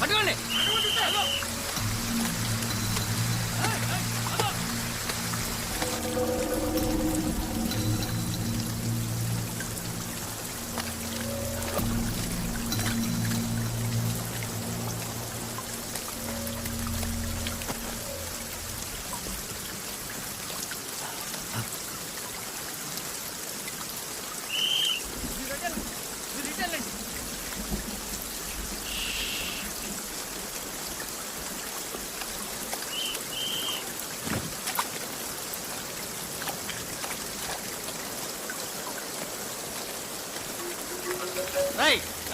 పట్టుకోండి పట్టుకోండి.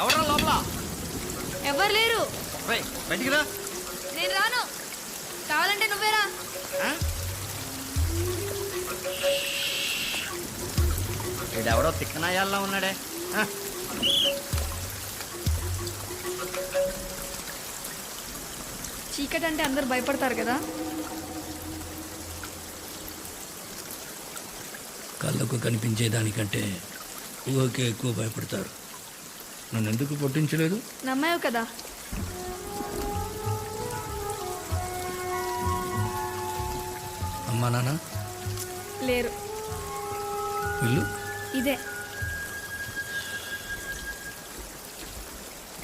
ఎవరా లోపల? ఎవరు లేరు. బయటికి రా. నేను రాను. కావాలంటే నువ్వేరా. వీడెవడో తిక్కనాయాల్లో ఉన్నాడే. చీకటి అంటే అందరు భయపడతారు కదా. కళ్ళకు కనిపించేదానికంటే ఊహకే ఎక్కువ భయపడతారు. నన్ను ఎందుకు పట్టించలేదు? నమ్మావు కదా. అమ్మా నాన్న లేరు. ఇల్లు ఇదే.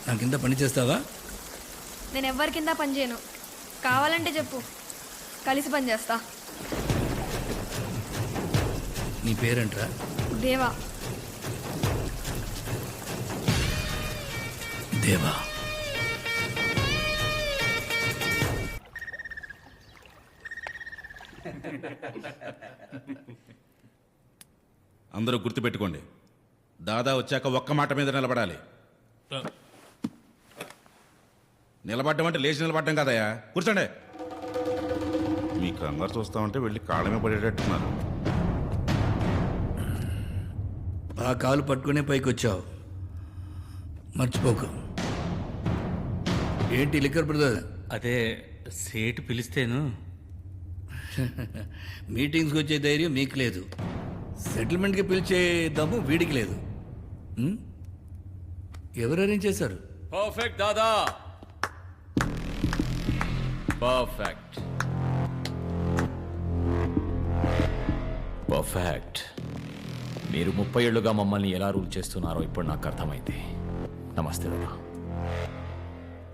నా కింద పని చేస్తావా? నేను ఎవరి కింద పని చేయను. కావాలంటే చెప్పు, కలిసి పని చేస్తా. నీ పేరేంట్రా? దేవా. దేవా. అందరూ గుర్తుపెట్టుకోండి, దాదా వచ్చాక ఒక్క మాట మీద నిలబడాలి. నిలబడ్డం అంటే లేచి నిలబడ్డం కదయా. కూర్చోండి. మీ కంగారు చూస్తామంటే వెళ్ళి కాళ్ళమే పడేటట్టున్నారు. ఆ కాలు పట్టుకునే పైకి వచ్చావు, మర్చిపోకు. ఏంటి లిక్కర్ బ్రదర్? అదే సేటు పిలిస్తేను. మీటింగ్స్కి వచ్చే ధైర్యం మీకు లేదు, సెటిల్మెంట్కి పిలిచే దమ్ము వీడికి లేదు. ఎవరు అరేంజ్ చేశారు? పర్ఫెక్ట్ దాదా, పర్ఫెక్ట్ పర్ఫెక్ట్. మీరు 30 ఏళ్లుగా మమ్మల్ని ఎలా రూల్ చేస్తున్నారో ఇప్పుడు నాకు అర్థమైంది. నమస్తే దాదా,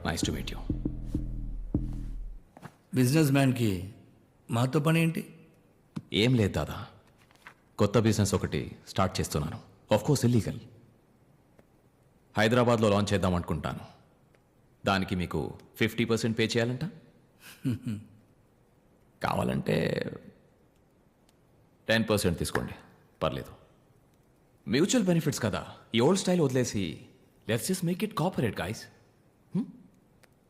nice to meet you. Business మ్యాన్కి మాతో పని ఏంటి? ఏం లేదు దాదా, కొత్త బిజినెస్ ఒకటి స్టార్ట్ చేస్తున్నాను. Of course illegal. హైదరాబాద్లో లాంచ్ చేద్దాం అనుకుంటాను. దానికి మీకు 50% పే చేయాలంట. కావాలంటే 10% తీసుకోండి, పర్లేదు. మ్యూచువల్ బెనిఫిట్స్ కదా, ఈ ఓల్డ్ స్టైల్ వదిలేసి let's just make it corporate guys.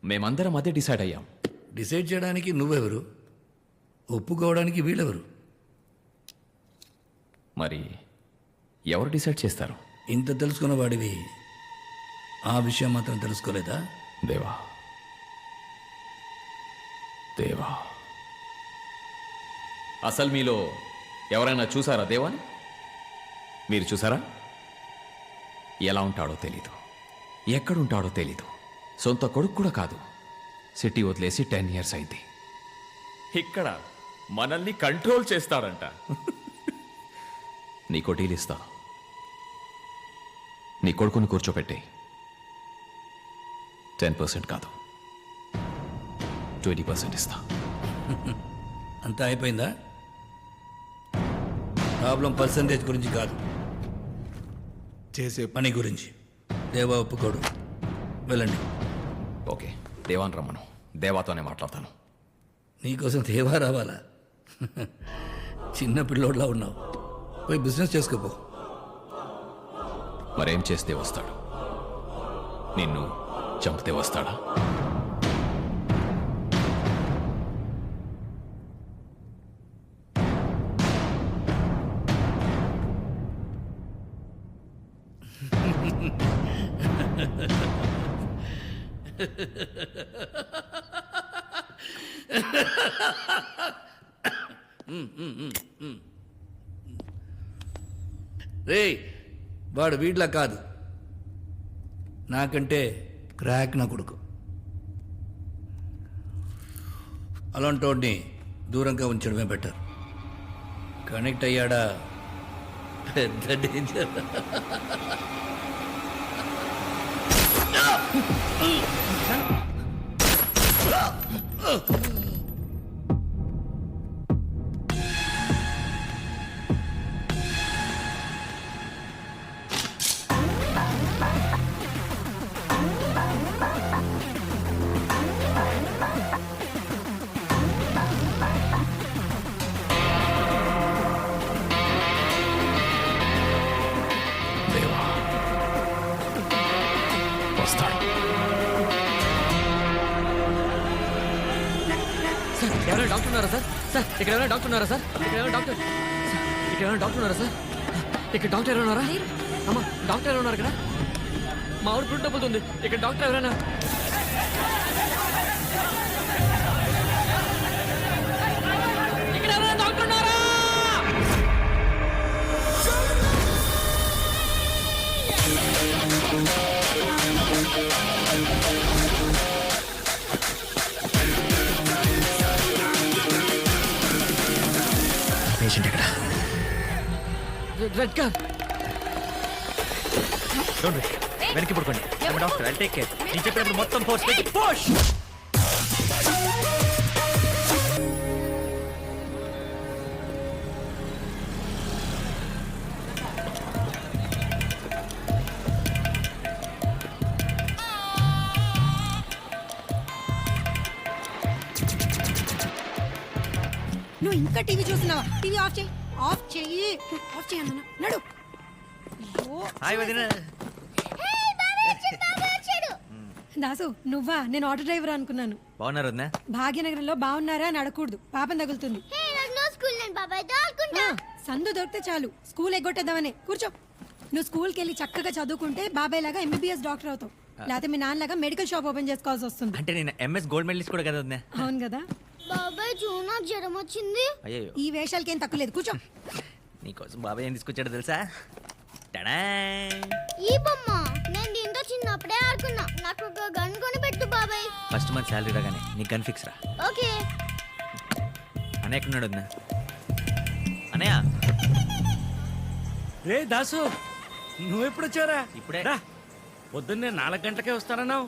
మేమందరం అదే డిసైడ్ అయ్యాం. డిసైడ్ చేయడానికి నువ్వెవరు? ఒప్పుకోవడానికి వీళ్ళెవరు? మరి ఎవరు డిసైడ్ చేస్తారు? ఇంత తెలుసుకున్న వాడివి ఆ విషయం మాత్రం తెలుసుకోలేదా? దేవా, దేవా, అసలు మీలో ఎవరైనా చూసారా దేవాని? మీరు చూసారా? ఎలా ఉంటాడో తెలీదు, ఎక్కడుంటాడో తెలీదు, సొంత కొడుకు కూడా కాదు. సిటీ వదిలేసి 10 years అయింది. ఇక్కడ మనల్ని కంట్రోల్ చేస్తాడంట. నీకో డీల్ ఇస్తా, నీ కొడుకుని కూర్చోపెట్టి 10% కాదు 20% ఇస్తా. అంతా అయిపోయిందా? ప్రాబ్లం పర్సంటేజ్ గురించి కాదు, చేసే పని గురించి. దేవా ఒప్పుకోడు, వెళ్ళండి. ఓకే, దేవాన్ రమ్మను, దేవాతోనే మాట్లాడతాను. నీకోసం దేవా రావాలా? చిన్న పిల్లోడ్లా ఉన్నావు, పోయి బిజినెస్ చేసుకోపో. మరేం చేస్తే వస్తాడు? నిన్ను చంపితే వస్తాడా? రే, వాడు వీడ్లా కాదు, నాకంటే క్రాక్ నా కొడుకు. అలాంటి వాడిని దూరంగా ఉంచడమే బెటర్. కనెక్ట్ అయ్యాడా పెద్ద డేంజర్. దేవా వస్తాడు. సార్ ఎవరైనా డాక్టర్ ఉన్నారా సార్? సార్ ఇక్కడ ఎవరైనా డాక్టర్ ఉన్నారా సార్? ఇక్కడ ఎవరైనా డాక్టర్ ఇక్కడ ఎవరైనా డాక్టర్ ఉన్నారా సార్? ఇక్కడ డాక్టర్ ఎవరైనా ఉన్నారా? అమ్మా డాక్టర్ ఎవరైనా ఉన్నారు ఇక్కడ? మా ఊరు గుండె తప్పుతుంది. ఇక్కడ డాక్టర్ ఎవరైనా? ఇక్కడ ఎవరైనా డాక్టర్ ఉన్నారా? పేషెంట్ ఎక్కడ? Red car. వెనక్కి పడుకోండి. Doctor I take care. నేను చెప్పినప్పుడు మొత్తం ఫోర్స్ పెట్టి పుష్. నువ్వు ఇంకా టీవీ చూస్తున్నావా? టీవీ ఆఫ్ చేయి. ఆఫ్ చెయ్యి. ఆఫ్ చేయను నడు. హాయ్ వదిన. దాసు నువ్వా? నేను ఆటో డ్రైవర్ అనుకున్నాను. బాగున్నారు వదిన? భాగ్యనగరంలో బాగున్నారా అని అడగకూడదు, పాపం తగులుతుంది. ఆ, సందు దొరికితే చాలు స్కూల్ ఎగ్గొట్టేద్దామని. కూర్చో. నువ్వు స్కూల్కి వెళ్ళి చక్కగా చదువుకుంటే బాబాయ్ లాగా ఎంబీబీఎస్ డాక్టర్ అవుతావు. లేకపోతే మీ నాన్నలాగా మెడికల్ షాప్ ఓపెన్ చేసుకోవాల్సి వస్తుంది. అంటే నేను ఎంఎస్ గోల్డ్ మెడలిస్ట్ కూడా కదా వదిన? అవును కదా. బాబాయ్ చూనా జ్వరం వచ్చింది. అయ్యో ఈ వేషాలకి ఏం తక్కువ లేదు. కూర్చో. నీకోసం బాబాయ్ ఏం తీసుకొచ్చాడో తెలుసా? టడా! ఈ బొమ్మ నేను దీంతో చిన్నప్పుడే ఆడుకున్నా. నాకు ఒక గన్ కొని పెట్టు బాబాయ్. ఫస్ట్ మంత్ శాలరీ రాగానే నీ గన్ ఫిక్స్ రా. ఓకే. అన్నయ్య ఎక్కడున్నాడు వదిన? అన్నయ్య రే దాసు, నువ్వెప్పుడు వచ్చారా? ఇప్పుడే. రా. పొద్దున్నే 4 గంటలకే వస్తానన్నావు.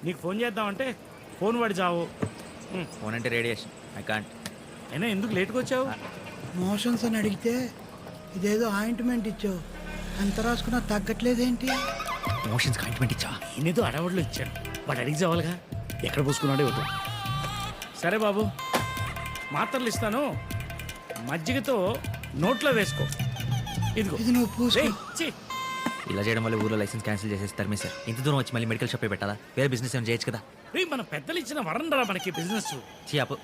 నీకు ఫోన్ చేద్దామంటే ఫోన్ వాడి చావు. ఫోన్ అంటే రేడియేషన్. I can't. అయినా ఎందుకు లేట్గా వచ్చావు? మోషన్స్ అని అడిగితే ఇదేదో ఆయింట్మెంట్ ఇచ్చావు, ఎంత రాసుకున్నా తగ్గట్లేదేంటి? మోషన్స్ కాయింట్మెంట్ ఇచ్చా? నేనేదో అడవాళ్ళు ఇచ్చాను, వాడు అడిగి చావాలిగా. ఎక్కడ పోసుకున్నాడే ఒకటి. సరే బాబు, మాత్రలు ఇస్తాను, మజ్జిగతో నోట్లో వేసుకో. ఇదిగో. ఇది నువ్వు పూసుకో. రేయ్, ఛీ. ఇలా చేయడం వల్ల ఊర్లో లైసెన్స్ క్యాన్సిల్ చేసేస్తారు మీ సార్. ఇంత దూరం వచ్చి మళ్ళీ మెడికల్ షాప్ పెట్టాలా? వేరే బిజినెస్ ఏమైనా చేయొచ్చు కదా? రేయ్, మన పెద్దలు ఇచ్చిన వరండరా మనకి బిజినెస్. అప్పు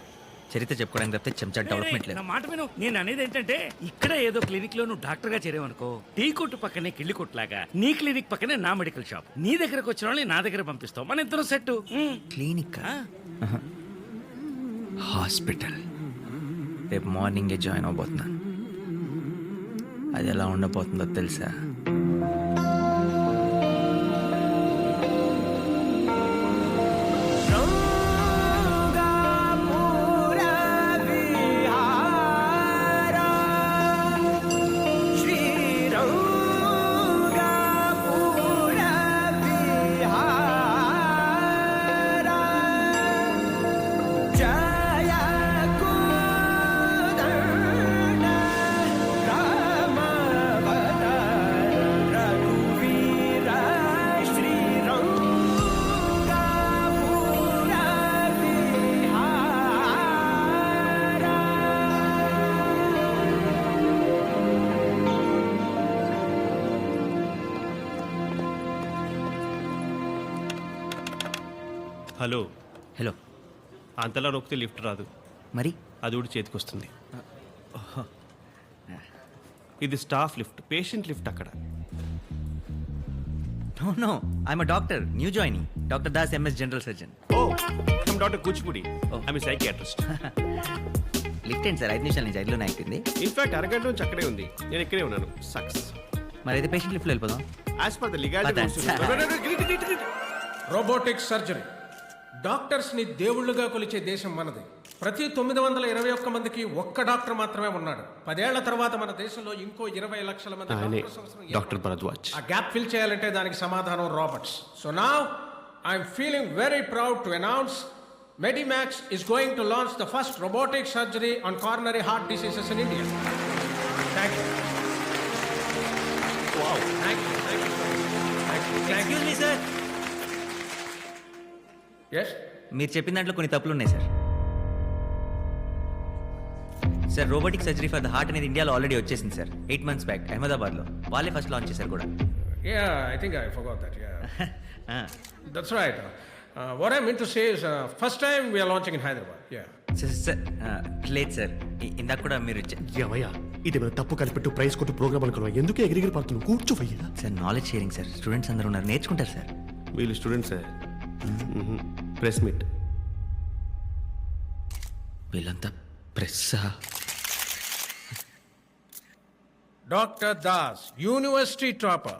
చరిత్ర చెప్పుకోవడానికి తప్పితే చెంచా డెవలప్మెంట్ లేదు. నా మాట విను. నేను అనేది ఏంటంటే, ఇక్కడ ఏదో క్లినిక్ లో నువ్వు డాక్టర్ గా చేరేవనుకో, టీ కొట్టు పక్కనే కిళ్ళి కొట్టులాగా నీ క్లినిక్ పక్కనే నా మెడికల్ షాప్. నీ దగ్గరకు వచ్చిన వాళ్ళని నా దగ్గర పంపిస్తావు, మన ఇద్దరం సెట్. క్లినిక్, హాస్పిటల్ రేపు మార్నింగే జాయిన్ అవబోతున్నాను. అది ఎలా ఉండబోతుందో తెలుసా? హలో. హలో. అంతలా నొక్కితే లిఫ్ట్ రాదు, మరి అది కూడా చేతికి వస్తుంది. ఇది స్టాఫ్ లిఫ్ట్, పేషెంట్ లిఫ్ట్ అక్కడ. No no, I'm a doctor, new joining. Doctor Das, MS general surgeon. Oh, I'm doctor Kuchipudi, I'm psychiatrist. Lift ఏంటి సార్? 5 నిమిషాల నుంచి 5లోనే అయిపోయింది. ఇన్ఫాక్ట్ అరగంట నుంచి అక్కడే ఉంది, నేను ఇక్కడే ఉన్నాను. సక్సెస్. మరి అయితే పేషెంట్ లిఫ్ట్లో వెళ్ళిపోదాం. As per the legality. Robotic surgery. డాక్టర్స్ని దేవుళ్ళుగా కొలిచే దేశం మనది. ప్రతి 921 మందికి ఒక్క డాక్టర్ మాత్రమే ఉన్నాడు. 10 ఏళ్ల తర్వాత మన దేశంలో ఇంకో 20 లక్షల మంది ఆయనే డాక్టర్స్ అవసరం. డాక్టర్ భరద్వాజ్. ఆ గ్యాప్ ఫిల్ చేయాలంటే దానికి సమాధానం Roberts. So now I'm feeling very proud to announce Medimax is going to launch the first robotic surgery on coronary heart diseases in India. Thank you. Wow. Thank you. Thank you. Thank you. Excuse me sir, Yes? మీరు చెప్పిన దాంట్లో కొన్ని తప్పులు ఉన్నాయి sir. Sir robotic surgery for the heart అనేది ఇండియాలో already వచ్చేసింది sir. 8 months back అహ్మదాబాద్లో వాళ్ళే ఫస్ట్ లాంచ్ చేశారు కూడా. Yeah, I think I forgot that. Yeah. That's right. What I meant to say is, first time we are launching in Hyderabad. Yeah. Sir లేదు sir, ఇందాక కూడా మీరు ఏమయ్యా ఇది మన తప్పు కనిపెట్టు ప్రైజ్ కొట్టు ప్రోగ్రామ్ అనుకున్నాం. ఎందుకు ఎగిరిగిరి పడుతున్నావు? కూర్చోవయ్యా. Sir knowledge sharing sir, students అందరూ ఉన్నారు, నేర్చుకుంటారు సార్. వీళ్ళు స్టూడెంట్స్ ప్రెస్ మీట్. వీళ్ళంతా press. Dr. Das, university topper.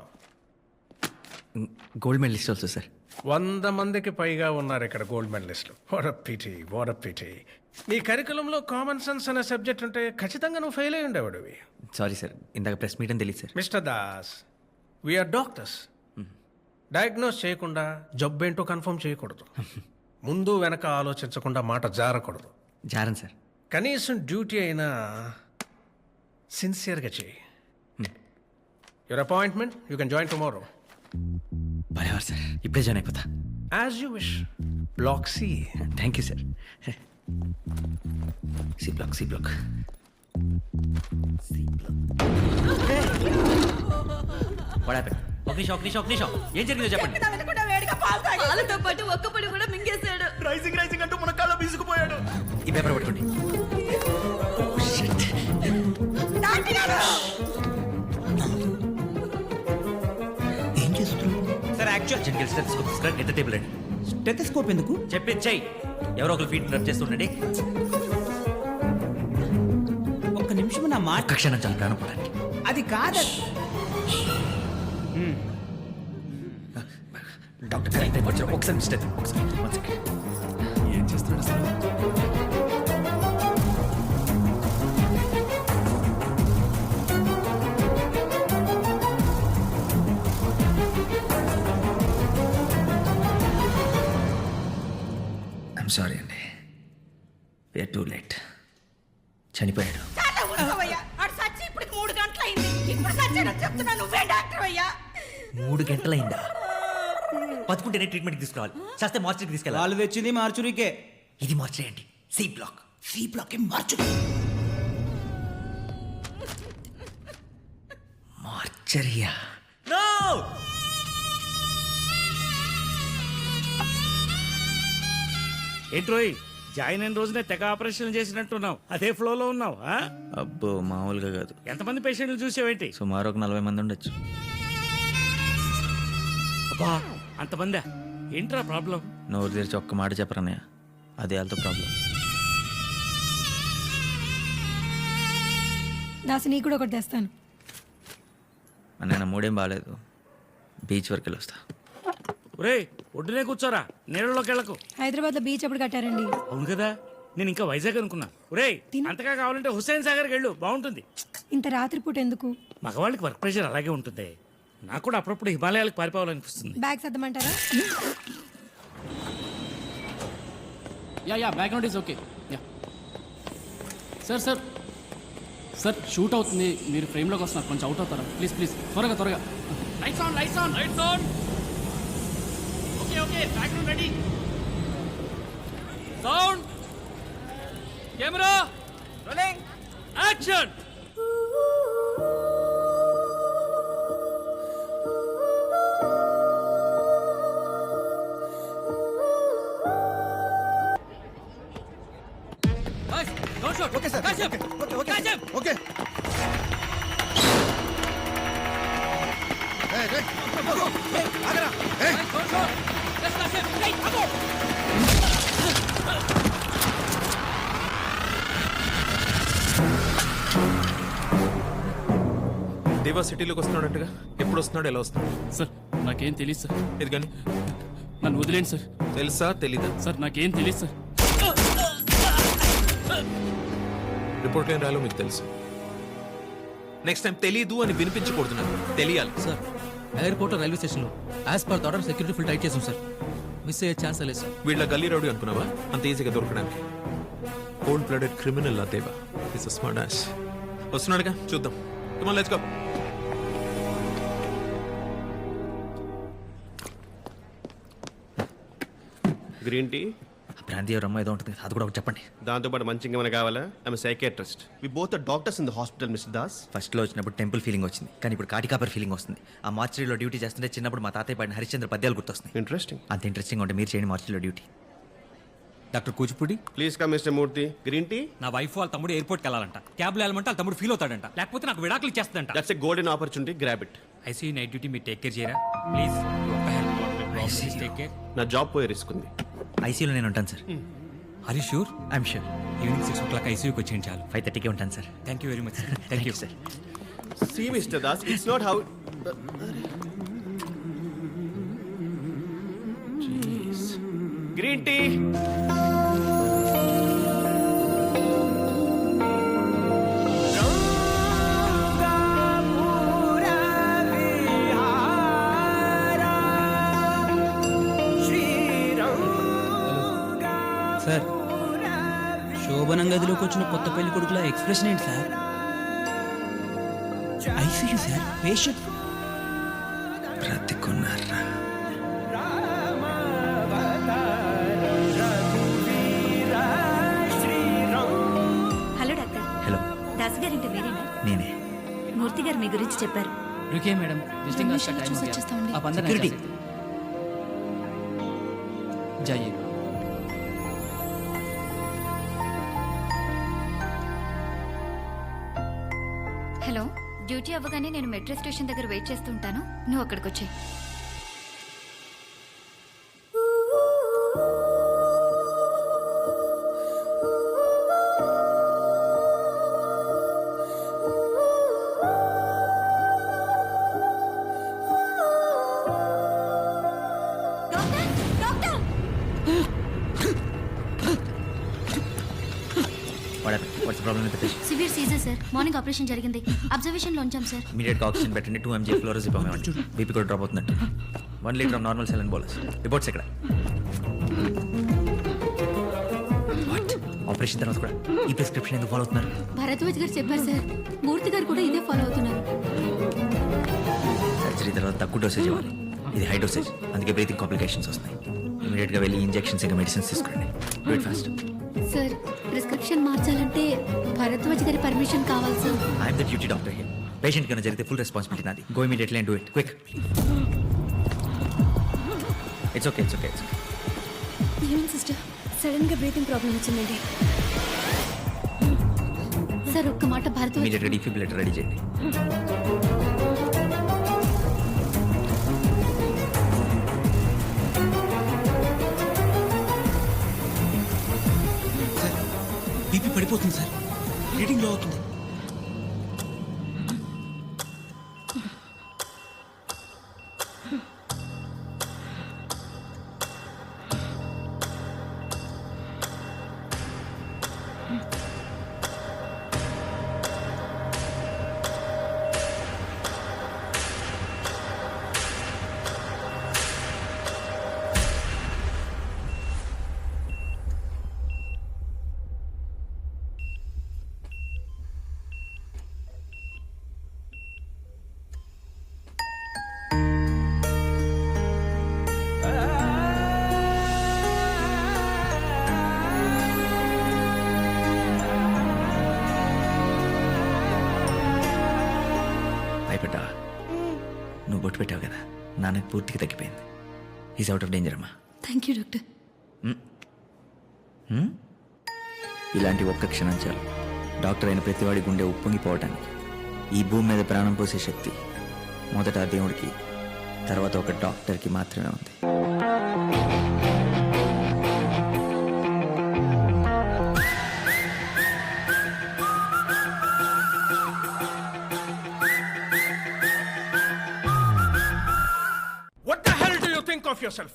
Gold medalist also sir. 100 మందికి పైగా ఉన్నారు ఇక్కడ గోల్డ్ మెడలిస్టులు. What a pity. నీ కరికులంలో కామన్ సెన్స్ అనే సబ్జెక్ట్ ఉంటే ఖచ్చితంగా నువ్వు ఫెయిల్ అయ్యి ఉండేవాడివి. సారీ సార్, ఇందాక ప్రెస్ మీట్ అని తెలియదు sir. Mister Das, we are doctors. Diagnose చేయకుండా జబ్బేంటో కన్ఫర్మ్ చేయకూడదు. ముందు వెనక ఆలోచించకుండా మాట జారకూడదు. జారన్ సార్. కనీసం డ్యూటీ అయినా సిన్సియర్గా చేయి. Your appointment you can join tomorrow. బరాబర్ సార్, ఇప్పుడే జాయిన్ అయిపోతా. As you wish. Block C. Thank you sir. C block. What happen? ఒక నిమిషం ఏం జరిగిందో చెప్పండి. పాలతో పాటు ఒక్క పొడి కూడా మింగేశాడు. రైసింగ్ అంటూ మన కాళ్ళ బీసుకుపోయాడు. ఈ పేపర్ పట్టుకోండి. ఏం చేస్తున్నావు? సార్ యాక్చువల్ జనరల్ స్టెథోస్కోప్ తీసుకురా. ఎంత టేబుల్ అండి. స్టెథోస్కోప్ ఎందుకు? చెప్పేది చెయ్యి. ఎవరో ఒకరు ఫీట్ రబ్ చేస్తుండండి. ఒక్క నిమిషం నా మాట. ఒక్క క్షణం చాలా ప్రాణం పడండి. అది కాదు. డాక్టర్ కరెక్ట్ అయిపోయారు. ఒకసారి మిస్టర్ ఏం చేస్తున్నాడు అసలు? ఐఎమ్ సారీ అండి, వేర్ టూ లేట్. చనిపోయాడు. 3 గంటలైందా? బతుకుంటేనే ట్రీట్మెంట్ తీసుకురావాలి, చేస్తే మార్చురీకి తీసుకెళ్ళాలి. వాళ్ళు తెచ్చింది మార్చురీకే. ఇది మార్చురీ అండి, సి బ్లాక్ మార్చురీ. మార్చరియా? నో! ఏంట్రోయ్, జాయిన్ అయిన రోజునే తెగ ఆపరేషన్ చేసినట్టున్నావు. అదే ఫ్లోలో ఉన్నావు. అబ్బో మామూలుగా కాదు. ఎంతమంది పేషెంట్లు చూసావేంటి? సుమారు ఒక 40 మంది ఉండొచ్చు. అబ్బా, అంతమందా? ఏంట్రా ప్రాబ్లం? నోరు తెరిచి ఒక్క మాట చెప్పరన్నయ్య, అదే వాళ్ళతో ప్రాబ్లం. దాసి నీ కూడా ఒకటి తెస్తాను. అన్నయ్య మూడేం బాగాలేదు, బీచ్ వరకు వెళ్ళి వస్తా. ఒరేయ్, ఒడ్డునే కూర్చోరా, నీళ్ళలోకి వెళ్ళకు. హైదరాబాద్ లో బీచ్ ఎప్పుడు కట్టారండి? అవును కదా, నేను ఇంకా వైజాగ్ అనుకున్నా. ఒరేయ్, అంతగా కావాలంటే హుస్సేన్ సాగర్కి వెళ్ళు, బాగుంటుంది. ఇంత రాత్రిపూట ఎందుకు? మగవాళ్ళకి వర్క్ ప్రెషర్ అలాగే ఉంటుంది. నాకు కూడా అప్పుడప్పుడు హిమాలయాలకు పారిపోవాలనిపిస్తుంది. బ్యాగ్ సర్దమంటారా? Yeah background is okay. Yeah sir shoot అవుతుంది, మీరు ఫ్రేమ్లోకి వస్తున్నారు, కొంచెం అవుట్ అవుతారా ప్లీజ్ త్వరగా. Lights on. Okay background ready. Sound, camera, rolling, action. Okay sir. Okay. Deva సిటీలోకి వస్తున్నాడంటగా. ఎప్పుడు వస్తున్నాడు, ఎలా వస్తున్నాడు? సార్ నాకేం తెలియదు సార్. ఇది కానీ నన్ను వదిలేండి సార్. తెలుసా తెలీదా? సార్ నాకేం తెలియదు సార్. రిపోర్ట్ ఏం రాయాలో మీకు తెలుసు. నెక్స్ట్ టైం తెలీదు అని వినిపించకూడదు నాకు, తెలియాలి. సార్ ఎయిర్పోర్ట్ రైల్వే స్టేషన్లో as per order security full tight చేసాం సార్. మిస్ అయ్యే ఛాన్స్ లేదు సార్. వీళ్ళ గల్లీ రౌడీ అనుకున్నావా అంత ఈజీగా దొరకడానికి? కోల్డ్ బ్లడెడ్ క్రిమినల్ అదేవా ఇస్ స్మార్ట్ యాష్. వస్తున్నాడుగా, చూద్దాం. Come on, let's go. Green tea, ప్రాంతీయ రమ్మ ఏదో ఉంటుంది, అది కూడా ఒకటి చెప్పండి. దాంతోపాటు మంచి ఇంకేమైనా కావాలా? I'm psychiatrist. We both are doctors in the hospital mister Das. ఫస్ట్లో వచ్చినప్పుడు టెంపుల్ ఫీలింగ్ వచ్చింది, కానీ ఇప్పుడు కాటికాపర్ ఫీలింగ్ వస్తుంది. ఆ మార్చరీలో డ్యూటీ చేస్తుంటే చిన్నప్పుడు మా తాతయ్య పాడిన హరిశ్చంద్ర పద్యాలు గుర్తొస్తున్నాయి. ఇంట్రెస్టింగ్. అంత ఇంట్రెస్టింగ్ ఉంటే మీరు చేయండి మార్చరీలో duty. Doctor Kuchipudi, please come mister Murthy. Green tea. నా వైఫ్ వాళ్ళ తమ్ముడు ఎయిర్పోర్ట్కి వెళ్ళాలంట. క్యాబ్లో వెళ్ళమంటే వాళ్ళ తమ్ముడు ఫీల్ అవుతాడంట, లేకపోతే నాకు విడాకులు ఇచ్చేస్తుందంట. That's a golden opportunity, grab it. ICU night duty మీరు టేక్ కేర్ చేయరా ప్లీజ్? Take care. నా జాబ్ పోయే రిస్క్ ఉంది. ఐసీయూలో నేను ఉంటాను sir. Are you sure? I'm sure. Evening 6 o'clock ఐసీయూకి వచ్చేయండి చాలు. 5:30కే ఉంటాను sir. Thank you very much. Thank you sir. See, Mr. Das, it's not how. Jeez. Green tea. Sir, శోభనం గదిలోకి వచ్చిన కొత్త పెళ్లి కొడుకుల ఎక్స్ప్రెషన్ ఏంటి సార్? ఐసీయూ సార్, పేషెంట్ బ్రతికున్నారా? Hello doctor. హలో, దాస్ గారింటి మీరేనా? నేనే. మూర్తి గారు మీ గురించి చెప్పారు. रुकिए मैडम, विजिटिंग कार्ड का टाइम हो गया. आप अंदर नहीं जा सकते. जाइए. హలో, డ్యూటీ అవ్వగానే నేను మెట్రో స్టేషన్ దగ్గర వెయిట్ చేస్తూ ఉంటాను, నువ్వు అక్కడికి వచ్చాయి. What's problem with patient? Severe seizure sir. Morning operation జరిగింది. అబ్జర్వేషన్ లో ఉంచాం సార్. ఇమీడియట్ గా ఆక్సిజన్ పెట్టండి. 2 mg ఫ్లోరోజిపమ్ ఇవ్వండి. బీపీ కూడా డ్రాప్ అవుతుందంట. 1 litre of normal saline bolus. Reports ఎక్కడ? ఆపరేషన్ తర్వాత కూడా ఈ ప్రిస్క్రిప్షన్ ఎందుకు ఫాలో అవుతున్నారు? భరద్వాజ్ గారు చెప్పారు సార్. మూర్తి గారు కూడా ఇదే ఫాలో అవుతున్నారు. సర్జరీ తర్వాత తక్కువ డోసేజ్ ఇవ్వాలి. ఇది హై డోసేజ్, అందుకే బ్రీతింగ్ కాంప్లికేషన్స్ వస్తాయి. ఇమీడియట్ గా వెళ్ళి ఇంజెక్షన్స్ ఇంకా మెడిసిన్స్ తీసుకోండి. Wait fast. సార్, ప్రిస్క్రిప్షన్ మార్చాలంటే భరద్వాజ్ గారి పర్మిషన్ కావాలి sir. I'm the duty doctor here. Patient కన్నా జరిగితే ఫుల్ రెస్పాన్సిబిలిటీ నాది. Go immediately and do it quick. It's okay, it's okay, it's okay. ఏమేం సిస్టర్, సడన్ గా బ్రీతింగ్ ప్రాబ్లం వచ్చిందండి సార్. ఒక్క మాట, భరద్వాజ్ ఇమీడియట్గా డిఫిబ్రిలేటర్ రెడీ చేయండి. బీపీ పడిపోతుంది సార్, రీడింగ్ లో అవుతుంది. భయపడ్డావా? నువ్వు బొట్టు పెట్టావు కదా, నాన్నకు పూర్తిగా తగ్గిపోయింది. ఈజ్ అవుట్ ఆఫ్ డేంజర్ అమ్మా. Thank you doctor. ఇలాంటి ఒక్క క్షణం చాలు డాక్టర్ అయిన ప్రతివాడి గుండె ఉప్పొంగిపోవటానికి. ఈ భూమి మీద ప్రాణం పోసే శక్తి మొదట ఆ దేవుడికి, తర్వాత ఒక డాక్టర్కి మాత్రమే ఉంది. What the hell do you think of yourself?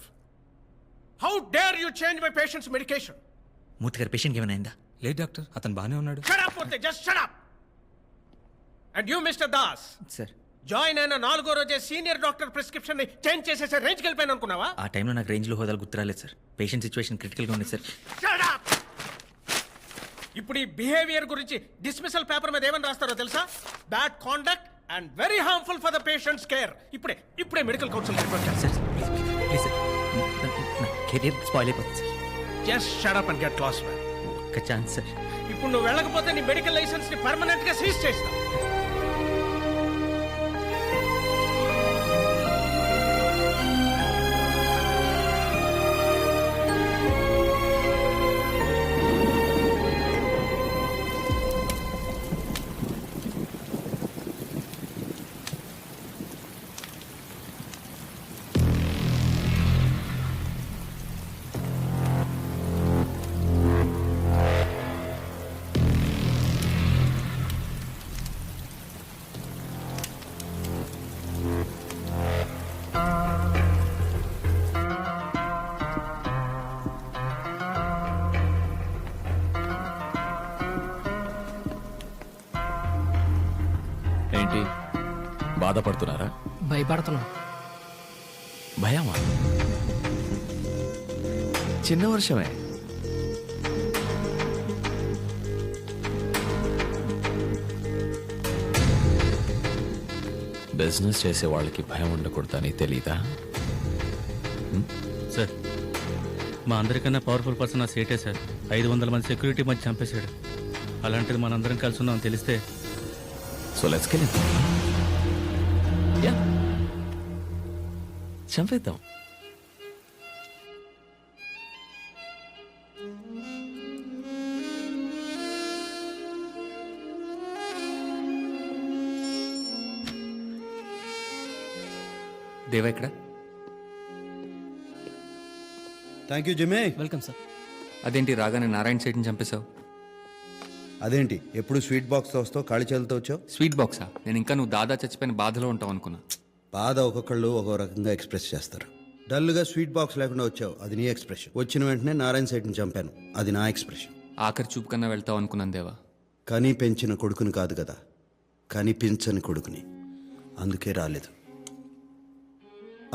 How dare you change my patient's medication? మూర్తి గారి పేషెంట్కి ఏమైనా అయిందా? లేదు డాక్టర్, అతను బాగానే ఉన్నాడు. Shut up, Murthy, just shut up. And you, Mr. Das. Sir join అయిన 4వ రోజే సీనియర్ డాక్టర్ ప్రిస్క్రిప్షన్ ని చేంజ్ చేసేసే రేంజ్కి వెళ్ళిపోయాను అనుకున్నావా? ఆ టైంలో నాకు రేంజ్లో హోదాలు గుర్తురాలేదు సార్. పేషెంట్ సిచ్యువేషన్ క్రిటికల్గా ఉంది సార్. Shut up. ఇప్పుడు ఈ బిహేవియర్ గురించి డిస్మిసల్ పేపర్ మీద ఏమని రాస్తారో తెలుసా? Bad conduct and very harmful for the patients care. ఇప్పుడే మెడికల్ కౌన్సిల్ రిపోర్ట్ చేస్తారు. ప్లీజ్ సార్, నా కెరీర్ స్పాయిల్ అయిపోతుంది sir. Just shut up and get lost man. ఒక్క ఛాన్స్ సార్. ఇప్పుడు నువ్వు వెళ్ళకపోతే నీ మెడికల్ లైసెన్స్ ని పర్మనెంట్ గా సీజ్ చేస్తా. ఏంటి బాధపడుతున్నారా? భయపడుతున్నా. భయమా? చిన్న వర్షమే. బిజినెస్ చేసే వాళ్ళకి భయం ఉండకూడదని తెలీదా? సార్ మా అందరికన్నా పవర్ఫుల్ పర్సన్ ఆ సేటే సార్. 500 మంది సెక్యూరిటీ మధ్య చంపేశాడు. అలాంటిది మనందరం కలిసి ఉన్నాం తెలిస్తే. So let's kill him. Yeah, చంపేద్దాం. దేవా ఇక్కడ. Thank you Jimmy. Welcome sir. అదేంటి రాగానే నారాయణ సైట్ని చంపేశావు? అదేంటి ఎప్పుడు స్వీట్ బాక్స్తో వస్తావు, ఖాళీ చేతులతో వచ్చావు? స్వీట్ బాక్సా? నేను ఇంకా నువ్వు దాదా చచ్చిపోయిన బాధలో ఉంటావు అనుకున్నా. బాధ ఒక్కొక్కళ్ళు ఒక్కో రకంగా ఎక్స్ప్రెస్ చేస్తారు. డల్గా స్వీట్ బాక్స్ లేకుండా వచ్చావు, అది నీ ఎక్స్ప్రెషన్. వచ్చిన వెంటనే నారాయణ సైట్ని చంపాను, అది నా ఎక్స్ప్రెషన్. ఆఖరి చూపు కన్నా వెళ్తావు అనుకున్నాను దేవా. కానీ పెంచిన కొడుకుని కాదు కదా, కానీ పెంచని కొడుకుని, అందుకే రాలేదు.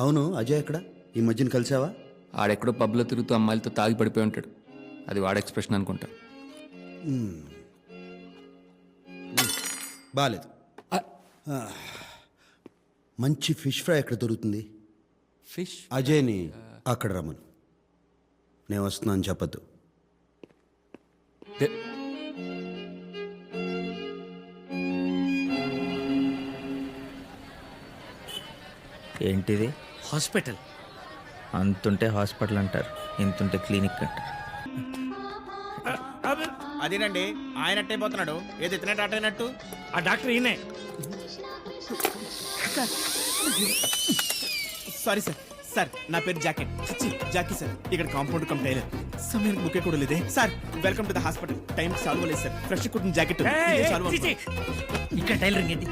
అవును, అజయ్ ఎక్కడ? ఈ మధ్యన కలిసావా? ఆడెక్కడో పబ్లో తిరుగుతూ అమ్మాయిలతో తాగి పడిపోయి ఉంటాడు. అది వాడ ఎక్స్ప్రెషన్ అనుకుంటా. బాలేదు. మంచి ఫిష్ ఫ్రై ఎక్కడ దొరుకుతుంది? ఫిష్? అజయ్ని అక్కడ రమ్మను. నేను వస్తున్నాను చెప్పద్దు. ఏంటిది? హాస్పిటల్. అంతుంటే హాస్పిటల్ అంటారు, ఇంతుంటే క్లినిక్ అంటారు. అదేనండి, ఆయన అట్టయిపోతున్నాడు. ఏది ఇతనే డాక్టర్ అయినట్టు. ఆ డాక్టర్ ఈయనే. Sorry sir. సార్ నా పేరు జాకెట్. Jackie sir. ఇక్కడ కాంపౌండ్ కమ్ టైలర్. సమయానికి బుకే కూడా లేదే sir. Welcome to the hospital. Time solve లేదు సార్. ఫ్రెష్ కుట్టిన జాకెట్. ఇక్కడ టైలరింగ్ ఏంటి?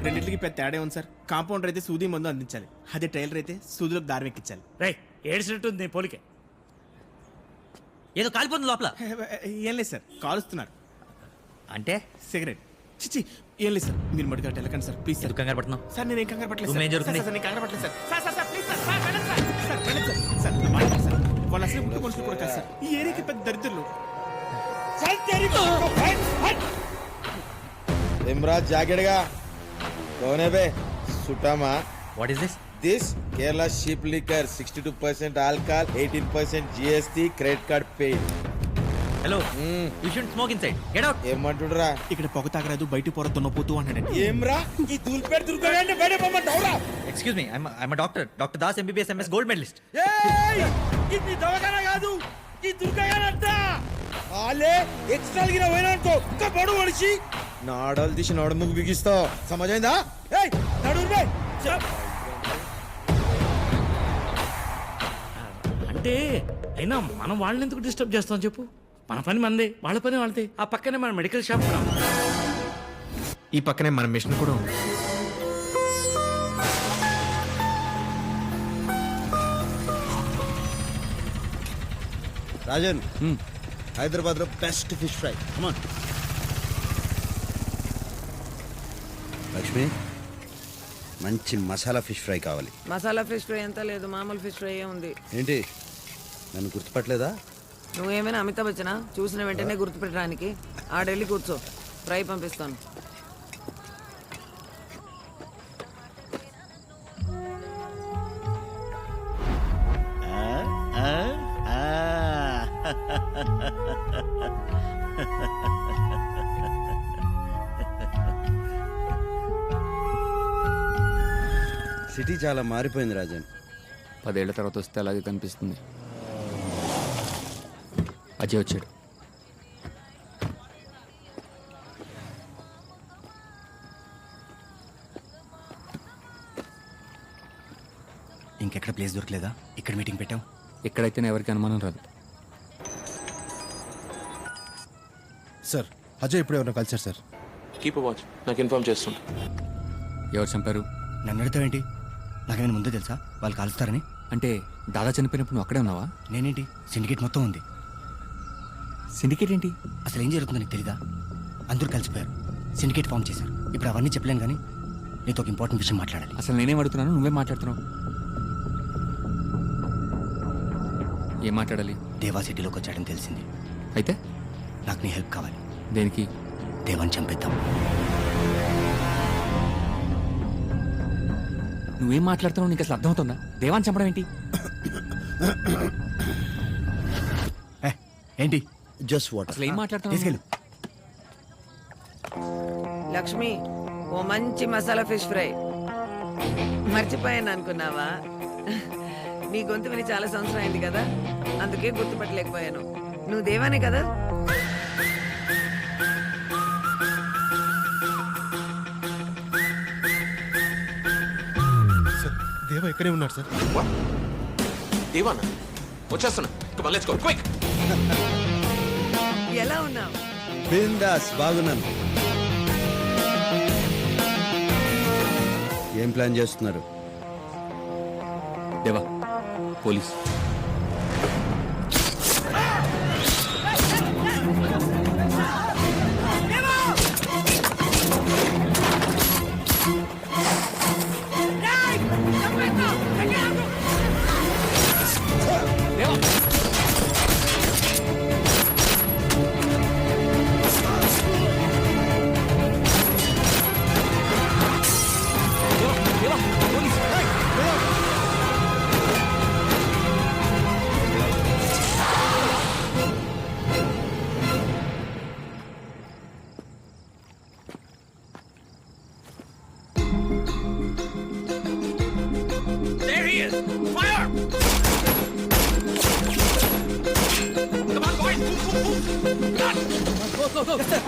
రెండింటికి పెద్ద తేడా ఉంది సార్. కాంపౌండర్ అయితే సూది మందు అందించాలి, అదే టైలర్ అయితే సూదిలోకి దారం ఎక్కించాలి. రై ఏడ్చినట్టుంది పోలికే. ఏదో కాలిపోతుంది లోపల. ఏం లేదు సార్, కాలుస్తున్నారు. అంటే సిగరెట్. చిచ్చి ఏం లేదు సార్. మీరు మడిగా వెళ్ళకండి సార్ ప్లీజ్ సార్. కంగారు పడుతున్నావు? సార్ నేను ఏం కంగారు పట్టలేదు నువ్వేం సార్. జరుగుతుంది? సార్ నేను కంగారు పట్టలేదు sir. Sir sir sir please sir. Sir వెళ్ళండి సార్. సార్ వెళ్ళండి సార్. సార్ నా మాట వినండి సార్. వాళ్ళు అసలు ముఖ్య మనుషులు కూడా కాదు సార్. ఈ ఏరియాకి పెద్ద దరిద్రులు. ఇమ్రాజ్ జాకెట్గా కోనే బే సుటామా. What is this? This Kerala cheap liquor 62% alcohol, 18% GST, credit card paid. Hello, you should smoke inside. Get out. ఏమంటుడరా? ఇక్కడ పొగ తాగరాదు, బయట పొర దున్నపోతూ అన్నాడండి. ఏమ్రా ఈ దూల్పేట దుర్గగాన్ని బయట పొమ్మంటావురా? Excuse me, I'm doctor. Doctor Das, MBBS MS gold medalist. ఏయ్ ఇది దవగాన కాదు, ఈ దుర్గగానంట. ఆలే ఎక్స్ట్రా గిన పోయినానుకో కబడు మనిషి నాడలు తీసి నడుముకు బిగిస్తావు. సమజైందా? ఏయ్ నడురు బే. అంటే అయినా మనం వాళ్ళని ఎందుకు డిస్టర్బ్ చేస్తాం చెప్పు? మన పని మంది, వాళ్ళ పని వాళ్ళది. ఆ పక్కనే మన మెడికల్ షాప్ కూడా ఉంది. ఈ పక్కనే మన మిషన్ కూడా ఉంది. రాజన్ హైదరాబాద్లో బెస్ట్ ఫిష్ ఫ్రై. కమాన్ లక్ష్మి, మంచి మసాలా ఫిష్ ఫ్రై కావాలి. మసాలా ఫిష్ ఫ్రై ఎంత లేదు, మామూలు ఫిష్ ఫ్రై ఉంది. ఏంటి నన్ను గుర్తుపట్టలేదా? నువ్వేమైనా అమితాబ్ బచ్చనా చూసిన వెంటనే గుర్తుపెట్టడానికి? ఆడెళ్ళి కూర్చో, ఫ్రై పంపిస్తాను. సిటీ చాలా మారిపోయింది రాజన్. 10 ఏళ్ల తర్వాత వస్తే అలాగే కనిపిస్తుంది. అజయ్ వచ్చాడు. ఇంకెక్కడ ప్లేస్ దొరకలేదా? ఇక్కడ మీటింగ్ పెట్టాం. ఎక్కడైతేనే ఎవరికి అనుమానం రాదు. సార్ అజయ్ ఇప్పుడు ఎవరైనా కలిసారు సార్. కీప్ వాచ్, నాకు ఇన్ఫార్మ్ చేస్తుంటా. ఎవరు చంపారు? నన్ను అడుగుతావేంటి? నాకేమైనా ముందే తెలుసా వాళ్ళు కాలుస్తారని? అంటే దాదా చనిపోయినప్పుడు నువ్వు అక్కడే ఉన్నావా? నేనేంటి, సిండికేట్ మొత్తం ఉంది. సిండికేట్ ఏంటి? అసలు ఏం జరుగుతుందో నీకు తెలీదా? అందరూ కలిసిపోయారు, సిండికేట్ ఫామ్ చేశారు. ఇప్పుడు అవన్నీ చెప్పలేను, కానీ నీతో ఒక ఇంపార్టెంట్ విషయం మాట్లాడాలి. అసలు నేనేం అడుగుతున్నాను, నువ్వే మాట్లాడుతున్నావు. ఏం మాట్లాడాలి? దేవా సిటీలోకి వచ్చాడని తెలిసింది. అయితే నాకు నీ హెల్ప్ కావాలి. దేనికి? దేవాన్ని చంపేద్దాం. నువ్వేం మాట్లాడుతున్నావు? నీకు అసలు అర్థమవుతుందా? దేవాన్ని చంపడం ఏంటి? ఏంటి? Just water. అసలు ఏం మాట్లాడుతున్నావు? తీసుకెళ్ళు. లక్ష్మి, ఓ మంచి మసాలా ఫిష్ ఫ్రై. మర్చిపోయాను అనుకున్నావా? నీ గొంతు విని చాలా సంవత్సరం అయింది కదా, అందుకే గుర్తుపట్టలేకపోయాను. నువ్వు దేవానే కదా? దేవా ఇక్కడే ఉన్నాడు సార్. దేవానా? వచ్చేస్తున్నా. Come on, let's go, quick. ఎలా ఉన్నావు? బిందాస్, బాగున్నాను. ఏం ప్లాన్ చేస్తున్నారు? దేవా police. There he is! Fire! Come on, boys! Move! Run! Go! Yes, sir.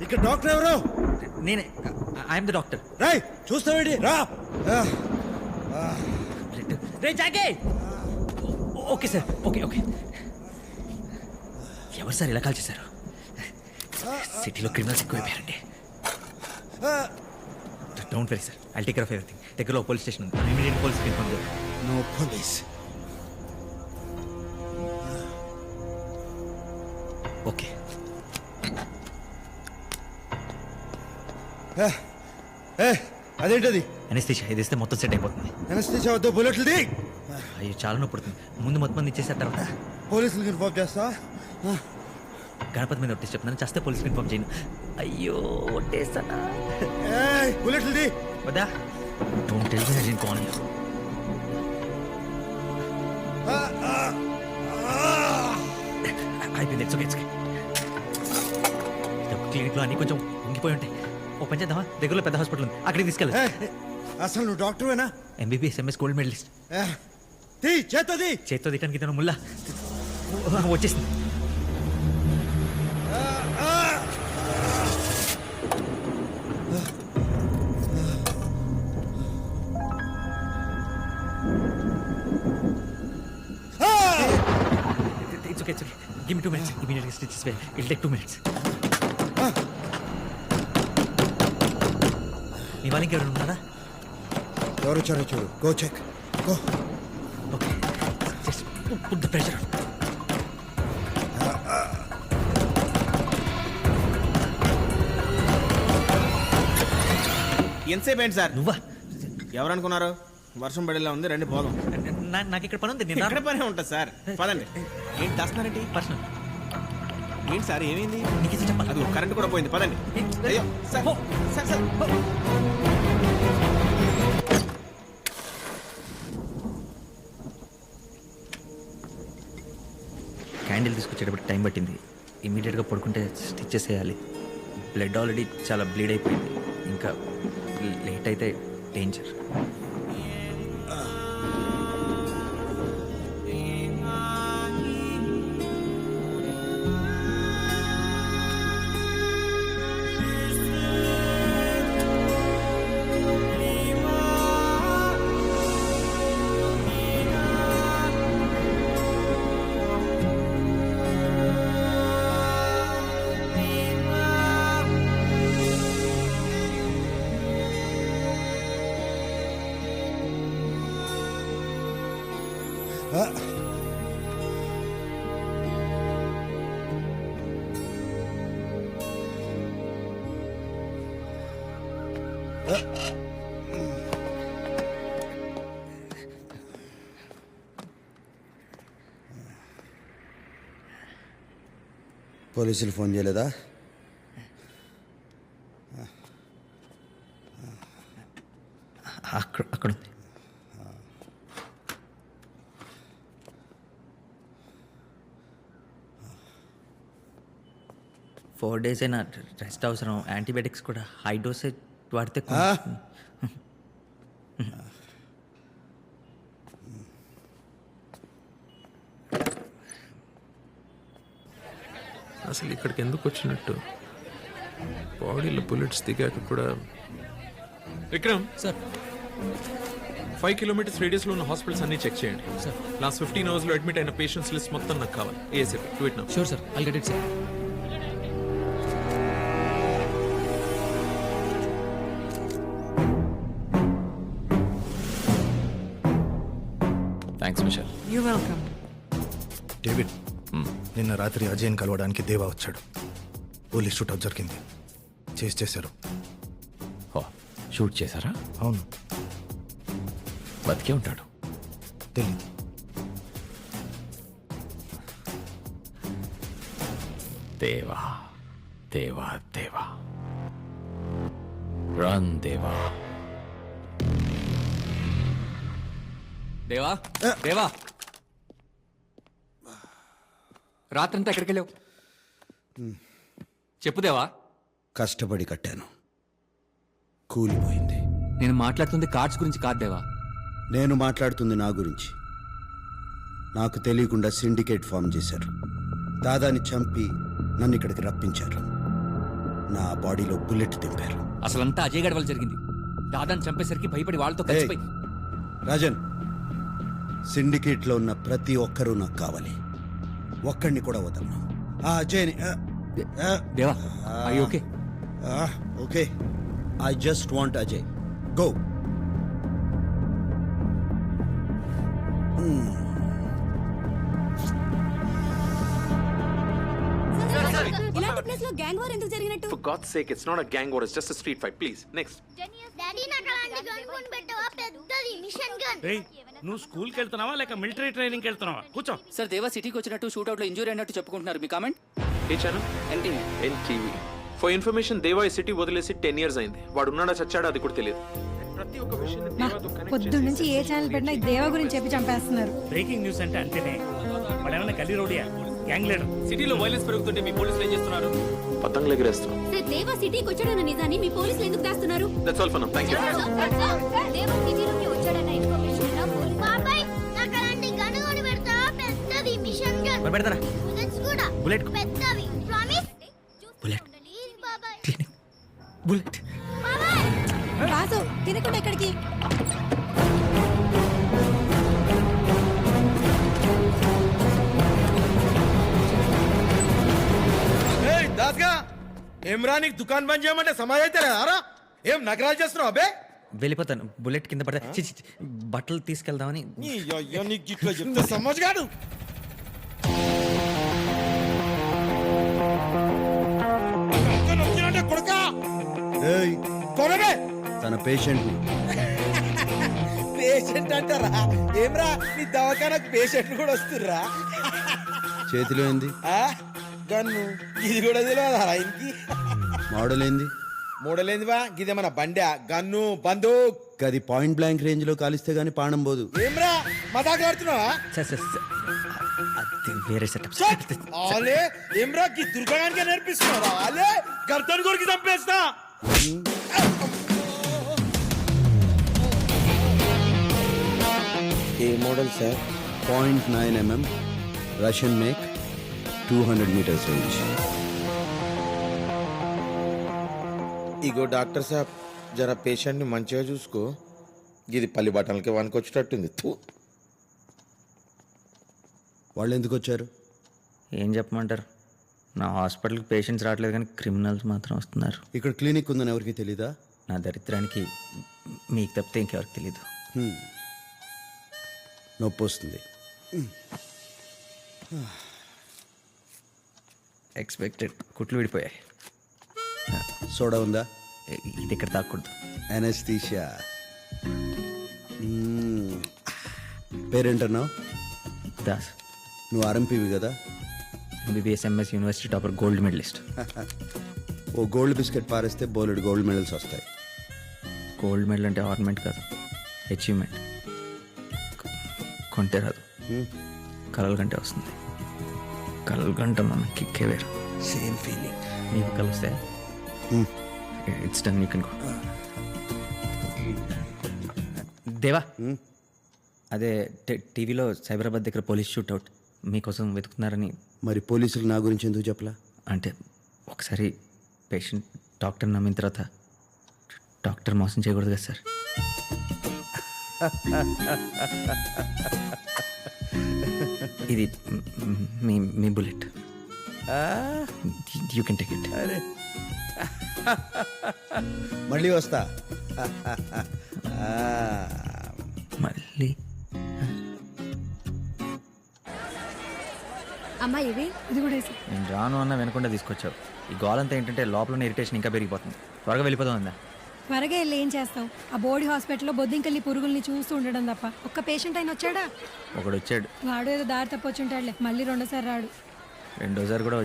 ఇక్కడ డాక్టర్ ఎవరు? నేనే. I'm the doctor. రాయ్ చూస్తావేంటి? రా. రే జాకే. Okay sir, okay. ఎవరు సార్ ఇలా కాల్ చేశారు? సిటీలో క్రిమినల్స్ ఎక్కువైపోయారండి. Don't worry sir, I'll take care of everything. దగ్గరలో పోలీస్ స్టేషన్ ఉంది, ఇమీడియట్ పోలీస్కి ఇన్ఫార్మ్ చేయండి. No police. ఓకే. అదేంటది? అనస్థీషియా ఇది ఇస్తే మొత్తం సెట్ అయిపోతుంది. అనస్థీషియా వద్ద బుల్లెట్లు ది. అయ్యో చాలా నొప్పి పుడుతుంది. ముందు మొత్తం మంది ఇచ్చేసారు, తర్వాత పోలీసులకు ఇన్ఫార్మ్ చేస్తా. గణపతి మీద ఒట్టేసి చెప్తున్నాను, చేస్తే పోలీసుకి ఇన్ఫార్మ్ చేయను. అయ్యో ఒట్టేస్తానా? బుల్లెట్లు ది. వద్దా? డోంట్ టెల్ మీ నేను కాల్ యు. అయిపోయింది. It's okay. క్లినిక్లో అన్ని కొంచెం ఉంగిపోయి ఉంటాయి. ఓ పని చేద్దామా, దగ్గరలో పెద్ద హాస్పిటల్ ఉంది, అక్కడికి తీసుకెళ్ళి. అసలు నువ్వు డాక్టర్వేనా? MBBS MS gold medalist. చేతది చేత్తో దిటానికి తను ముల్లా వచ్చేసింది. It's okay. Give me 2 minutes. Immediately stitch this way. It'll take 2 minutes. నీ వాళ్ళకి ఎవరు ఉన్నారా? ఎవరు వచ్చారో చూడు. Go check. Go. Okay. Just put the pressure. ఎంతసేపు ఏంటి సార్? నువ్వా? ఎవరు అనుకున్నారు? వర్షం పడేలా ఉంది, రండి పోదాం. నాకు ఇక్కడ పని ఉంది. ఎక్కడ పని ఉంటుంది సార్? పదండి. ఏంటి దాస్తున్నారండి? పర్సనల్. ఏంటి సార్ ఏమైంది? అది కరెంట్ కూడా పోయింది, పదండి. అయ్యో సార్ సార్ సార్ క్యాండిల్ తీసుకొచ్చేటప్పుడు టైం పట్టింది. ఇమీడియట్గా పడుకుంటే స్టిచ్ చేసేయాలి. బ్లడ్ ఆల్రెడీ చాలా బ్లీడ్ అయిపోయింది. ఇంకా లేట్ అయితే డేంజర్. పోలీసులు ఫోన్ చేయలేదా? అక్కడ ఉంది. ఫోర్ డేస్ అయినా రెస్ట్ అవసరం. యాంటీబయాటిక్స్ కూడా హై డోసేజ్ వాడితే అసలు ఇక్కడికి ఎందుకు వచ్చినట్టు? బాడీలో బుల్లెట్స్ దిగాక కూడా. విక్రమ్ సార్, 5 కిలోమీటర్స్ రేడియస్లో ఉన్న హాస్పిటల్స్ అన్ని చెక్ చేయండి సార్. లాస్ట్ 15 అవర్స్లో అడ్మిట్ అయిన పేషెంట్స్ లిస్ట్ మొత్తం నాకు కావాలి. ASAP do it now. Sure sir, I'll get it sir. Thanks Michelle. You welcome. David, నిన్న రాత్రి అజయ్ని కలవడానికి దేవా వచ్చాడు. పోలీస్ షూట్ అవుట్ జరిగింది. చేశారు. షూట్ చేశారా? అవును. బతికే ఉంటాడు. తెలీదు. దేవా దేవా దేవా, రన్ దేవా. దేవా దేవా, రాత్రంతా ఎక్కడికి వెళ్ళావు? చెప్పు దేవా. కష్టపడి కట్టాను, కూలిపోయింది. నేను మాట్లాడుతుంది కార్డ్స్ గురించి కాదు దేవా. నేను మాట్లాడుతుంది నా గురించి. నాకు తెలియకుండా సిండికేట్ ఫామ్ చేశారు. దాదాని చంపి నన్ను ఇక్కడికి రప్పించారు. నా బాడీలో బుల్లెట్ దింపారు. అసలంతా అజయ్ గడ్ వల్ల జరిగింది. దాదాని చంపేసరికి భయపడి వాళ్ళతో కలిసిపోయి. రాజన్, సిండికేట్లో ఉన్న ప్రతి ఒక్కరూ నాకు కావాలి. ఒక్కడిని కూడా వదలను. ఆ అజయ్ని. దేవా, are you okay? Okay, I just want Ajay. Go. ఇలాంటి ప్లేస్ లో గ్యాంగ్ వార్ ఎందుకు జరిగినట్టు? For God's sake, it's not a gang war, it's just a street fight. Please, next. Daddy నాకు అలాంటి గన్ కొని పెట్టవా? పెద్దది మిషన్ గన్. రేయ్, నువ్వు స్కూల్కి వెళ్తున్నావా లేక మిలిటరీ ట్రైనింగ్కి వెళ్తున్నావా? కూర్చో. సార్, దేవా సిటీకి వచ్చినట్టు షూట్అవుట్ లో ఇంజూరీ అయినట్టు చెప్పుకుంటున్నారు. మీ కామెంట్? ఏ channel? NTV. NTV. For information, Deva ఈ సిటీ వదిలేసి 10 years అయింది. వాడు ఉన్నాడా చచ్చాడా అది కూడా తెలియదు. ప్రతి ఒక్క విషయం పొద్దు నుంచి ఏ ఛానల్ పెట్టినా ఈ దేవా గురించి చెప్పి చంపేస్తున్నారు. బ్రేకింగ్ న్యూస్ అంటే అంతేనే. వాడేమన్నా గల్లీ రౌడీయా? Gang leader. సిటీలో వైలెన్స్ పెరుగుతుంటే మీ పోలీసులు ఏం చేస్తున్నారు? పతంగులు ఎగిరేస్తున్నాం. దేవా సిటీకి వచ్చాడన్న నిజాన్ని మీ పోలీసులు ఎందుకు దాస్తున్నారు? That's all for now. Thank you. Deva సిటీలోకి వచ్చాడన్న ఇన్ఫర్మేషన్ బాబాయ్ నాకు అలాంటి గన్ కొని పెడతా, పెద్దది మిషన్ గన్. మరి పెడతారా? బుల్లెట్స్ కూడా బుల్లెట్ పెద్దవి. ప్రామిస్? బుల్లెట్ ప్లీజ్ బాబాయ్. బుల్లెట్ రాజు తినకుండా ఎక్కడికి? ఏయ్ దాస్గా ఏమ్రా నీకు దుకాణం బంద్ చేయమంటే సమాజ్ అయితే రారా? ఏం నగరాలు చేస్తున్నావు అబే? వెళ్ళిపోతాను. బుల్లెట్ కింద పడతా. చి, చి, చి, బట్టలు తీసుకెళ్దామని. నీ అయ్యో నీకు ఇట్లా చెప్తే సమాజ్ గాడు. కొడుకా ఏయ్, కొనబే తన పేషెంట్ని పేషెంట్ అంటారా? ఏమ్రా నీ దవాఖానకు పేషెంట్ కూడా వస్తుర్రా? చేతిలో ఏంది? గన్ను ఇది కూడా తెలియదు ఆయనకి. మోడల్ ఏంది? మోడల్ ఏంది బా? గిదేమన్నా బండా? గన్ను బందూక్. అది పాయింట్ బ్లాంక్ రేంజ్ లో కాలిస్తే గానీ పానం పోదు. ఏమ్రా మదాట్లాడుతున్నావా? సార్ సార్ సార్, అది వేరే సెటప్. ఆలే ఏమ్రా కి దుర్గానికి నేర్పిస్తున్నారా? ఆలే గర్దన్ గురికి చంపేస్తా. ఏ model sir? 0.9 mm Russian make, 200 meters range. ఇగో డాక్టర్ సాబ్ జర పేషెంట్ ని మంచిగా చూసుకో. ఇది పల్లి బట్టలకి వనుకొచ్చేటట్టుంది. వాళ్ళు ఎందుకు వచ్చారు? ఏం చెప్పమంటారు? నా హాస్పిటల్కి పేషెంట్స్ రావట్లేదు కానీ క్రిమినల్స్ మాత్రం వస్తున్నారు. ఇక్కడ క్లినిక్ ఉందని ఎవరికి తెలీదా? నా దరిద్రానికి మీకు తప్పితే ఇంకెవరికి తెలీదు. నొప్పి వస్తుంది. ఎక్స్పెక్టెడ్. కుట్లు విడిపోయాయి. సోడా ఉందా? ఇది ఇక్కడ తాకూడదు. అనస్థీషియా. పేరేంటన్నావు? దాస్. నువ్వు ఆర్ఎంపీవి కదా? MBBS MS university topper, gold medalist. ఓ గోల్డ్ బిస్కెట్ పారేస్తే బోలెడు గోల్డ్ మెడల్స్ వస్తాయి. గోల్డ్ మెడల్ అంటే ఆర్నమెంట్ కాదు, అచీవ్మెంట్. కొంటే రాదు, కలల కంటే వస్తుంది. కలల కంటే మన కిక్కే వేరు. Same feeling. నీకు కలిస్తే it's done, you can go. దేవా, అదే టీవీలో సైబరాబాద్ దగ్గర పోలీస్ షూట్అవుట్ మీకోసం వెతుకుతున్నారని. మరి పోలీసులు నా గురించి ఎందుకు చెప్పలా? అంటే ఒకసారి పేషెంట్ డాక్టర్ నమ్మిన తర్వాత డాక్టర్ మోసం చేయకూడదు కదా సార్. ఇది మీ bullet. You can take it. అరే మళ్ళీ వస్తా. మళ్ళీ అమ్మా ఇది ఇది కూడా వేసి. నేను రాను అన్న వెనకుండా తీసుకొచ్చావు. ఈ గోలంతా ఏంటంటే లోపల ఇరిటేషన్ ఇంకా పెరిగిపోతుంది. త్వరగా వెళ్ళిపోదాం అందా? త్వరగా వెళ్ళి ఏం చేస్తావు? ఆ బోర్డి హాస్పిటల్లో బొద్దింకల్లి పురుగుల్ని చూస్తూ ఉండడం తప్ప ఒక్క పేషెంట్ అయినా వచ్చాడా? ఒకడు వచ్చాడు. వాడు ఏదో దారి తప్పొచ్చుంటాడులే. మళ్ళీ రెండోసారి రాడు. రెండోసారి కూడా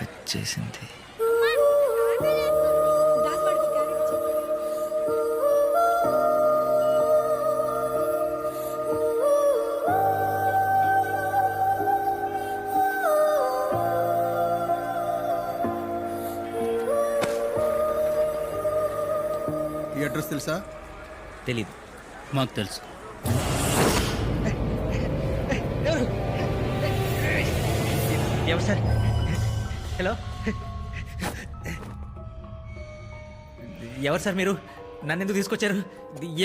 వచ్చేసింది. ఈ అడ్రస్ తెలుసా? తెలీదు. మాకు తెలుసు. ఎవరు సార్? హలో, ఎవరు సార్ మీరు? నన్ను ఎందుకు తీసుకొచ్చారు?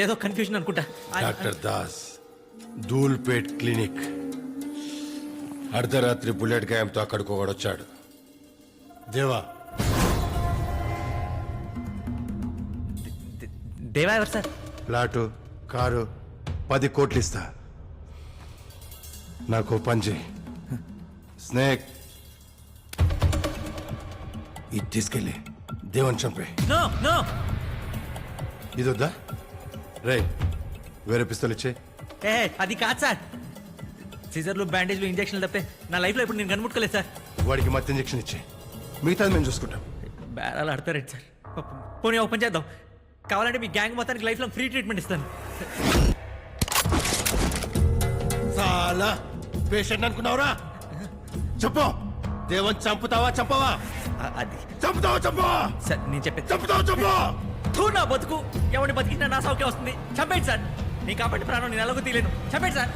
ఏదో కన్ఫ్యూజన్ అనుకుంటా. Doctor Das, Dhoolpet clinic. అర్ధరాత్రి బుల్లెట్ గాయంతో అక్కడికి ఒకడొచ్చాడు. దేవా. దేవా ఎవరు సార్? ప్లాటు, కారు, 10 కోట్లు ఇస్తా. నాకు పని చేయి. స్నేక్, ఇది తీసుకెళ్ళి దేవన్ చంపే. నో నో, ఇది వద్దా? రే, వేరే పిస్తలు ఇచ్చే. ఏ అది కాదు సార్. సీజర్లు, బ్యాండేజ్లు, ఇంజక్షన్లు తప్పితే నా లైఫ్లో ఇప్పుడు నేను కనుముట్టుకోలేదు సార్. వాడికి మత్తు ఇంజక్షన్ ఇచ్చే, మిగతాది మేము చూసుకుంటాం. బేరాలు ఆడతారేంటి సార్? పోనీ ఓపెన్ చేద్దాం. కావాలంటే మీ గ్యాంగ్ మొత్తానికి లైఫ్ లాంగ్ ఫ్రీ ట్రీట్మెంట్ ఇస్తాను. చాలా పేషెంట్ అనుకున్నావురా? చెప్పు దేవన్ చంపుతావా చంపవా? అది చంపుతావా చంపవా? సార్ నేను చెప్పేది చంపుతావా చంపవా? నా బతుకు ఎవరిని బతికినా నా సౌఖ్యం వస్తుంది. చంపేయండి సార్. నీ కాబట్టి ప్రాణం నేను ఎలాగో తీయలేను. చంపేయండి సార్.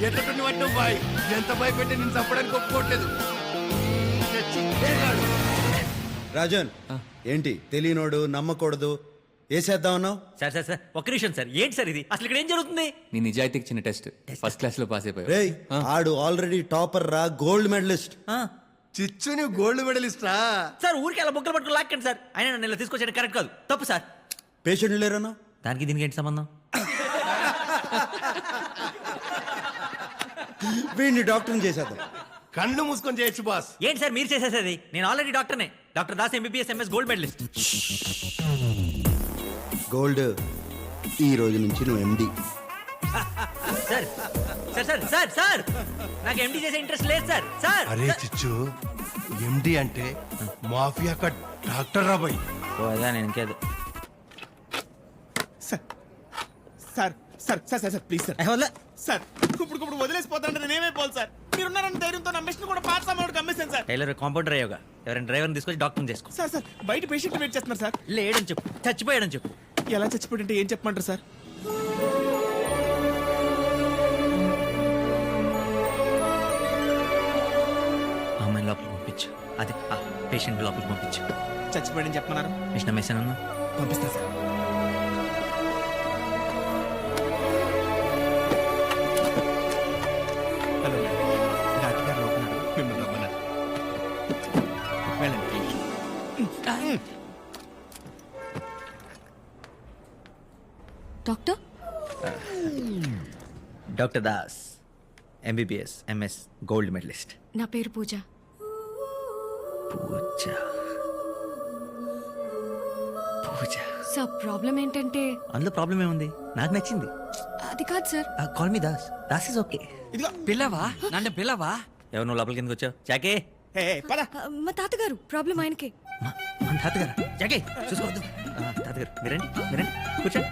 ఎట్లా పట్టినావు బాయ్? ఎంత భయపెట్టి నేను చంపడానికి ఒప్పుకోవట్లేదు. రాజన్ ఏంటి తెలియనోడు నమ్మకూడదు వేసేద్దామన్నావు? సార్ సార్ సార్ ఒక్క నిమిషం సార్. ఏంటి సార్ ఇది? అసలు ఇక్కడ ఏం జరుగుతుంది? నీ నిజాయితీకి చిన్న టెస్ట్. ఫస్ట్ క్లాస్ లో పాస్ అయిపోయావు. రేయ్ ఆడు ఆల్రెడీ టాపర్ రా, గోల్డ్ మెడలిస్ట్. చిచ్చుని గోల్డ్ మెడలిస్టా? సార్ ఊరికి అలా బొక్కలు పట్టుకుని లాక్కండి సార్. అయినా నన్ను ఇలా తీసుకొచ్చాను కరెక్ట్ కాదు, తప్పు సార్. పేషెంట్ లేరన్నా? దానికి దీనికి ఏంటి సంబంధం? వీడిని డాక్టర్ని చేసేద్దాం. కళ్ళు మూసుకొని చేయొచ్చు బాస్. ఏంటి సార్ మీరు చేసేసేది? నేను ఆల్రెడీ డాక్టర్నే. Doctor Das MBBS MS gold medalist. Gold ఈ రోజు నుంచి నువ్వు MD. Sir sir sir sir sir నాకు ఎండి చేసే ఇంట్రెస్ట్ లేదు సార్. సార్ అరే చిచ్చు, ఎండి అంటే మాఫియా కా డాక్టర్ రా బాయ్. నేను ఇంకేదో sir sir sir sir sir please sir sir ఇప్పుడు వదిలేసిపోతాంటే నేనేమైపోవాలి సార్? మీరున్నారని ధైర్యంతో నా మిషన్ కూడా పార్ట్స్ అమౌంట్ అమ్మేశాను సార్. టైలర్ కాంపౌండర్ అయ్యోగా ఎవరైనా డ్రైవర్ని తీసుకొచ్చి డాక్టర్ చేసుకో. సార్ సార్ బయట పేషెంట్ వెయిట్ చేస్తున్నారు సార్. లేడని చెప్పు, చచ్చిపోయాడని చెప్పు. ఎలా చచ్చిపోయింటే ఏం చెప్పమంటారు సార్? అమ్మాయిని లోపలికి పంపించు. అదే పేషెంట్ లోపలికి పంపించు. చచ్చిపోయాడని చెప్పమన్నారు. మిషన్ అమ్మేశానన్నా పంపిస్తా సార్. హలో డాక్టర్ గారు లోపల మిమ్మల్ని రమ్మన్నారు. వెళ్ళండి. Doctor doctor Das MBBS MS gold medalist. నా పేరు పూజ. పూజ పూజ. సార్ ప్రాబ్లం ఏంటంటే అందులో ప్రాబ్లం ఏముంది? నాకు నచ్చింది. అది కాదు sir. Call me Das. Das is okay. ఇదిగో పిల్లవా? నన్ను పిల్లవా? ఎవరు నువ్వు లోపలికి ఎందుకు వచ్చావు? జాకే మా తాతగారు ప్రాబ్లం ఆయనకే. మన తాతగారు. జాకే చూసుకోవద్దు. తాతగారు మీరండి మీరండి కూర్చోండి.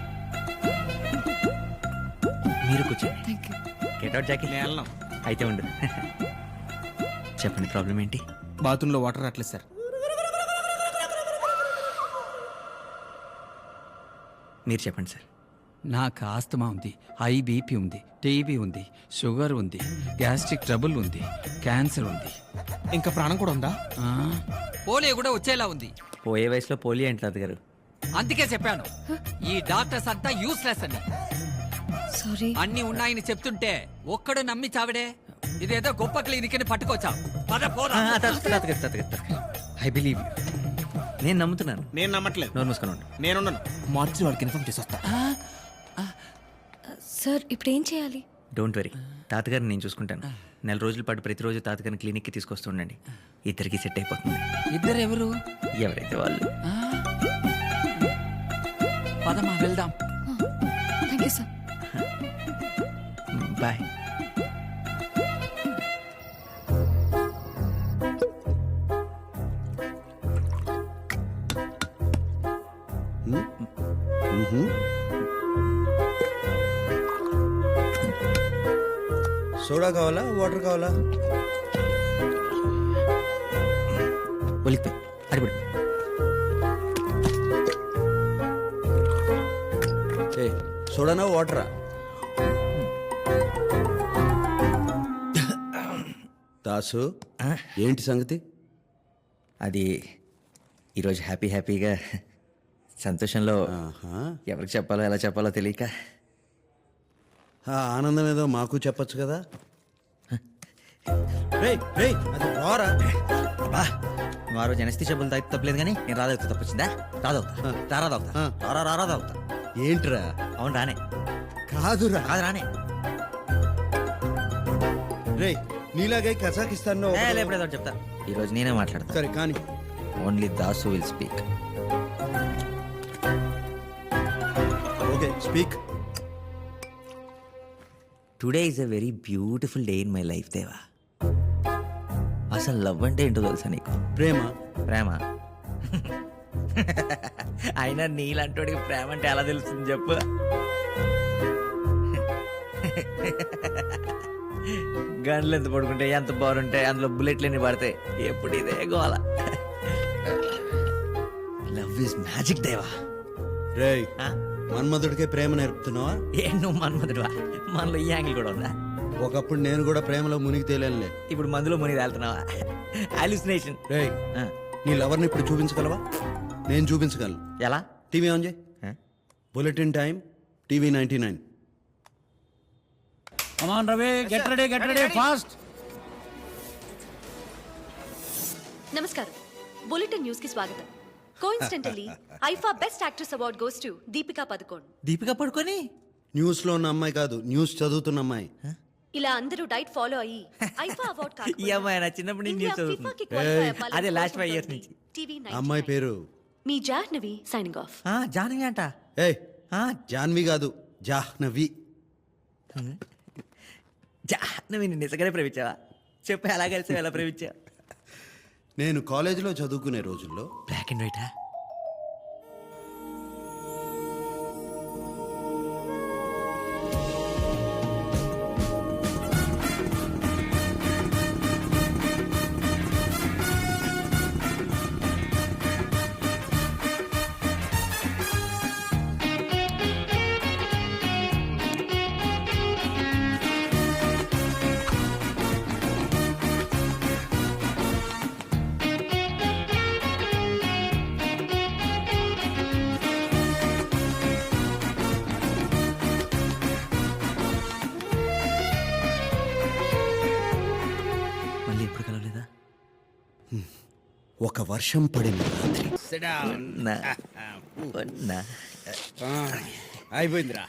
మీరు కూర్చోండి. గెట్ అవుట్ జాకే. అయితే ఉండు. చెప్పండి ప్రాబ్లం ఏంటి? బాత్రూంలో వాటర్ రావట్లేదు సార్. మీరు చెప్పండి సార్. నాకు ఆస్తమా ఉంది, హై బీపీ ఉంది, టీబీ ఉంది, షుగర్ ఉంది, గ్యాస్ట్రిక్ ట్రబుల్ ఉంది, క్యాన్సర్ ఉంది. ఇంకా ప్రాణం కూడా ఉందా? పోలియో కూడా వచ్చేలా ఉంది. పోయే వయసులో పోలియో ఏంటి తాతగారు? అందుకే చెప్పాను ఈ డాక్టర్స్ అంతా యూస్లెస్ అని. సారీ. అన్ని ఉన్నాయని చెప్తుంటే ఒక్కడు నమ్మి చావిడే. ఇదేదో గొప్ప క్లినిక్ ని పట్టుకొచ్చా. I believe you. నేను నమ్ముతున్నాను. నేను నమ్మట్లేదు. నోరు మూసుకొని ఉండు. నేనున్నాను. మార్చి వాడికి ఇన్ఫార్మ్ చేసి వస్తా. సార్ ఇప్పుడు ఏం చేయాలి? డోంట్ వరీ, తాతగారిని నేను చూసుకుంటాను. 4 రోజుల పాటు ప్రతిరోజు తాతగారిని క్లినిక్కి తీసుకొస్తూ ఉండండి. ఇద్దరికి సెట్ అయిపోతుంది. ఇద్దరు ఎవరు? ఎవరైతే వాళ్ళు. పదమా వెళ్దాం. Thank you sir. Bye. Soda కావాలా వాటర్ కావాలా? ఒలికిపోయి అడిపడు. సోడానా వాటరా? దాసు ఏంటి సంగతి? అది ఈరోజు హ్యాపీగా సంతోషంలో ఎవరికి చెప్పాలో ఎలా చెప్పాలో తెలియక ఆనందం ఏదో మాకు చెప్పొచ్చు కదా. అది రారా. అబ్బా నువ్వు ఆ రోజు ఎనస్తి చెప్పులు తాగితే తప్పలేదు కానీ నేను రాదవుతా తప్పొచ్చిందా? రాదవుతా. ఏంట్రా? అవును రానే. కాదురా. కాదు రానే. రే నీలాగే కజాకిస్తాన్ ఎప్పుడేదో చెప్తా. ఈరోజు నేనే మాట్లాడతా. సరే కానీ only Dasu will speak. Okay speak. Today is a very beautiful day in my life దేవా. అసలు లవ్ అంటే ఏంటో తెలుసా నీకు? ప్రేమ. ప్రేమ అయినా నీలాంటి ప్రేమ అంటే ఎలా తెలుస్తుంది చెప్పు? గన్లు ఎంత పడుకుంటే ఎంత బాగుంటాయి, అందులో బుల్లెట్లు ఎన్ని పడతాయి, ఎప్పుడు ఇదే గోల. లవ్ ఇస్ మ్యాజిక్ దేవా. రేయ్, మన్మధుడికే ప్రేమ నేర్పుతున్నావా? ఏ నువ్వు మన్మధుడువా? మనలో ఈ యాంగిల్ కూడా ఉందా? ఒకప్పుడు నేను కూడా ప్రేమలో మునిగి తేలేనులే. ఇప్పుడు మందులో మునిగి తేలుతున్నావా? హాలుసినేషన్. రేయ్, నీ లవర్ని ఇప్పుడు చూపించగలవా? నేను చూపించగలను. ఎలా? టీవీ ఆన్ చేయి. Bulletin time, TV 99. Come on, Ravi, get ready, fast. నమస్కారం, బులెటిన్ న్యూస్ కి స్వాగతం. Coincidentally IIFA best actress award goes to Deepika Padukone. Deepika పడుకొని న్యూస్ లో ఉన్న అమ్మాయి కాదు, న్యూస్ చదువుతున్న అమ్మాయి. ఇలా అందరూ డైట్ ఫాలో అయ్యి ఐఫా అవార్డ్ ఈ అమ్మాయి నా చిన్నప్పటి నుంచి న్యూస్ చదువుతుంది. అదే లాస్ట్ 5 years నుంచి. అమ్మాయి పేరు మీ జాహ్నవి. Signing off. జాహ్నవి అంట. ఏ జాహ్నవి కాదు, జాహ్నవి. జాహ్నవి నిజంగానే ప్రేమించావా? చెప్పు, ఎలా కలిసి ఎలా ప్రేమించావా? నేను కాలేజీలో చదువుకునే రోజుల్లో బ్లాక్ అండ్ వైటా? ఒక వర్షం పడిన రాత్రి. అయిపోయిందిరా.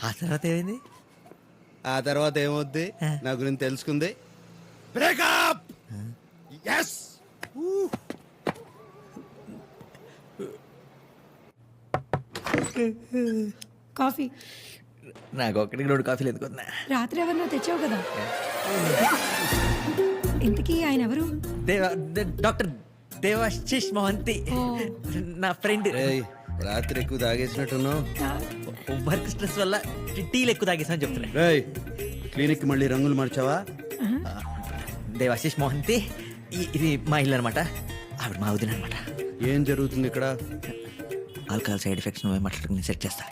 ఆ తర్వాత ఏమైంది? ఆ తర్వాత ఏమవుద్ది? నా గురించి తెలుసుకుంది. బ్రేకప్. ఎస్. కాఫీ. నాకు ఒక్కడికి 2 కాఫీలు ఎత్తుకున్నా. రాత్రి ఎవరినో తెచ్చావు కదా, ఇంతకీ ఆయన ఎవరు? డాక్టర్ దేవాశిష్ మోహంతి, నా ఫ్రెండ్. రాత్రి ఎక్కువ తాగేసినట్టున్నావు. వర్క్ స్ట్రెస్ వల్ల టీలు ఎక్కువ తాగేసామని చెప్తున్నా. క్లినిక్ మళ్ళీ రంగులు మార్చావా? దేవాశిష్ మోహంతి, ఇది మా ఇల్లు అనమాట. ఆవిడ మా వదిన అనమాట. ఏం జరుగుతుంది ఇక్కడ? ఆల్కహాల్ సైడ్ ఎఫెక్ట్స్ నువ్వే మాట్లాడుకుని సెట్ చేస్తా.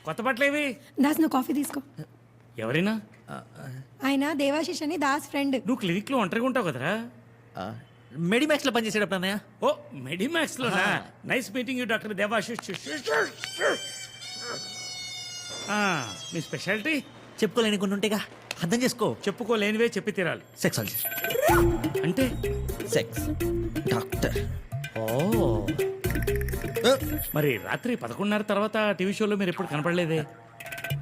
కొత్త బట్టలేవి? దాస్, నువ్వు కాఫీ తీసుకో. ఎవరైనా? ఆయన దేవాశిష్ అని దాస్ ఫ్రెండ్. నువ్వు క్లినిక్ లో ఒంటరిగా ఉంటావు కదరా? మెడిమాక్స్ లో పనిచేసేటప్పుడు అన్నయ్య. ఓ, మెడిమాక్స్ లో. Nice meeting you doctor Devashish. Me speciality? చెప్పుకోలేని కొన్ని ఉంటాయిగా, అర్థం చేసుకో. చెప్పుకోలేనివే చెప్పి తీరాలి. సెక్సాలజిస్ట్ అంటే సెక్స్ డాక్టర్. ఓ, మరి రాత్రి 11:30 తర్వాత టీవీ షోలో మీరు ఎప్పుడు కనపడలేదే?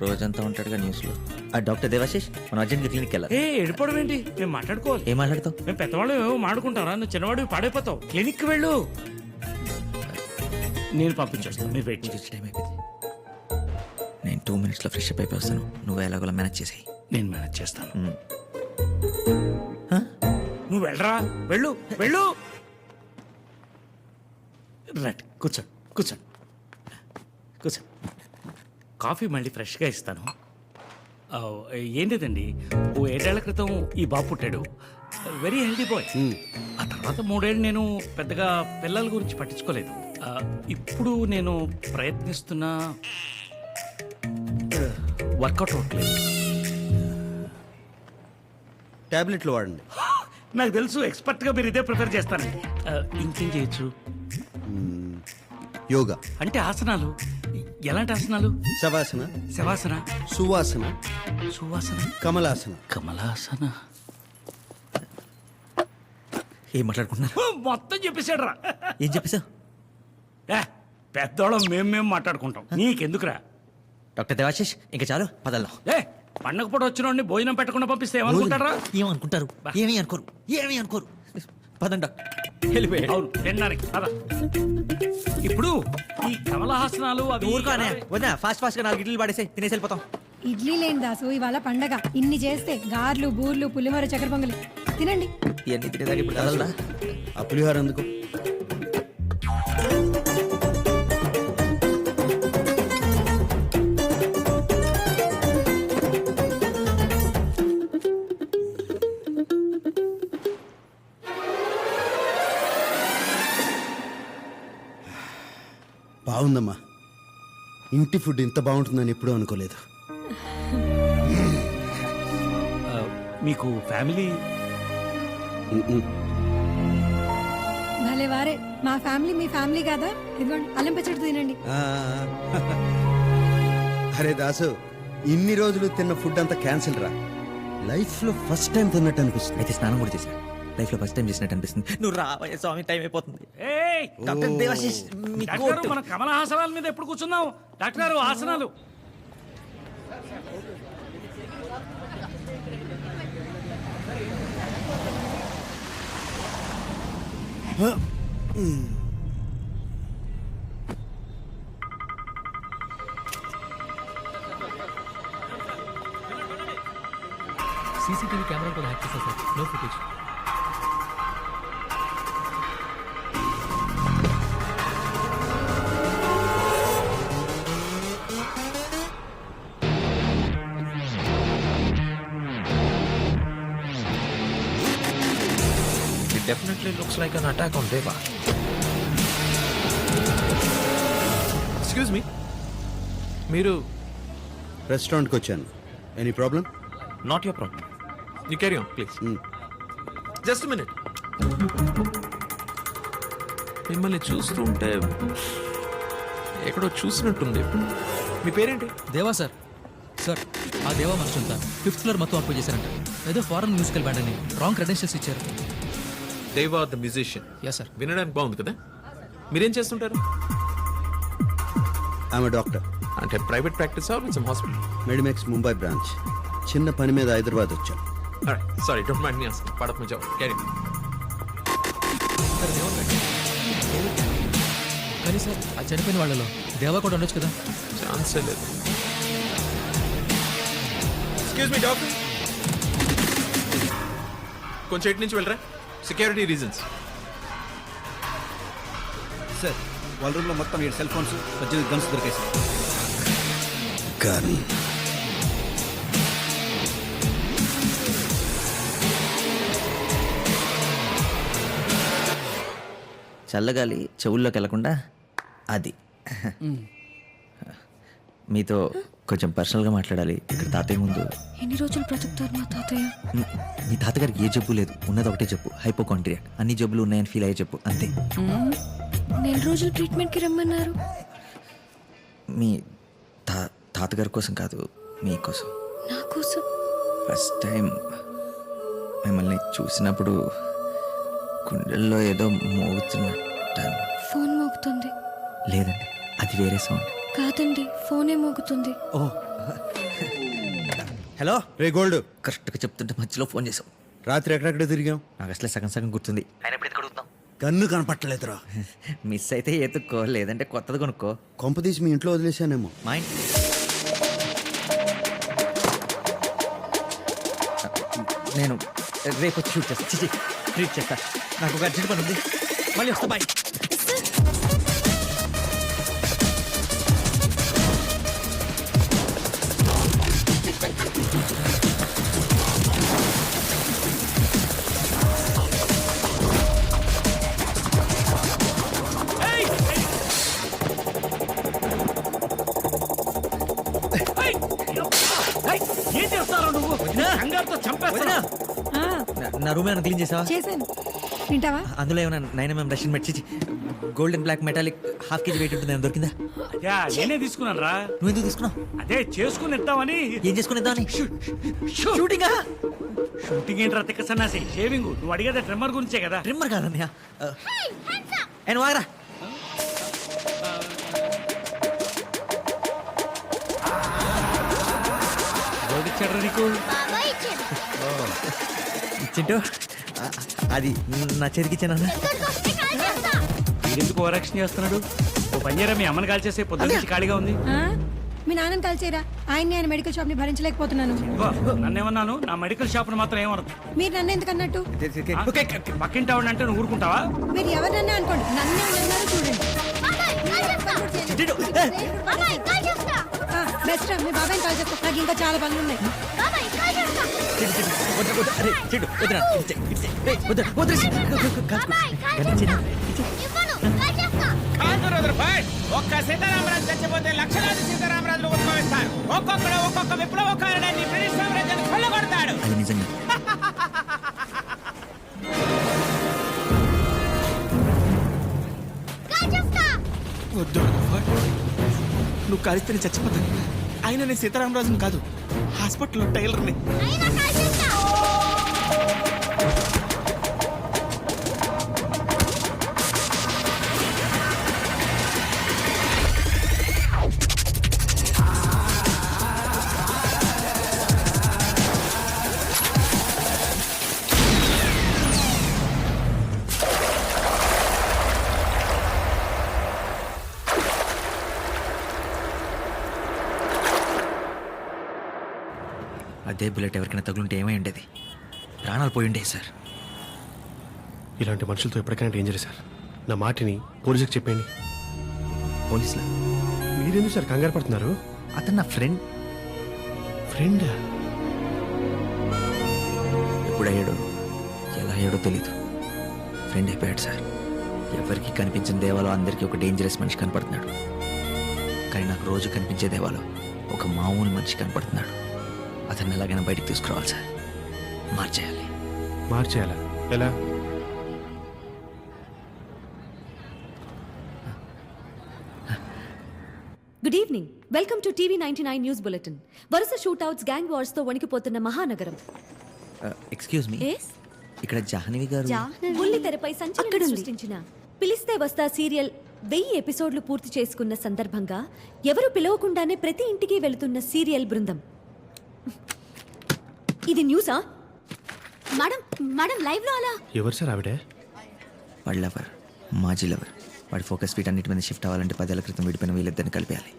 రోజంతా ఉంటాడుగా న్యూస్ లో. ఆ డాక్టర్ దేవాశిష్, మనం అర్జెంట్ క్లినిక్ వెళ్ళాలి. వెళ్ళిపోవడం ఏంటి? మేము మాట్లాడుకోవాలి. ఏం మాట్లాడతావు? మేము పెద్దవాళ్ళు ఏమో మాడుకుంటారా? నువ్వు చిన్నవాడు పాడైపోతావు. క్లినిక్ వెళ్ళు. నేను పంపించేస్తాను, మీరు వెయిట్ చేసి. టైం అయిపోయింది. నేను 2 minutes లో ఫ్రెష్ అప్ అయిపోయి వస్తాను. నువ్వు ఎలాగోలా మేనేజ్ చేసేయి. నేను మేనేజ్ చేస్తాను. నువ్వు వెళ్ళరా, వెళ్ళు వెళ్ళు. రైట్, కూర్చో కూర్చో కూర్చో. కాఫీ మళ్ళీ ఫ్రెష్గా ఇస్తాను. ఏం లేదండి, ఓ 7 ఏళ్ల క్రితం ఈ బాబు పుట్టాడు. Very healthy boy. ఆ తర్వాత 3 ఏళ్ళు నేను పెద్దగా పిల్లల గురించి పట్టించుకోలేదు. ఇప్పుడు నేను ప్రయత్నిస్తున్నా, వర్కౌట్ అవ్వట్లేదు. టాబ్లెట్లు వాడండి. నాకు తెలుసు, ఎక్స్పర్ట్గా మీరు ఇదే ప్రిఫర్ చేస్తానండి. ఇంకేం చేయొచ్చు? యోగా అంటే ఆసనాలు. ఎలాంటి ఆసనాలు? శవాసన, శవాసన, సువాసన, సువాసన, కమలాసన. కమలాసన. ఏం మాట్లాడుకుంటున్నా? మొత్తం చెప్పేశాడు రా. ఏం చెప్పేశావు? పెద్దోళ్ళం మేము మాట్లాడుకుంటాం, నీకెందుకురా? డాక్టర్ దేవాశిష్, ఇంకా చాలు, పదల్లా. పండగ పూట వచ్చిన భోజనం పెట్టకుండా పంపిస్తే ఏమనుకుంటారా? ఏమనుకుంటారు? ఏమీ అనుకోరు, ఏమీ అనుకోరు. పదండి డాక్టర్. వెళ్ళిపోయాడు. అవును తినడానికి పద. ఇప్పుడు ఈ కమలహాసనాలు అవి ఊరుకోనే వద్దా, ఫాస్ట్ గా 4 ఇడ్లీలు పడేసి తినేసి వెళ్ళిపోతాం. ఇడ్లీ లేని దాసు ఇవాళ పండగ. ఇన్ని చేస్తే గార్లు బూర్లు పులిహోర చక్కెర పొంగలి తినండి. ఇవన్నీ తినేదాకా ఇప్పుడు కదలదా? ఆ పులిహోర ఎందుకు? బాగుందమ్మా. ఇంటి ఫుడ్ ఇంత బాగుంటుందని ఎప్పుడూ అనుకోలేదు. మీకు ఫ్యామిలీ? భలే వారే, మా ఫ్యామిలీ మీ ఫ్యామిలీ కాదా? ఇదిగోండి అల్లం పచ్చడి తినండి. అరే దాసు, ఇన్ని రోజులు తిన్న ఫుడ్ అంతా క్యాన్సిల్ రా. లైఫ్ లో ఫస్ట్ టైం తిన్నట్టు అనిపిస్తుంది. అయితే స్నానం కూడా చేశా. లైఫ్ లో ఫస్ట్ టైం చేసినట్టు అనిపిస్తుంది. నువ్వు రావయ్య స్వామి, టైం అయిపోతుంది. ఏయ్! డాక్టర్ దేవాశిష్, మీ డాక్టర్ కోట్. గారు, మన కమలహాసనాల మీద ఎప్పుడు కూర్చున్నాం? డాక్టర్ గారు ఆసనాలు. సీసీటీవీ కెమెరా కూడా హ్యాక్ చేశారు సార్. No footage. It definitely looks like an attack on Deva. Excuse me. మీరు రెస్టారెంట్కి వచ్చాను. Any problem? Not your problem. You carry on please. Just minute. మిమ్మల్ని చూస్తుంటే ఎక్కడో చూసినట్టుంది. మీ పేరేంటి? దేవా సార్. సార్ ఆ దేవా మనుషులు సార్ 5th ఫ్లోర్ మొత్తం ఆక్యుపై చేశారంట. ఏదో ఫారెన్ మ్యూజికల్ బ్యాండ్ అని రాంగ్ క్రెడెన్షియల్స్ ఇచ్చారు. దేవా ద మ్యూజిషియన్. Yeah sir. వినడానికి బాగుంది కదా. మీరేం చేస్తుంటారు? ఆమె డాక్టర్. అంటే private practice or with some hospital? Medimex Mumbai branch. చిన్న పని మీద హైదరాబాద్ వచ్చాను. Sorry, don't mind me asking. Part of my job. Carry. కానీ సార్ ఆ చనిపోయిన వాళ్ళలో దేవా కూడా ఉండొచ్చు కదా? ఛాన్సే లేదు. ఎక్స్క్యూజ్ మీ డాక్టర్, కొంచెం ఇటు నుంచి వెళ్ళరా. Security reasons. సార్ వాళ్ళ రూమ్లో మొత్తం 7 సెల్ ఫోన్స్ 18 గన్స్ దొరికాయి సార్. గన్. చల్లగాలి చెవుల్లోకి వెళ్లకుండా అది. మీతో కొంచెం పర్సనల్గా మాట్లాడాలి ఇక్కడ తాతయ్య ముందు. ఎన్ని రోజులు బ్రతుకుతారు మా తాతయ్య? మీ తాతగారికి ఏ జబ్బు లేదు, ఉన్నది ఒకటే చెప్పు, హైపోకాండ్రియా. అన్ని జబ్బులు ఉన్నాయని ఫీల్ అయ్యే చెప్పు, అంతే. నెల రోజులు ట్రీట్మెంట్కి రమ్మన్నారు. మీ తాతగారి కోసం కాదు, మీకోసం. నా కోసం? ఫస్ట్ టైం మిమ్మల్ని చూసినప్పుడు గుండెల్లో ఏదో మోగుతున్నట్టు. ఫోన్ మోగుతుంది. లేదండి, అది వేరే సౌండ్. కాదండి, ఫోనే మోగుతుంది. ఓ హలో రే గోల్డ్, కరెక్ట్గా చెప్తుంటే మధ్యలో ఫోన్ చేసాం. రాత్రి ఎక్కడెక్కడ తిరిగాం? నాకు అసలే సగం సగం గుర్తుంది. ఆయన ఎప్పుడు అడుగుతాం. గన్ను కనపట్టలేదురా. మిస్ అయితే ఎత్తుక్కో, లేదంటే కొత్తది కొనుక్కో. కొంపదీసి మీ ఇంట్లో వదిలేశానేమో. మా ఇంటి నేను రేపు వచ్చి షూట్ చేస్తా, ట్రీట్ చేస్తా. నాకు ఒక అర్జెంట్ పని ఉంది, మళ్ళీ వస్తా. బాయ్. ఏం చేస్తారో నువ్వు? కంగారుతో చంపేస్తున్నా. నా రూమ్ ఏమైనా క్లీన్ చేసావా? చేశాను. తింటావా? అందులో ఏమైనా 9mm Russian made, gold and black metallic half KG weight ఉంటుంది, దొరికిందా? నేనే తీసుకున్నాను రా. నువ్వు ఎందుకు తీసుకున్నావు? అదే చేసుకుని ఇద్దామని. ఏం చేసుకుని ఇద్దామని? షూటింగ్. షూటింగ్ ఏంట్రా తిక్క సన్నాసి? షేవింగ్. నువ్వు అడిగేది ట్రిమ్మర్ గురించే కదా. ట్రిమ్మర్ కాదన్నయ్య. నేను వాగరా. ఇచ్చాడు నీకు బాబాయ్ ఇచ్చాడు. ఇచ్చింటూ అది నా చేతికి ఇచ్చానన్నా. ఎందుకు ఓవరాక్షన్ చేస్తున్నాడు? ఓ పని చేయరా, మీ అమ్మని కాల్ చేసే పొద్దున్న నుంచి ఖాళీగా ఉంది. మీ నాన్నని కలిసేరా? ఆయన్ని ఆయన మెడికల్ షాప్ ని భరించలేకపోతున్నాను. నన్నేమన్నాను? నా మెడికల్ షాప్ మాత్రం ఏమనదు. మీరు నన్ను ఎందుకు అన్నట్టు? పక్కింటి ఆవిడ అంటే నువ్వు ఊరుకుంటావా? మీరు ఎవరినన్నా అనుకోండి, నన్నే అన్నారు చూడండి. బెస్ట్ మీ బాబాయ్ కాల్ చేస్తా, నాకు ఇంకా చాలా పనులు ఉన్నాయి. ఒక్క సీతారామరాజు చచ్చిపోతే లక్షలాది సీతారామరాజులు ఉద్భవిస్తారు. ఒక్కొక్కడు ఒక్కొక్క విప్లవకారుడాన్ని బ్రిటిష్ సామ్రాజ్యాన్ని కొల్లగొడతాడు. అది నిజంగా. వద్దు, నువ్వు కలిస్తే నేను చచ్చిపోతాను. అయినా నేను సీతారామరాజుని కాదు, హాస్పిటల్లో టైలర్ని. అదే బుల్లెట్ ఎవరికైనా తగులుంటే ఏమై ఉండేది? ప్రాణాలు పోయి ఉండేవి సార్. ఇలాంటి మనుషులతో ఎప్పటికైనా డేంజర్ సార్. నా మాటిని పోలీసులకు చెప్పండి. పోలీసులా? మీరెందుకు సార్ కంగారు పడుతున్నారు? అతను నా ఫ్రెండ్. ఫ్రెండ్ ఎప్పుడయ్యాడో ఎలా అయ్యాడో తెలీదు. ఫ్రెండ్ అయిపోయాడు సార్. ఎవరికి కనిపించిన దేవాలో అందరికీ ఒక డేంజరస్ మనిషి కనపడుతున్నాడు. కానీ నాకు రోజు కనిపించే దేవాలో ఒక మామూలు మనిషి కనపడుతున్నాడు. అతన్ని ఎలాగైనా బయటికి తీసుకురావాలి సార్. మార్చేయాలి. మార్చేయాలా? ఎలా? Good evening, welcome to TV 99 news bulletin. వరుస షూట్అవుట్స్, గ్యాంగ్ వార్స్ తో వణికిపోతున్న మహానగరం. ఎక్స్క్యూజ్ మీ, ఇక్కడ జాహ్నవి గారు. బుల్లి తెరపై సంచలనం సృష్టించిన పిలిస్తే వస్తా సీరియల్ 1000 ఎపిసోడ్లు పూర్తి చేసుకున్న సందర్భంగా ఎవరు పిలవకుండానే ప్రతి ఇంటికి వెళుతున్న సీరియల్ బృందం. ఇది న్యూసా? మేడం మేడం లైవ్ లో అలా. ఎవరు సార్ ఆవిడ? వాడి లవర్, మాజీ లవర్. వాడి ఫోకస్ ఫీట్ అన్నిటి మీద షిఫ్ట్ అవ్వాలంటే 10 ఏళ్ల క్రితం విడిపోయిన వీళ్ళిద్దరిని కలిపేయాలి.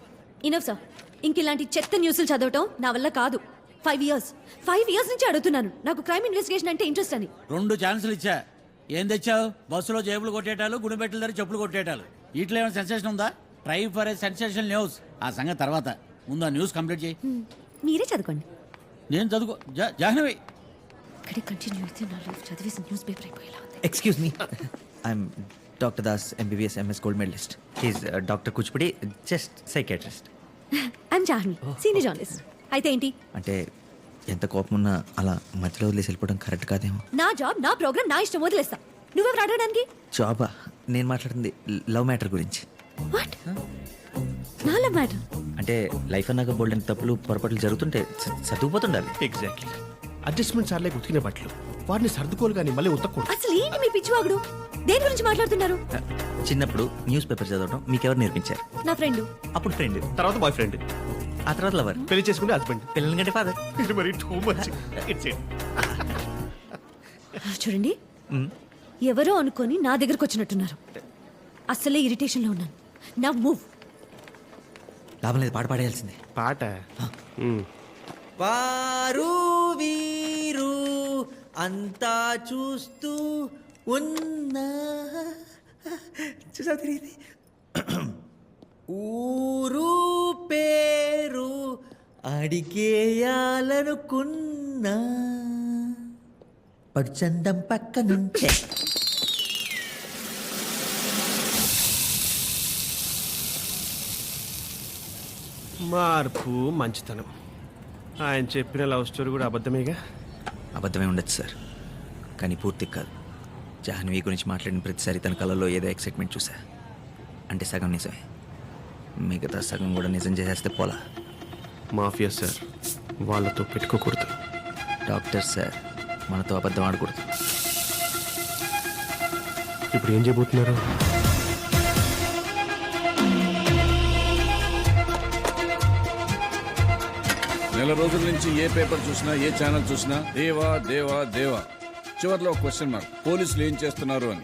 ఇనఫ్ సార్, ఇంక ఇలాంటి చెత్త న్యూస్లు చదవటం నా వల్ల కాదు. 5 ఇయర్స్ నుంచి అడుగుతున్నాను, నాకు క్రైమ్ ఇన్వెస్టిగేషన్ అంటే ఇంట్రెస్ట్ అని. 2 ఛాన్సులు ఇచ్చా. ఏం తెచ్చావు? బస్సులో జేబులు కొట్టేటాలు, గుడిబెట్టల దగ్గర చెప్పులు కొట్టేటాలు. వీటిలో ఏమైనా సెన్సేషన్ ఉందా? Try for a sensation news. ఆ సంగతి తర్వాత, ముందు ఆ న్యూస్ కంప్లీట్ చేయి. మీరే చదువుకోండి. నేను చదువుకో. జాహ్నవి ఇక్కడే కంటిన్యూ అయితే నా లైఫ్ చదివేసి న్యూస్ పేపర్ అయిపోయేలా ఉంది. Excuse me, I'm doctor Das, MBBS MS gold medalist. He's doctor Kuchipudi, just psychiatrist. I'm Jahnavi, senior journalist. అయితే ఏంటి? అంటే ఎంత కోపం ఉన్నా అలా మధ్యలో వదిలేసి వెళ్ళిపోవడం కరెక్ట్ కాదేమో. నా జాబ్, నా ప్రోగ్రామ్, నా ఇష్టం, వదిలేస్తా. నువ్వెవరు అడగడానికి? జాబా? నేను మాట్లాడుతుంది లవ్ మ్యాటర్ గురించి. వాట్? నా లవ్ మ్యాటర్? అంటే లైఫ్ అన్నాక బోల్డ్ అని తప్పులు పొరపాట్లు జరుగుతుంటే సర్దుకుపోతుండాలి. ఎగ్జాక్ట్లీ. అడ్జస్ట్మెంట్ సార్లే ఉతికిన బట్టలు, వాటిని సర్దుకోలు కానీ మళ్ళీ ఉతకూడదు. అసలు ఏంటి మీ పిచ్చివాగుడు? దేని గురించి మాట్లాడుతున్నారు? చిన్నప్పుడు న్యూస్ పేపర్ చదవడం మీకు ఎవరు నేర్పించారు? నా ఫ్రెండ్. అప్పుడు ఫ్రెండ్, తర్వాత బాయ్ ఫ్రెండ్, ఆ తర్వాత లవర్, పెళ్లి చేసుకుంటే హస్బెండ్, పిల్లల కంటే ఫాదర్. ఇది మరి టూ మచ్. It's it. చూడండి, ఎవరో అనుకొని నా దగ్గరకు వచ్చినట్టున్నారు. అసలే ఇరిటేషన్లో ఉన్నాను. నా మూవ్. లాభం లేదు, పాట పాడేయాల్సిందే. పాట? వారు వీరు అంతా చూస్తూ ఉన్నా. చూసా తిరిగింది. ఊరు పేరు అడిగేయాలనుకున్నా, పడుచందం పక్క నుంచే. మార్పు మంచితనం. ఆయన చెప్పిన లవ్ స్టోరీ కూడా అబద్ధమేగా? అబద్ధమే ఉండొచ్చు సార్, కానీ పూర్తి కాదు. జాహ్నవి గురించి మాట్లాడిన ప్రతిసారి తన కళలో ఏదో ఎక్సైట్మెంట్ చూసా. అంటే సగం నిజమే, మిగతా సగం కూడా నిజం చేసేస్తే పోలా. మాఫియా సార్, వాళ్ళతో పెట్టుకోకూడదు. డాక్టర్ సార్, మనతో అబద్ధం ఆడకూడదు. ఇప్పుడు ఏం చేయబోతున్నారు? నెల రోజుల నుంచి ఏ పేపర్ చూసినా, ఏ ఛానల్ చూసినా దేవా దేవా దేవా. చివర్లో ఒక క్వశ్చన్ మార్క్. పోలీసులు ఏం చేస్తున్నారు అని.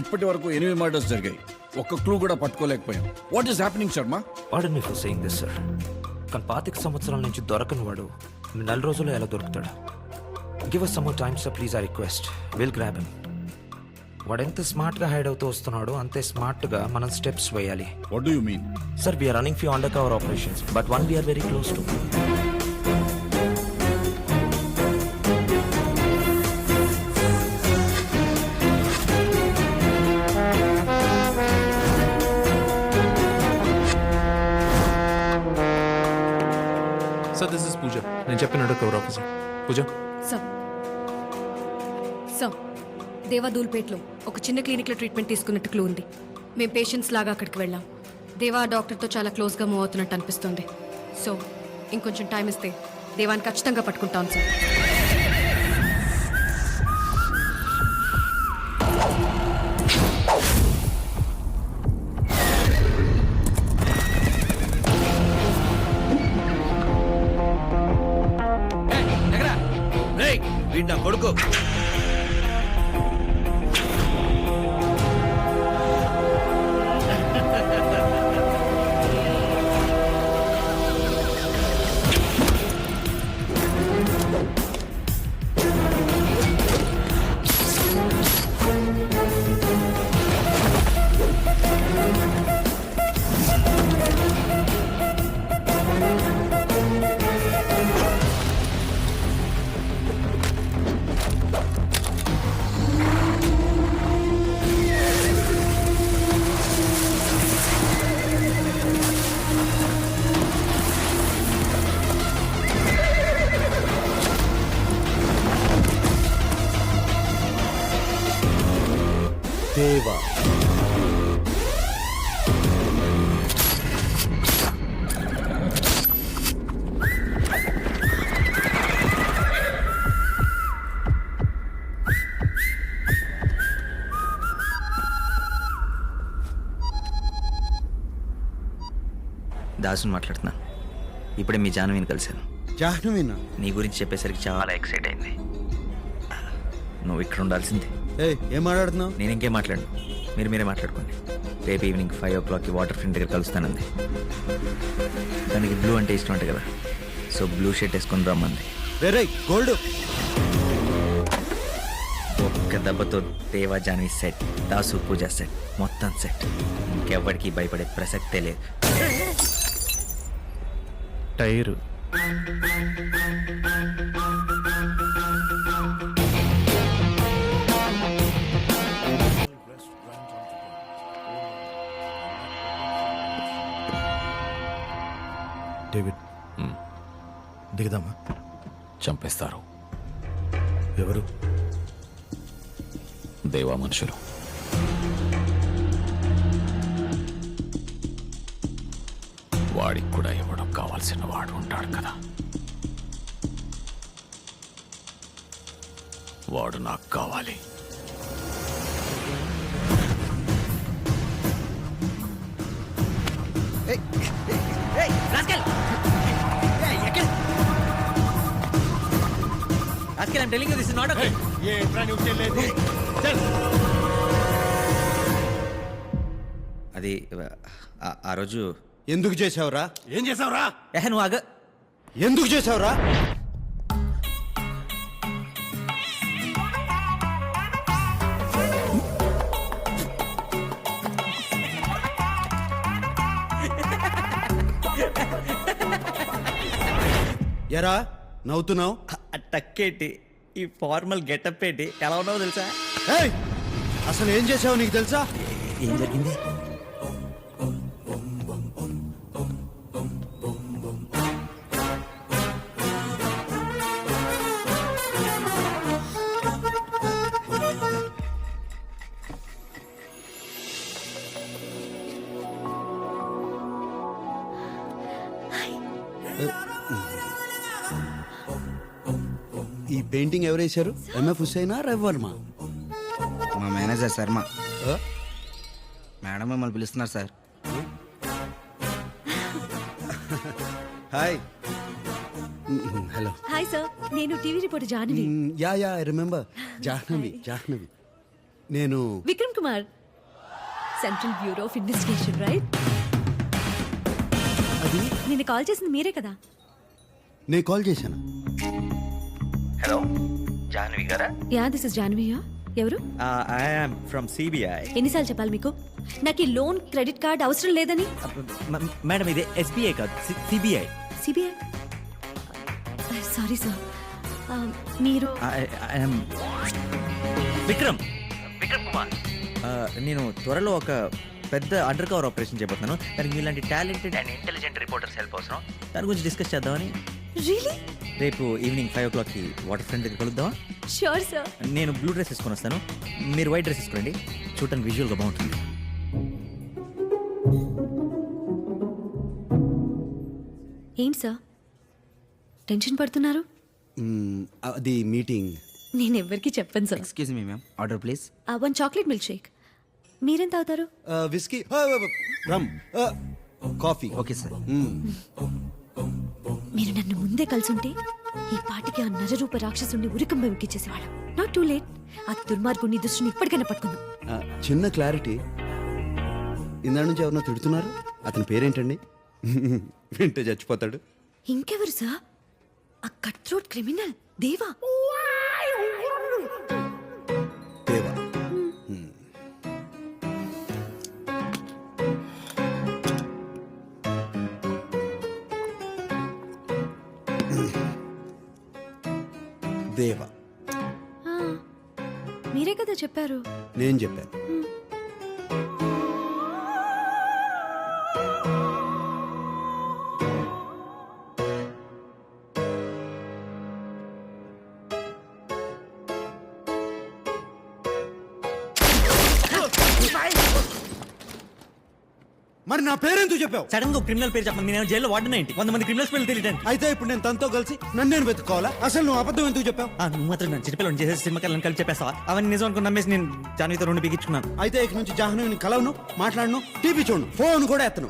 ఇప్పటి వరకు 8 మర్డర్స్ జరిగాయి, ఒక్క క్లూ కూడా పట్టుకోలేకపోయాం. What is happening Sharma? Pardon me for saying this sir, కానీ 25 సంవత్సరాల నుంచి దొరకని వాడు 4 రోజుల్లో ఎలా దొరుకుతాడు? Give us some more time sir please, I request. Will grab him. వాడు ఎంత స్మార్ట్గా హైడ్ అవుతూ వస్తున్నాడో అంతే స్మార్ట్గా మనం స్టెప్స్ వేయాలి. What do you mean? Sir we're running few under cover operations, but one we're very close to. Sir this is Pooja. నేను చెప్పిన under cover officer. Pooja. Sir Deva దూల్పేట్లో ఒక చిన్న క్లినిక్లో ట్రీట్మెంట్ తీసుకున్నట్టు క్లూ ఉంది. మేము పేషెంట్స్ లాగా అక్కడికి వెళ్ళాం. దేవా డాక్టర్తో చాలా క్లోజ్గా మూవ్ అవుతున్నట్టు అనిపిస్తుంది. సో ఇంకొంచెం టైం ఇస్తే దేవాన్ని ఖచ్చితంగా పట్టుకుంటాం సార్. వీడు నా కొడుకు. దేవా దాసుని మాట్లాడుతున్నాను. ఇప్పుడే మీ జాహ్నవిని కలిశాను. జాహ్నవినా? నీ గురించి చెప్పేసరికి చాలా ఎక్సైట్ అయింది. నువ్వు ఇక్కడ ఉండాల్సిందే. ఏం మాట్లాడుతున్నావు? నేను ఇంకేం మాట్లాడను, మీరే మాట్లాడుకోండి. రేపు ఈవినింగ్ 5 o'clockకి వాటర్ ఫ్రంట్ దగ్గర కలుస్తానంది. దానికి బ్లూ అంటే ఇష్టం అంట కదా, సో బ్లూ షర్ట్ వేసుకొని రమ్మంది. గోల్డ్ ఒక్క దెబ్బతో దేవా జాహ్నవి సెట్, దాసు పూజ సెట్, మొత్తం సెట్. ఇంకెవ్వడికి భయపడే ప్రసక్తే లేదు. టైరు డేవిడ్ దిగుదామా? చంపేస్తారు. ఎవరు? దేవా మనుషులు. వాడికి కూడా ఇవ్వడం కావాల్సిన వాడు ఉంటాడు కదా, వాడు నాకు కావాలి. I'm telling you this is not okay. అది ఆ రోజు ఎందుకు చేసావురా? ఏం చేసావురా? నువ్వు ఆగ. ఎందుకు చేసావురా? ఎరా నవ్వుతున్నావు? టక్కేటి, ఈ ఫార్మల్ గెటప్ ఏంటి, ఎలా ఉన్నావో తెలుసా? అసలు ఏం చేసావు నీకు తెలుసా? ఏం జరిగింది? ఈ పెయింటింగ్ ఎవరు వేశారు? ఎంఎఫ్ హుస్సేనా, రవివర్మ? మా మేనేజర్ శర్మ. మేడం మిమ్మల్ని పిలుస్తున్నారు sir. Hi. Hello hi sir, నేను TV reporter Jahnavi. Ya ya I remember. Jahnavi. నేను Vikram Kumar, central bureau of investigation, right? అది నిన్న కాల్ చేసింది మీరే కదా? నేను కాల్ చేశాను. హలో జాహ్నవి గారా? యా, దిస్ ఇస్ జాహ్నవియా. ఎవరు? I am from CBI. ఎన్నిసార్లు చెప్పాలి మీకు నాకు ఈ లోన్ క్రెడిట్ కార్డ్ అవసరం లేదని? మేడం ఇది ఎస్బీఐ కాదు, సిబిఐ. సిబిఐ? సారీ సార్, మీరు? విక్రమ్ కుమార్. నేను త్వరలో ఒక పెద్ద అండర్ కవర్ ఆపరేషన్ చేయబోతున్నాను. దానికి మీలాంటి talented and intelligent reporters help అవసరం. దాని గురించి డిస్కస్ చేద్దామని. రియలీ? రేపు ఈవినింగ్ 5 o'clockకి వాటర్ ఫ్రంట్ దగ్గర కలుద్దామా? Sure sir. నేను బ్లూ డ్రెస్ వేసుకొని వస్తాను, మీరు వైట్ డ్రెస్ వేసుకోండి. చూడటానికి విజువల్గా బాగుంటుంది. ఏంటి సార్ టెన్షన్ పడుతున్నారు? అది మీటింగ్. నేను ఎవరికి చెప్పను sir. Excuse me ma'am, order please. 1 chocolate milk shake. మీరేం తాగుతారు? Whisky, rum, coffee. Okay sir. మీరు నన్ను ముందే కలిసుంటే ఈ పాటికి ఆ నరరూప రాక్షసుని ఉరికంబ ఎక్కిచ్చేసేవాళ్ళం. Not too late. ఆ దుర్మార్గుని దుష్టుని ఇప్పటికైనా పట్టుకుందాం. చిన్న క్లారిటీ, ఇందా నుంచి ఎవరినో తిడుతున్నారు. అతని పేరేంటండి? వింటే చచ్చిపోతాడు. ఇంకెవరు సార్? ఆ కట్ థ్రోట్ క్రిమినల్ దేవా. దేవా. దేవా. మీరే కదా చెప్పారు. నేను చెప్పాను. మరి నా పేరెందుకు చెప్పావు? సడన్ గా క్రిమినల్ పేరు చెప్పండి. నేను జైల్లో వాడిన ఏంటి? 100 మంది క్రిమినల్స్ పేర్లు తెలియడానికి. అయితే ఇప్పుడు నేను తనతో కలిసి నన్ను నేను వెతుక్కోవాలా? అసలు నువ్వు అబద్ధం ఎందుకు చెప్పావు? నువ్వు మాత్రం నన్ను చిన్నపిల్లని చేసేసి సినిమాకి కలిసి చెప్పేస్తావా? అవన్నీ నిజం అనుకుని నమ్మేసి నేను జాన్వితో 2 బిగించుకున్నాను. అయితే ఇక నుంచి జాహ్నవిని కలవను, మాట్లాడను, టీవీ చూడను, ఫోన్ కూడా ఎత్తను.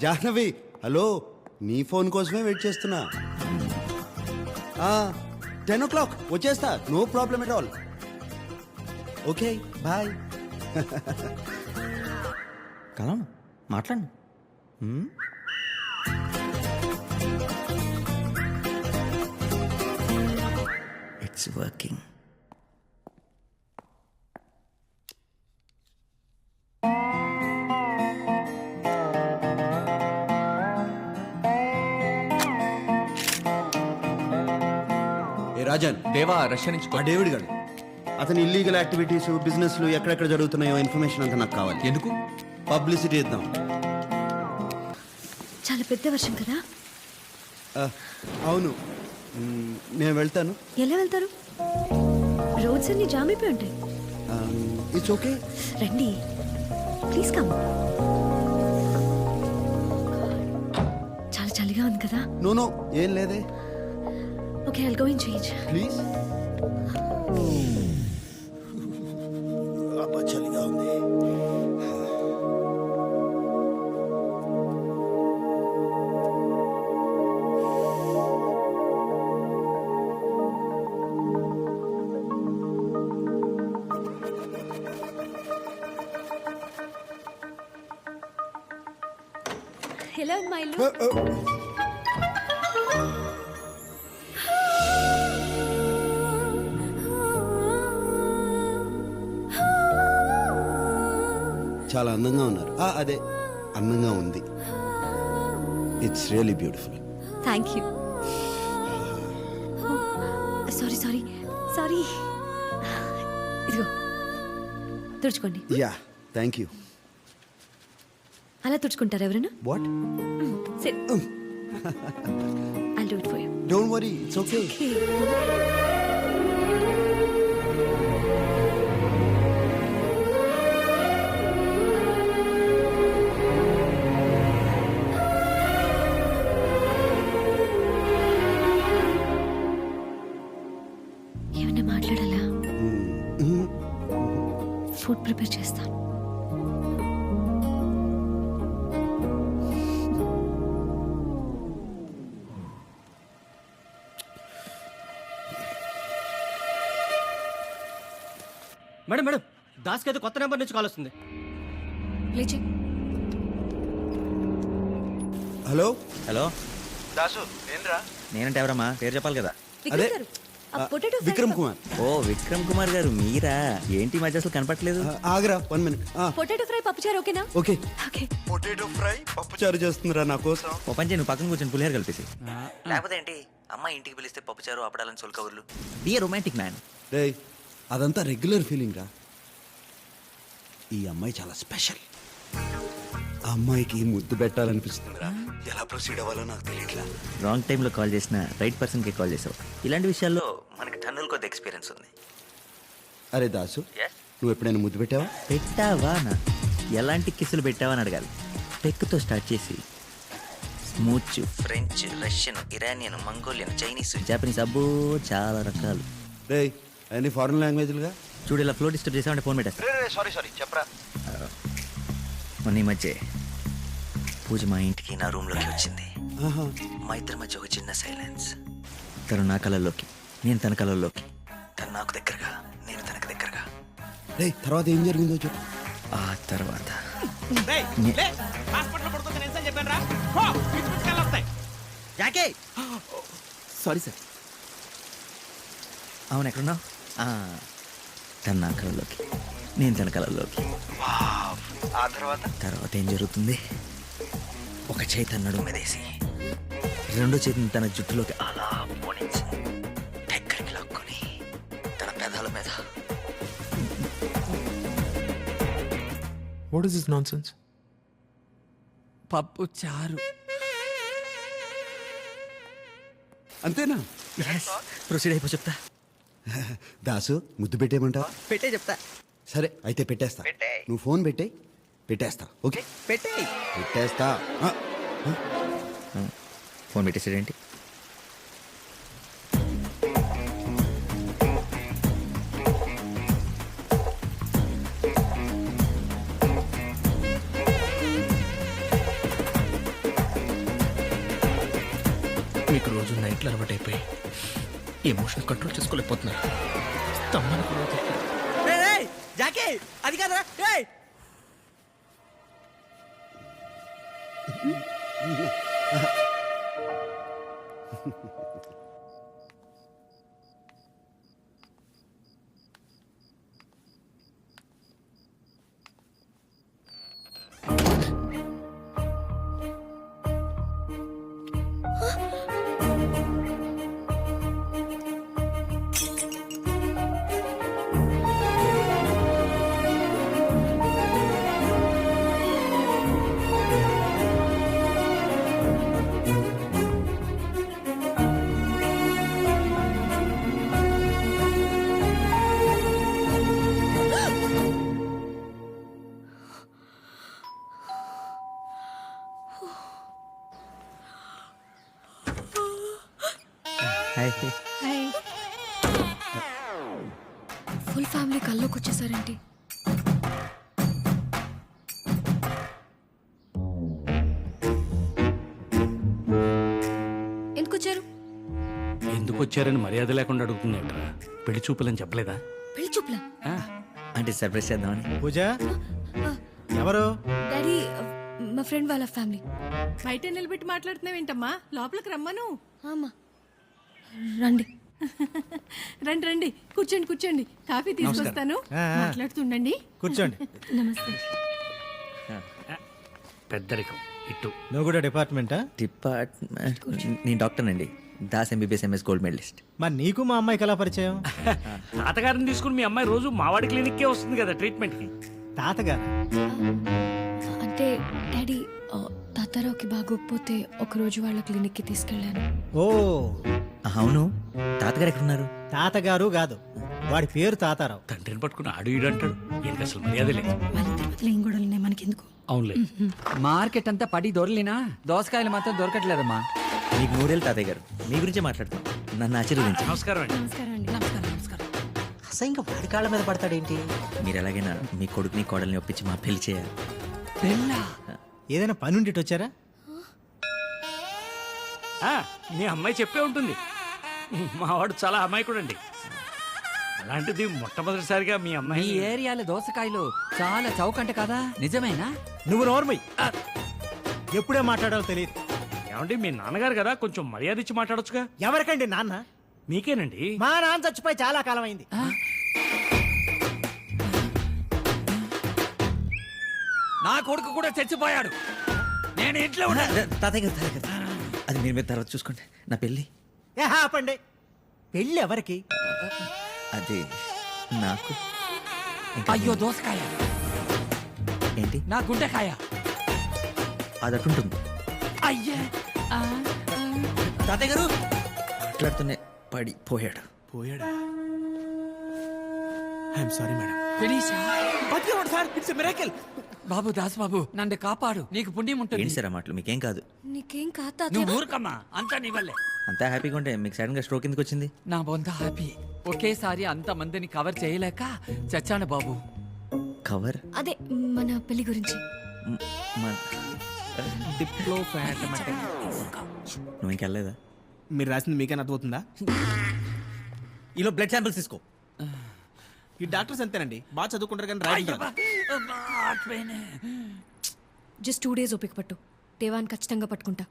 జాహ్నవి, హలో, నీ ఫోన్ కోసమే వెయిట్ చేస్తున్నా. 10 o'clock వచ్చేస్తా, no problem at all. Okay bye. కలవను, మాట్లాడను. It's working. రాజన్, దేవా రష్యా నుంచి. ఆ డేవిడ్ గారు, అతని ఇల్లీగల్ యాక్టివిటీస్, బిజినెస్లు ఎక్కడెక్కడ జరుగుతున్నాయో ఇన్ఫర్మేషన్ అంతా నాకు కావాలి. ఎందుకు? పబ్లిసిటీ ఇద్దాం. చాలా పెద్ద వర్షం కదా? అవును, నేను వెళ్తాను. ఎలా వెళ్తారు? రోడ్స్ అన్ని జామ్ అయిపోయి ఉంటాయి. ఇట్స్ ఓకే, రండి ప్లీజ్ కమ్. చాలా చలిగా ఉంది కదా? నో ఏం లేదే. Okay, I'll go in change. Please. అబ్బా చలిగా ఉంది. ఎలా ఉంది మా ఇల్లు? చాలా అందంగా ఉన్నారు. అదే అందంగా ఉంది. It's really beautiful. Thank you. Sorry sorry sorry. ఇదిగో తుడుచుకోండి. Yeah thank you. అలా తుడుచుకుంటారు ఎవరైనా? What? Sit. I'll do it for you. Don't worry, it's okay. ఏమన్నా మాట్లాడాలా? ఫుడ్ ప్రిపేర్ చేస్తాను. మేడం మేడం దాస్కి అయితే కొత్త నెంబర్ నుంచి కాల్ వస్తుంది. లేచి. హలో హలో దాసు ఏంద్రా? నేనంటే ఎవరమ్మా? పేరు చెప్పాలి కదా. అదే విక్రమ్ కుమార్. ఓ విక్రమ్ కుమార్ గారు మీరా? ఏంటి ఈ మధ్య అసలు కనపట్లేదు. ఆగరా 1 minute. పొటాటో ఫ్రై పప్పుచారు ఓకేనా? ఓకే. ఓకే. పొటాటో ఫ్రై పప్పుచారు చేస్తుందిరా నా కోసం. ఓ పంచే నువ్వు పక్కన కూర్చొని పులిహార కలిపేసి. లేకపోతే ఏంటి అమ్మాయి ఇంటికి పిలిస్తే పప్పుచారు అప్పడాలని సొల్కవర్లు. Be a romantic man. రేయ్ అదంతా రెగ్యులర్ ఫీలింగ్ రా. ఈ అమ్మాయి చాలా స్పెషల్. ఆ అమ్మాయికి ముద్దు పెట్టాలనిపిస్తుందిరా. ఎలా ప్రొసీడ్ అవ్వాలో నాకు తెలియట్లా. రాంగ్ టైంలో కాల్ చేసిన రైట్ పర్సన్కి కాల్ చేసావు. ఇలాంటి విషయాల్లో మనకి టన్నుల కొద్ది ఎక్స్పీరియన్స్ ఉంది. అరే దాసు నువ్వు ఎప్పుడైనా ముద్దు పెట్టావా? పెట్టావా నా ఎలాంటి కిస్సులు పెట్టావా అని అడగాలి. టెక్తో స్టార్ట్ చేసి smooch, French, Russian, Iranian, Mongolian, Chinese, Japanese, అబ్బో చాలా రకాలు. రేయ్ అన్ని ఫారెన్ లాంగ్వేజ్లుగా. చూడు ఇలా ఫ్లో డిస్టర్బ్ చేసామంటే ఫోన్ పెట్టేస్తా. సారీ చెప్పరా. మొన్న ఈ మధ్య పూజ మా ఇంటికి నా రూమ్లోకి వచ్చింది. మా ఇద్దరి మధ్య ఒక చిన్న సైలెన్స్. తను నా కళల్లోకి, నేను తన కళల్లోకి. తను నాకు దగ్గరగా, నేను తనకు దగ్గరగా. రేయ్ తర్వాత ఏం జరిగిందో చెప్పు. ఆ తర్వాత సారీ సార్. అవును ఎక్కడున్నావు? తను నా కళల్లోకి, నేను తన కళల్లోకి. ఆ తర్వాత ఏం జరుగుతుంది? ఒక చేయి తన నడుము మీదేసి రెండో చేతిని తన జుట్టులోకి అలా పోనించి దగ్గరికి లాక్కొని తన పెదాల మీద. What is this nonsense? పప్పు చారు. అంతేనా? ప్రొసీడ్ అయిపో చెప్తా. దాసు ముద్దు పెట్టేయమంటావా? పెట్టే చెప్తా. సరే అయితే పెట్టేస్తా. నువ్వు ఫోన్ పెట్టేస్తా. ఓకే పెట్టేస్తా. ఫోన్ పెట్టేసాడేంటి? మీకు రోజు నైట్లు అలవాటు అయిపోయి ఎమోషన్ కంట్రోల్ చేసుకోలేకపోతున్నారు. జాకే అది కాదురా. ఫుల్ ఫ్యామిలీ కల్లోకి వచ్చేసారేంటి? ఎందుకు వచ్చారు? ఎందుకు వచ్చారని మర్యాద లేకుండా అడుగుతున్నావుట్రా. పెళ్లి చూపులని చెప్పలేదా? పెళ్లి చూపులా? అంటే సర్ప్రైజ్ చేద్దామని. పూజ ఎవరు? డాడీ మా ఫ్రెండ్ వాళ్ళ ఫ్యామిలీ. బయట నిలబెట్టి మాట్లాడుతున్నావేంటమ్మా? లోపలికి రమ్మను. అమ్మా రండి. రండి రండి కూర్చోండి. కాఫీ తీసుకొస్తాను. మాట్లాడుతుండండి. కూర్చోండి. నమస్తే. పెద్దరికం ఇటు. నువ్వు కూడా డిపార్ట్మెంటా? డిపార్ట్మెంట్ నేను డాక్టర్ అండి. Das MBBS MS gold medalist. మరి నీకు మా అమ్మాయికి ఎలా పరిచయం? తాతగారిని తీసుకుని మీ అమ్మాయి రోజు మావాడి క్లినిక్కే వస్తుంది కదా ట్రీట్మెంట్కి. తాతగారు అంటే డాడీ తాతారావుకి బాగోకపోతే ఒకరోజు వాళ్ళ క్లినిక్కి తీసుకెళ్ళాను. ఓ అవును. తాతగారు ఎక్కడున్నారు? తాతగారు కాదు, వాడి పేరు తాతారావు. తండ్రిని పట్టుకుని ఆడు ఈడు అంటాడు. ఈయనకి అసలు మర్యాద లేదు. ఏం గొడవలున్నాయి మనకెందుకు? అవునులే. మార్కెట్ అంతా పడి దొరలినా దోసకాయలు మాత్రం దొరకట్లేదమ్మా. మీకు 3 ఏళ్ళు తాతయ్య గారు. మీ గురించే మాట్లాడతాం. నన్ను ఆశీర్వదించండి. నమస్కారం అండి. నమస్కారం. అసహ్యంగా వాడి కాళ్ళ మీద పడతాడేంటి? మీరు ఎలాగైనా మీ కొడుకుని కోడల్ని ఒప్పించి మా పెళ్లి చేయాలి. ఏదైనా పని ఉండి వచ్చారా? మీ అమ్మాయి చెప్పే ఉంటుంది. మావాడు చాలా అమాయకుడండి. అలాంటిది మొట్టమొదటిసారిగా మీ మీ అమ్మాయి ఏరియాలో దోసకాయలు చాలా చౌకంట కదా, నిజమేనా? నువ్వు నోర్మయ్యి ఎప్పుడే మాట్లాడాలో తెలియదు. ఏమండి మీ నాన్నగారు కదా, కొంచెం మర్యాద ఇచ్చి మాట్లాడొచ్చుగా. ఎవరికండి నాన్న? మీకేనండి. మా నాన్న చచ్చిపోయి చాలా కాలం అయింది. నా కొడుకు కూడా చచ్చిపోయాడు. నేను ఇంట్లో ఉన్నా. తాతయ్య గారు, తాతయ్య గారు, అది మీరు తర్వాత చూసుకోండి. నా పెళ్ళి ఆపండి. పెళ్ళి ఎవరికి? అది నాకు. అయ్యో దోసకాయ ఏంటి? నా గుండెకాయ. అది అటుంటుంది. అయ్యే తాతయ్య గారు మాట్లాడుతూనే పడిపోయాడు. I'm sorry madam. బతికేవాడు సార్. It's miracle. బాబు దాస్ బాబు, నన్ను కాపాడు, నీకు పుణ్యం ఉంటుంది. ఏంటి సార్ ఆ మాటలు? మీకేం కాదు. నీకేం కాదు నువ్వు ఊరుకమ్మా, అంతా నీ వల్లే. అంతా హ్యాపీగా ఉంటే మీకు సడన్ గా స్ట్రోక్ ఎందుకు వచ్చింది? నా బొంద హ్యాపీ. ఒకేసారి అంత మందిని కవర్ చేయలేక చచ్చాను బాబు. కవర్? అదే మన పెళ్లి గురించి. నువ్వు ఇంకెళ్ళలేదా? మీరు రాసింది మీకైనా అర్థమవుతుందా? ఈలో బ్లడ్ శాంపిల్స్ తీసుకో. ఈ డాక్టర్స్ అంతేనండి, బాగా చదువుకుంటారు కానీ రాయడం జస్ట్ 2 days ఓపిక పట్టు, దేవాన్ని ఖచ్చితంగా పట్టుకుంటా.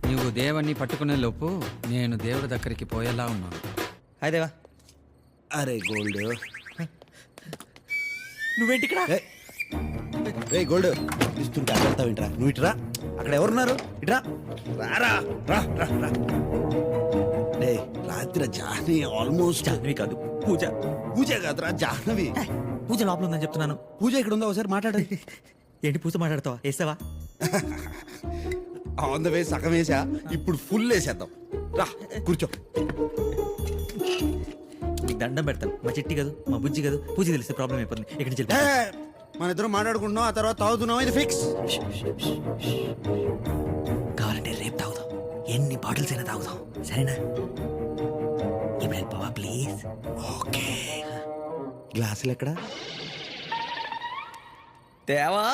నువ్వు దేవుణ్ణి పట్టుకునే లోపు నేను దేవుడి దగ్గరికి పోయేలా ఉన్నాను. హాయ్ దేవా. అరే గోల్డ్, నువ్వేంటి ఇక్కడ? రే గోల్డ్, ఇస్తుంటే అడతావు ఇంట్రా. నువ్వు ఇట్రా. అక్కడ ఎవరున్నారు? ఇట్రా. రారా, రా రా రా. డే, రాత్రి జాహ్నవి ఆల్మోస్ట్. జాహ్నవి కాదు, పూజ. పూజ కాదురా, జాహ్నవి. పూజ లోపల ఉందని చెప్తున్నాను. పూజ ఇక్కడ ఉందా? ఒకసారి మాట్లాడండి. ఏంటి పూజ మాట్లాడతావా? వేస్తావా? ఆన్ ద వే సగం వేసా, ఇప్పుడు ఫుల్ వేసేద్దాం. రా కూర్చో. నీకు దండం పెడతాను. మా చిట్టి కాదు, మా బుజ్జి కాదు. పూజ తెలిస్తే ప్రాబ్లం అయిపోతుంది. ఇక్కడి నుంచి మన ఇద్దరం మాట్లాడుకుంటున్నాం, ఆ తర్వాత తాగుతున్నాం. ఇది ఫిక్స్. కావాలంటే రేపు తాగుదాం, ఎన్ని బాటిల్స్ అయినా తాగుదాం, సరేనా? ఇప్పుడు వెళ్ళిపోవా ప్లీజ్. ఓకే. గ్లాసులు ఎక్కడ? దేవా,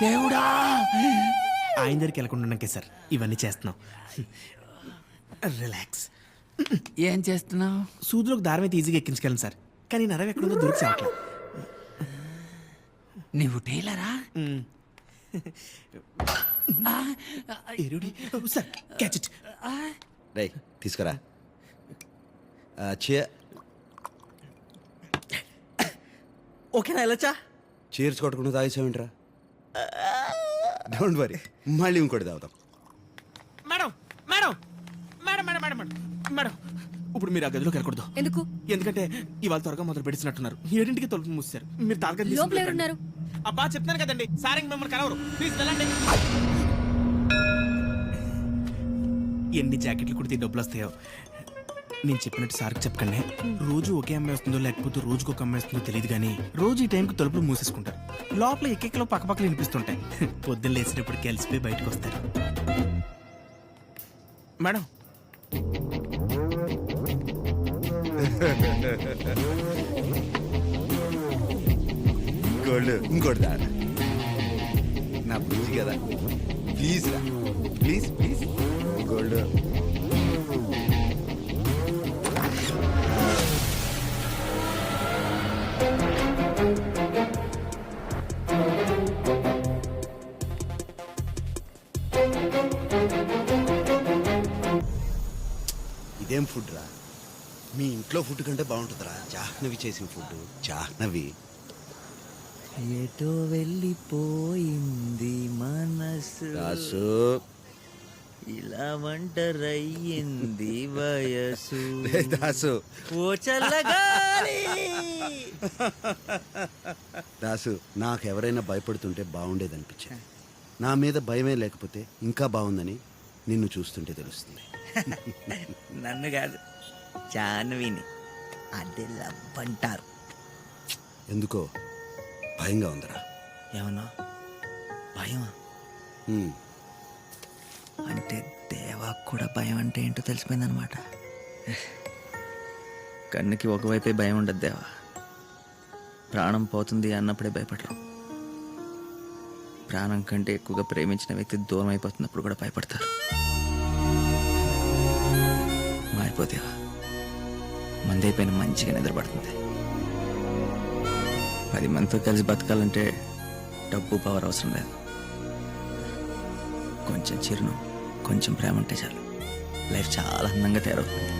దేవుడా. ఆయన దగ్గరికి వెళ్ళకుండా సార్ ఇవన్నీ చేస్తున్నాం. రిలాక్స్. ఏం చేస్తున్నావు? సూదులకు దారం అయితే ఈజీగా ఎక్కించగలను సార్, కానీ నరవ ఎక్కడుందో దొరికి చావట్లేదు. నీవు టైలరా? Sir catch it. రే తీసుకురా. ఓకేనా? వెళ్ళొచ్చా? చీర్స్ కొట్టకుండా తాగేసావేంట్రా? డోంట్ వరీ, మళ్ళీ ఇంకోటి తాగుతాం. Madam madam madam madam madam madam ఇప్పుడు మీరు ఆ గదిలోకి వెళ్ళకూడదు. ఎందుకు? ఎందుకంటే ఇవాళ త్వరగా మొదలు పెడుతున్నట్టున్నారు. 7ంటికి తలుపు మూసారు. మీరు తారగతి లోపల ఎవరున్నారు? అబ్బా చెప్తాను కదండి, సార్ ఇంక మిమ్మల్ని కలవరు. ప్లీజ్ వెళ్ళండి. ఎన్ని జాకెట్లు కుడితే డబ్బులు వస్తాయో. నేను చెప్పినట్టు సార్కి చెప్పకండి. రోజు ఒకే అమ్మాయి వస్తుందో లేకపోతే రోజుకు ఒక అమ్మాయి వస్తుందో తెలియదు, కానీ రోజు ఈ టైంకి తలుపులు మూసేసుకుంటారు. లోపల ఎక్కెక్కలో పక్కపక్కలు వినిపిస్తుంటాయి. పొద్దున్న లేచినప్పుడు కలిసిపోయి బయటకు వస్తారు. మేడం గోల్డ్, ఇంకోటి దా. నా బుజ్జి కదా, ప్లీజ్ రా, ప్లీజ్ ప్లీజ్. గోల్డ్, ఇదేం ఫుడ్ రా? మీ ఇంట్లో ఫుడ్ కంటే బాగుంటుందిరా జాహ్నవి చేసిన ఫుడ్. జాహ్నవి ఎటో వెళ్ళిపోయింది మనసు, దాసు. ఇలా వంటరయ్యింది వయసు. దాసు, ఓ చల్లగాలి. దాసు, నాకు ఎవరైనా భయపడుతుంటే బాగుండేదనిపించింది. నా మీద భయమే లేకపోతే ఇంకా బాగుందని నిన్ను చూస్తుంటే తెలుస్తుంది. నన్ను కాదు, జాహ్నవిని. అదే లవ్ అంటారు. ఎందుకో భయంగా ఉందిరా. ఏమన్నా భయమా? అంటే దేవా కూడా భయం అంటే ఏంటో తెలిసిపోయిందనమాట. కన్నుకి ఒకవైపే భయం ఉండదు దేవా. ప్రాణం పోతుంది అన్నప్పుడే భయపడరు. ప్రాణం కంటే ఎక్కువగా ప్రేమించిన వ్యక్తి దూరం అయిపోతున్నప్పుడు కూడా భయపడతారు. మారిపోతేవా మందైపోయిన మంచిగా నిద్రపడుతుంది. 10 మందితో కలిసి బతకాలంటే డబ్బు పవర్ అవసరం లేదు. కొంచెం చిరును, కొంచెం ప్రేమ ఉంటే చాలు లైఫ్ చాలా అందంగా తయారవుతుంది.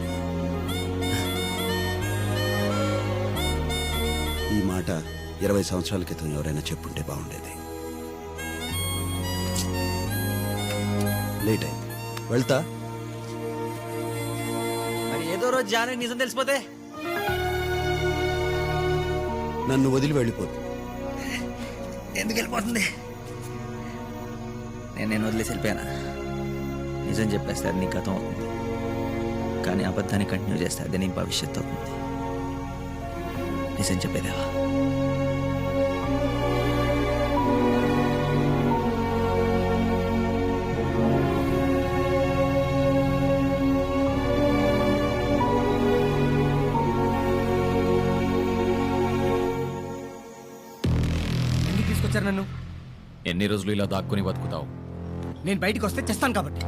ఈ మాట 20 సంవత్సరాల క్రితం ఎవరైనా చెప్పుంటే బాగుండేది. లేట్ అయింది, వెళ్తా. మరి ఏదో రోజు జానకి నిజం తెలిసిపోతే నన్ను వదిలి వెళ్ళిపోతుంది. ఎందుకు వెళ్ళిపోతుంది? నేను వదిలేసి వెళ్ళిపోయానా? నిజం చెప్పేస్తే అది నీ గతం అవుతుంది, కానీ అబద్ధాన్ని కంటిన్యూ చేస్తే అది నీ భవిష్యత్తు అవుతుంది. నిజం చెప్పేదేవా? ఎందుకు తీసుకొచ్చారు నన్ను? ఎన్ని రోజులు ఇలా దాక్కుని బతుకుతావు? నేను బయటికి వస్తే చేస్తాను కాబట్టి.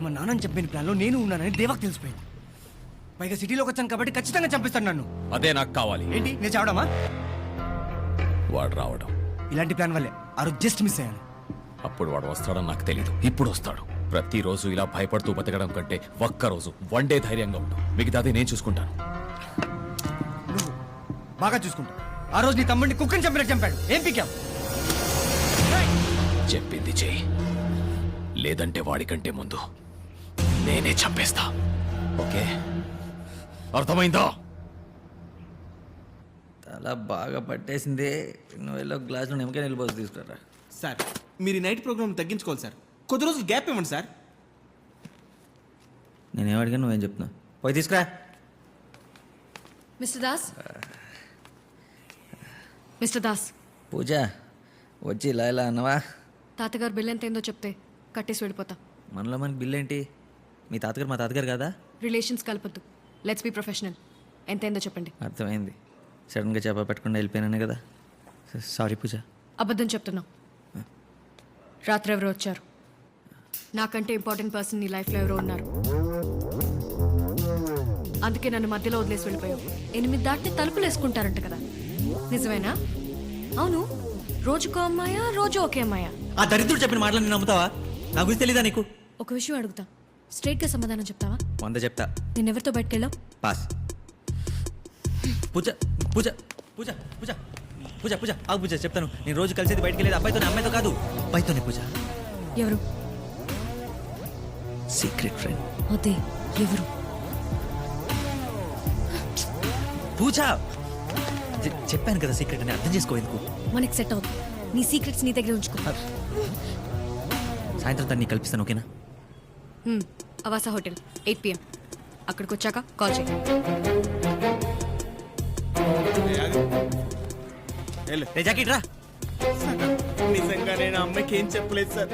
మా నాన్నని చంపిన ప్లాన్లో నేను ఉన్నానని దేవాకు తెలిసిపోయింది. పైగా సిటీలోకి వచ్చాను కాబట్టి ఖచ్చితంగా చంపిస్తాను నన్ను. అదే నాకు కావాలి. ఏంటి నేను చావడమా? వాడు రావడం. ఇలాంటి ప్లాన్ వల్లే ఆ రోజు జస్ట్ మిస్ అయ్యాను. అప్పుడు వాడు వస్తాడని నాకు తెలీదు. ఇప్పుడు వస్తాడు. ప్రతిరోజు ఇలా భయపడుతూ బతకడం కంటే ఒక్కరోజు వన్ డే ధైర్యంగా ఉండు. మిగతాది నేను చూసుకుంటాను. నువ్వు బాగా చూసుకుంటా. ఆ రోజు నీ తమ్ముడిని కుక్కని చంపినట్టు చంపాడు. ఏం పీకావు? చెప్పింది చెయ్యి, లేదంటే వాడికంటే ముందు నేనే చంపేస్తా. ఓకే, అర్థమైందా? అలా బాగా పట్టేసింది. నువ్వు వెళ్ళి ఒక గ్లాసులో నిమ్మకాయ నిలిపోసి తీసుకురా. సార్ మీరు ఈ నైట్ ప్రోగ్రామ్ తగ్గించుకోవాలి సార్. కొద్ది రోజులు గ్యాప్ ఇవ్వండి సార్. నేనేం అడిగాను, నువ్వేం చెప్తున్నావు? పోయి తీసుకురా. Mister Das, mister Das. పూజ వచ్చి ఇలా ఇలా అన్నవా? తాతగారు బిల్ ఎంత ఏందో చెప్తే కట్టేసి వెళ్ళిపోతా. మనలో మనకి బిల్ ఏంటి? మీ తాతగారు మా తాతగారు కదా? రిలేషన్స్ కలపొద్దు. Let's be professional. ఎంత ఏందో చెప్పండి. అర్థమైంది. సడన్గా చేప పెట్టకుండా వెళ్ళిపోయానే కదా. సారీ పూజ. అబద్ధం చెప్తున్నావు. రాత్రి ఎవరో వచ్చారు. నాకంటే ఇంపార్టెంట్ పర్సన్ నీ లైఫ్లో ఎవరో ఉన్నారు. అందుకే నన్ను మధ్యలో వదిలేసి వెళ్ళిపోయావు. 8 దాటితే తలుపులు వేసుకుంటారంట కదా, నిజమేనా? అవును, రోజుకో అమ్మాయా, రోజు ఒకే అమ్మాయా? ఆ దరిద్రుడు చెప్పిన మాటలు నేను నమ్ముతావా? నా గురించి తెలీదా నీకు? ఒక విషయం అడుగుతా, స్ట్రైట్గా సమాధానం చెప్తావా? 100 చెప్తా. నేను ఎవరితో బయటకెళ్ళావు? పాస్. పూజ పూజ పూజ పూజ పూజ పూజ ఆగు పూజ, చెప్తాను. నేను రోజు కలిసేది బయటికి వెళ్ళేది అబ్బాయితో, అమ్మాయితో కాదు, అబ్బాయితోనే పూజ. ఎవరు? Secret friend. అదే ఎవరు? పూజ చెప్పాను కదా సీక్రెట్ అని, అర్థం చేసుకో. ఎందుకు మనకి సెట్ అవుతుంది. నీ సీక్రెట్స్ నీ దగ్గర ఉంచుకో. సాయంత్రం తను నీకు కల్పిస్తాను, ఓకేనా? Avasa hotel 8 PM. అక్కడికి వచ్చాక కాల్ చేయి. జాకెట్ రా. నిజంగా నేను అమ్మాయికి ఏం చెప్పలేదు సార్.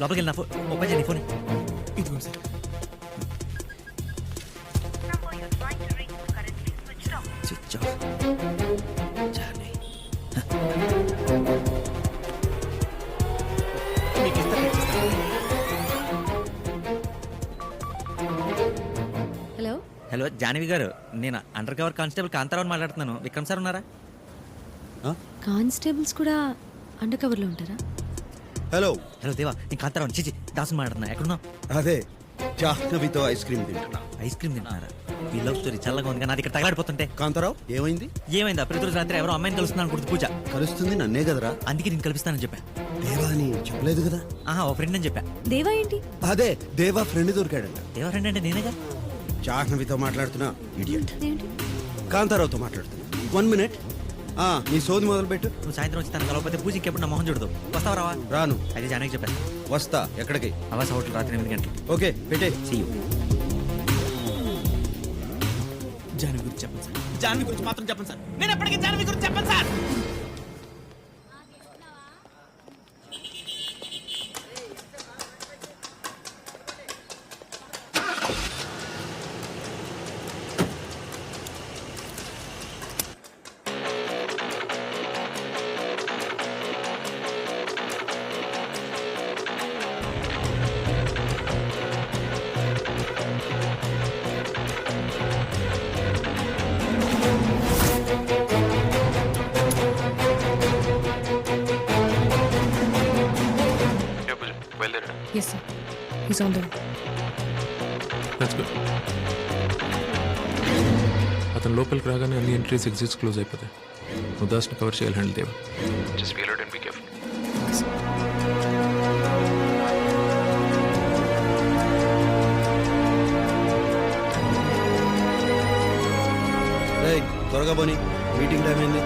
లోపలికి వెళ్ళిన ఓపెన్ చేయండి ఫోన్. ఇదిగో సార్. Switch off. జానీ. హలో హలో జానవి గారు, నేను అండర్ కవర్ కానిస్టేబుల్ కాంతారావు మాట్లాడుతున్నాను. విక్రమ్ సార్ ఉన్నారా? కానిస్టేబుల్స్ కూడా అండర్ కవర్లో ఉంటారా? హలో హలో దేవా, నేను కాంతారావు చిచి దాసు మాట్లాడుతున్నా. ఎక్కడున్నావు? అదే జాహ్నవితో ఐస్ క్రీమ్ తింటున్నా. ఐస్ క్రీమ్ తింటున్నారా? ఈ లవ్ స్టోరీ చల్లగా ఉంది, నాది ఇక్కడ తగలాడిపోతుంటే. కాంతారావు ఏమైంది? ఏమైందా? ప్రతిరోజు రాత్రి ఎవరో అమ్మాయిని కలుస్తున్నాను అనుకుంటుంది పూజ. కలుస్తుంది నన్నే కదరా. అందుకే నేను కల్పిస్తానని చెప్పా. దేవా అని చెప్పలేదు కదా? ఓ ఫ్రెండ్ అని చెప్పా. దేవా ఏంటి? అదే దేవా ఫ్రెండ్ దొరికాడంట. దేవా ఫ్రెండ్ అంటే నేనేగా. జాహ్నవితో మాట్లాడుతున్నా ఇడియట్. కాంతారావుతో మాట్లాడుతున్నా. 1 minute. నీ సోది మొదలుపెట్టు. నువ్వు సాయంత్రం వచ్చి తను కలవకపోతే పూజ ఇంకెప్పుడు నా మొహం చూడదు. వస్తావా రావా? రాను. అయితే జానకి చెప్పాను. వస్తా. ఎక్కడికి? అవాస హోటల్ రాత్రి 8 గంటలకు. ఓకే పెట్టే. See you. జాన్వి గురించి చెప్పండి సార్. జాన్వి గురించి మాత్రం చెప్పండి సార్. నేను ఎప్పటికీ జాన్వి గురించి చెప్పండి సార్. బయలుదేరా yes sir is on the way. That's good. అతను లోపలికి రాగానే అన్ని ఎంట్రీస్ ఎగ్జిట్స్ క్లోజ్ అయిపోతాయి. ఉదాస్ని కవర్ చేయాలి handle Deva. Just be alert and be careful. త్వరగా పోనీ, మీటింగ్ టైం అయింది.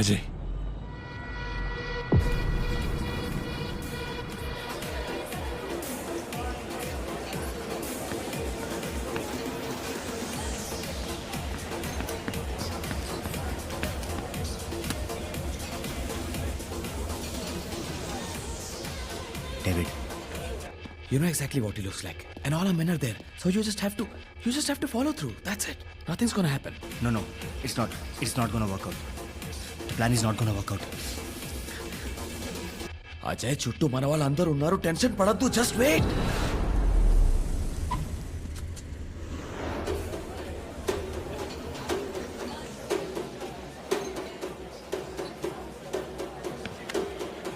Ajay, David, you know exactly what he looks like, and all our men are there. So you just have to follow through. That's it. Nothing's gonna happen. No, it's not. It's not gonna work out. The plan is not gonna work out. Ajay చుట్టూ మన వాళ్ళందరూ ఉన్నారు. Tension పడద్దు. Just wait.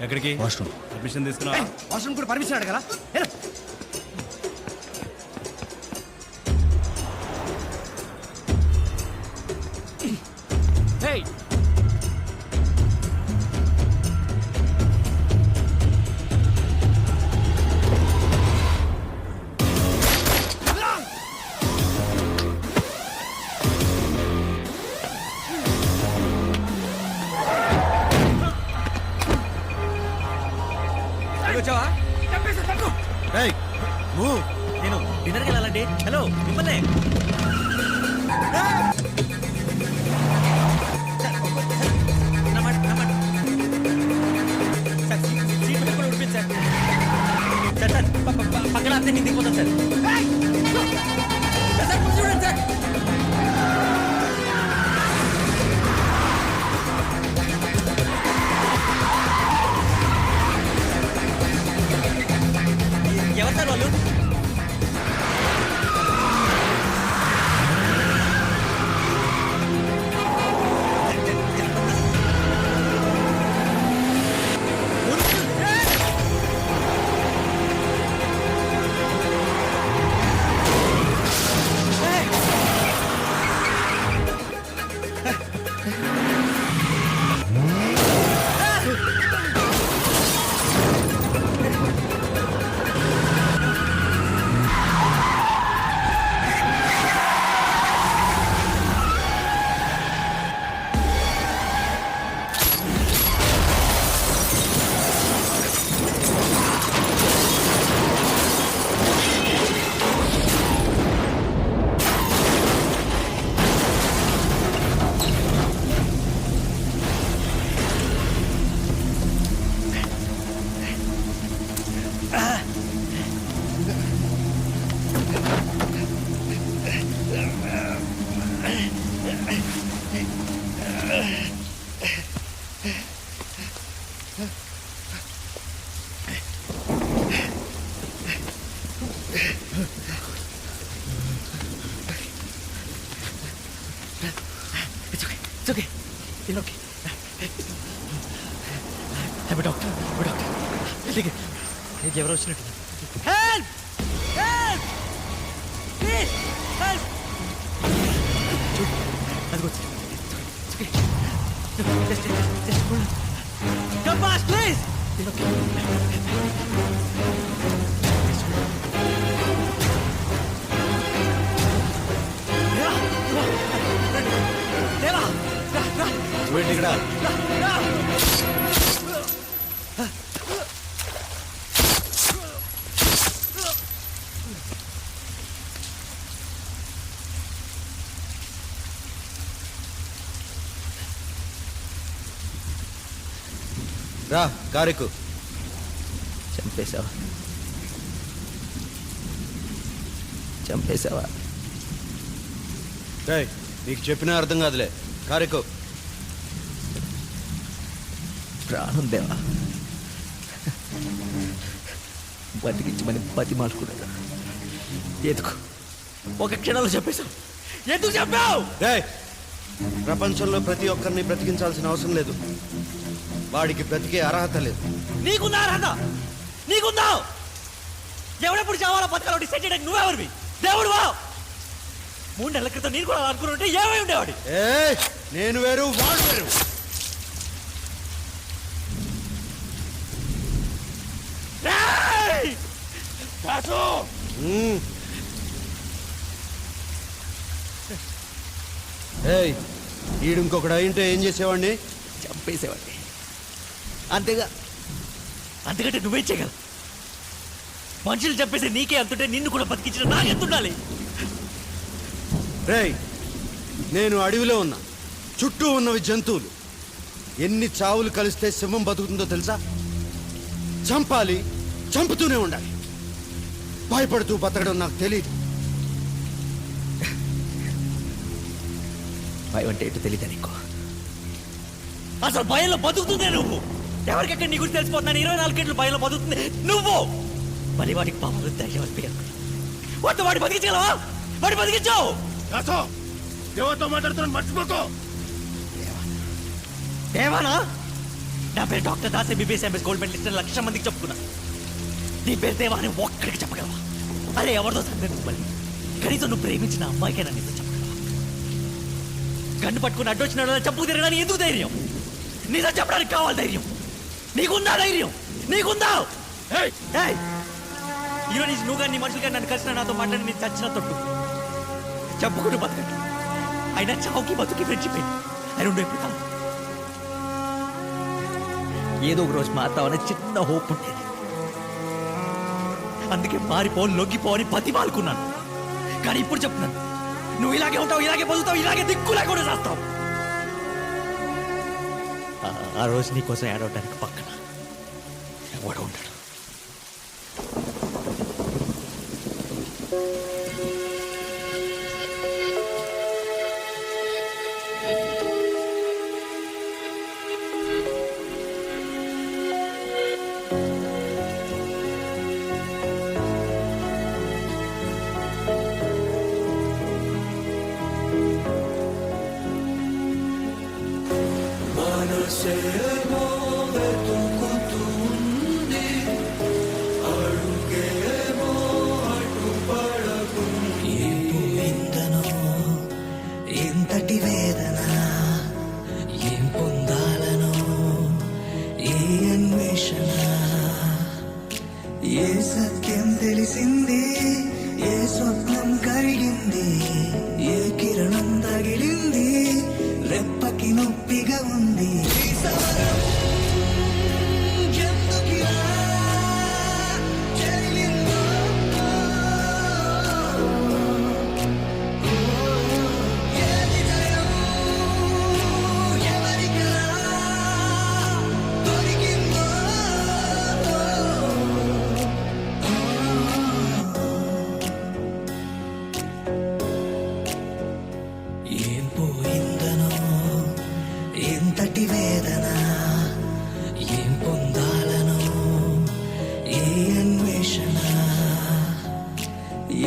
ఎక్కడికి? Washroom. Permission తీసుకున్నా? Washroom కూడా permission అడగరా? Hey! వచ్చావా? నేను డిన్నర్కి వెళ్ళాలండి. హలో మిమ్మల్ని. పక్కన అర్థం నీకు దిగిపోతాను సార్. చూడండి సార్. ఎవరు సార్ వాళ్ళు? It's okay. You're okay. I'm a doctor. నీకు ఎవరు వచ్చినట్టు? Help! Help! Please! Help! అదిగో వచ్చి. It's okay. Just hold on. Come fast, please! You're okay. దేవా వెయిట్ ఇక్కడ. రా కారెక్కు. చంపేశావా? నీకు చెప్పినా అర్థం కాదులే. కారెక్కు. ప్రాణం దేవా, బతికించమని బతిమాలుకున్నాడు. ఎందుకు ఒక క్షణంలో చెప్పేశావు? ఎందుకు చెప్పావు? ప్రపంచంలో ప్రతి ఒక్కరిని బ్రతికించాల్సిన అవసరం లేదు. వాడికి బ్రతికే అర్హత లేదు. నీకుందా అర్హత? నీకుందా? ఎవడెప్పుడు చావాలో బతకాలో డిసైడ్ చేయడానికి నువ్వెవరివి? దేవుడువా? 3 నెలల క్రితం నేను కూడా అనుకుని ఉంటే ఏమై ఉండేవాడి? నేను వేరు, వాడు వేరు. ఈడు ఇంకొకడు అయింటే ఏం చేసేవాడిని? చంపేసేవాడిని. అంతేగా, అంతకంటే నువ్వే చేయగలవు. మనుషులు చంపేసి నీకే అంతుంటే నిన్ను కూడా బతికించిన నాకెంతుండాలి? రేయ్, నేను అడవిలో ఉన్నా, చుట్టూ ఉన్నవి జంతువులు. ఎన్ని చావులు కలిస్తే సింహం బతుకుతుందో తెలుసా? చంపాలి, చంపుతూనే ఉండాలి. భయపడుతూ బతకడం నాకు తెలియదు. భయం అంటే ఏంటో తెలియదా నీకు? అసలు భయంలో బతుకుతుందే నువ్వు. ఎవరికెక్కడ నీ గురించి తెలిసిపోతున్నాను. 24 గంటలు భయంలో బతుకుతుంది నువ్వు. మళ్ళీ వాడికి పాపలు ధైర్యం అనిపించారు. వాడిని బతికించగలవా? వాడిని బతికించావు. దేవతో మాట్లాడుతున్నాను, మర్చిపోకో. దేవానా? నా పేరు doctor Das, MBBS MS gold medalist 1,00,000 మందికి చెప్పుకున్నా. నీ పేరు దేవా అని ఒక్కడికి చెప్పగలవా? అరే ఎవరితో సంగతి మళ్ళీ కనీసం నువ్వు ప్రేమించిన అమ్మాయికైనా నీతో చెప్పగలవా? గన్ను పట్టుకుని అడ్డొచ్చినాడు చెప్పు తిరగడానికి ఎందుకు ధైర్యం? నీతో చెప్పడానికి కావాలి ధైర్యం. నీకుందా ధైర్యం? నీకుందా? ఈరోజు నువ్వు కానీ నీ మనుషులు కానీ నన్ను కలిసిన నాతో మాట్లాడి నేను చచ్చిన తొట్టు చెప్పుకుంటూ బతకండి. అయినా చావుకి బతుకి ఫ్రెండ్షిప్ అని ఉండే ఇప్పుడు ఏదో ఒక రోజు మారుతావనే చిన్న హోప్ ఉండేది. అందుకే మారిపో, లొంగిపో అని బతిమాలుకున్నాను. కానీ ఇప్పుడు చెప్తున్నాను, నువ్వు ఇలాగే ఉంటావు, ఇలాగే బతుకుతావు, ఇలాగే దిక్కులా కూడా చేస్తావు. ఆ రోజు నీకోసం ఏడవడానికి పక్కన ఎవడో ఉంటాడు. ఎంతటి వేదన ఏం పొందాలనో ఏ అన్వేషణ, ఏ సత్యం తెలిసింది, ఏ స్వప్నం కరిగింది, ఏ కిరణం తగిలింది, రెప్పకి నొప్పిగా ఉంది. ఏం పోయిందనో ఎంతటి వేదన, ఏం పొందాలనో ఏ అన్వేషణ,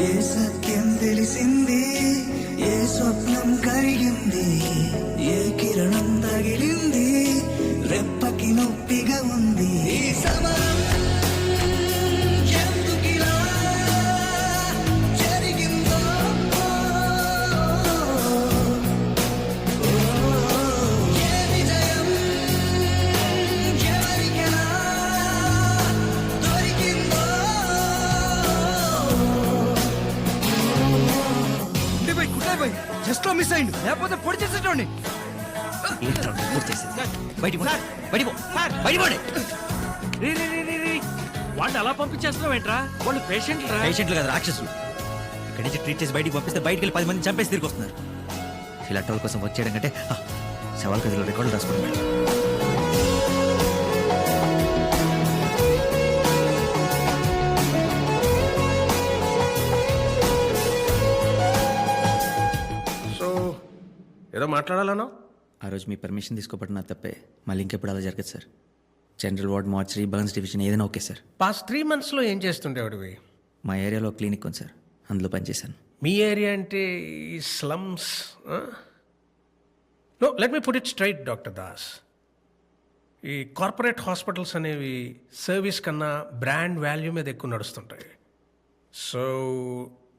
ఏ సత్యం తెలిసింది, ఏ స్వప్నం కరిగింది, ఏ కిరణం తగిలింది, రెప్పకి నొప్పిగా ఉంది. ఈ సమరం ఎందుకిలా జరిగిందో, ఏ విజయం ఎవరికెలా దొరికిందో. జస్ట్ లో మిస్ అయింది, లేకపోతే పొడి చేసేటోండి. వాడిని అలా పంపించేస్తున్నావు ఏంట్రా? వాళ్ళు పేషెంట్లు కదా, రాక్షసులు. ఇక్కడి నుంచి ట్రీట్ చేసి బయటికి పంపిస్తే బయటికి వెళ్ళి 10 మంది చంపేసి తిరిగి వస్తున్నారు. ఇలాంటి వాళ్ళ కోసం వచ్చేయడం కంటే సవాల్ గదిలో రికార్డులు రాసుకున్నాడు. సో ఏదో మాట్లాడాలనో? ఆ రోజు మీ పర్మిషన్ తీసుకోబట్టి నా తప్పే. మళ్ళీ ఇంకెప్పుడు అలా జరగదు sir. General ward, mortuary, burns division ఏదైనా ఓకే సార్. పాస్ట్ 3 monthsలో ఏం చేస్తుండేవాడివి? మా ఏరియాలో క్లినిక్ ఉంది సార్, అందులో పనిచేశాను. మీ ఏరియా అంటే ఈ slums. No, let me put it straight doctor Das. ఈ కార్పొరేట్ హాస్పిటల్స్ అనేవి సర్వీస్ కన్నా బ్రాండ్ వాల్యూ మీద ఎక్కువ నడుస్తుంటాయి. సో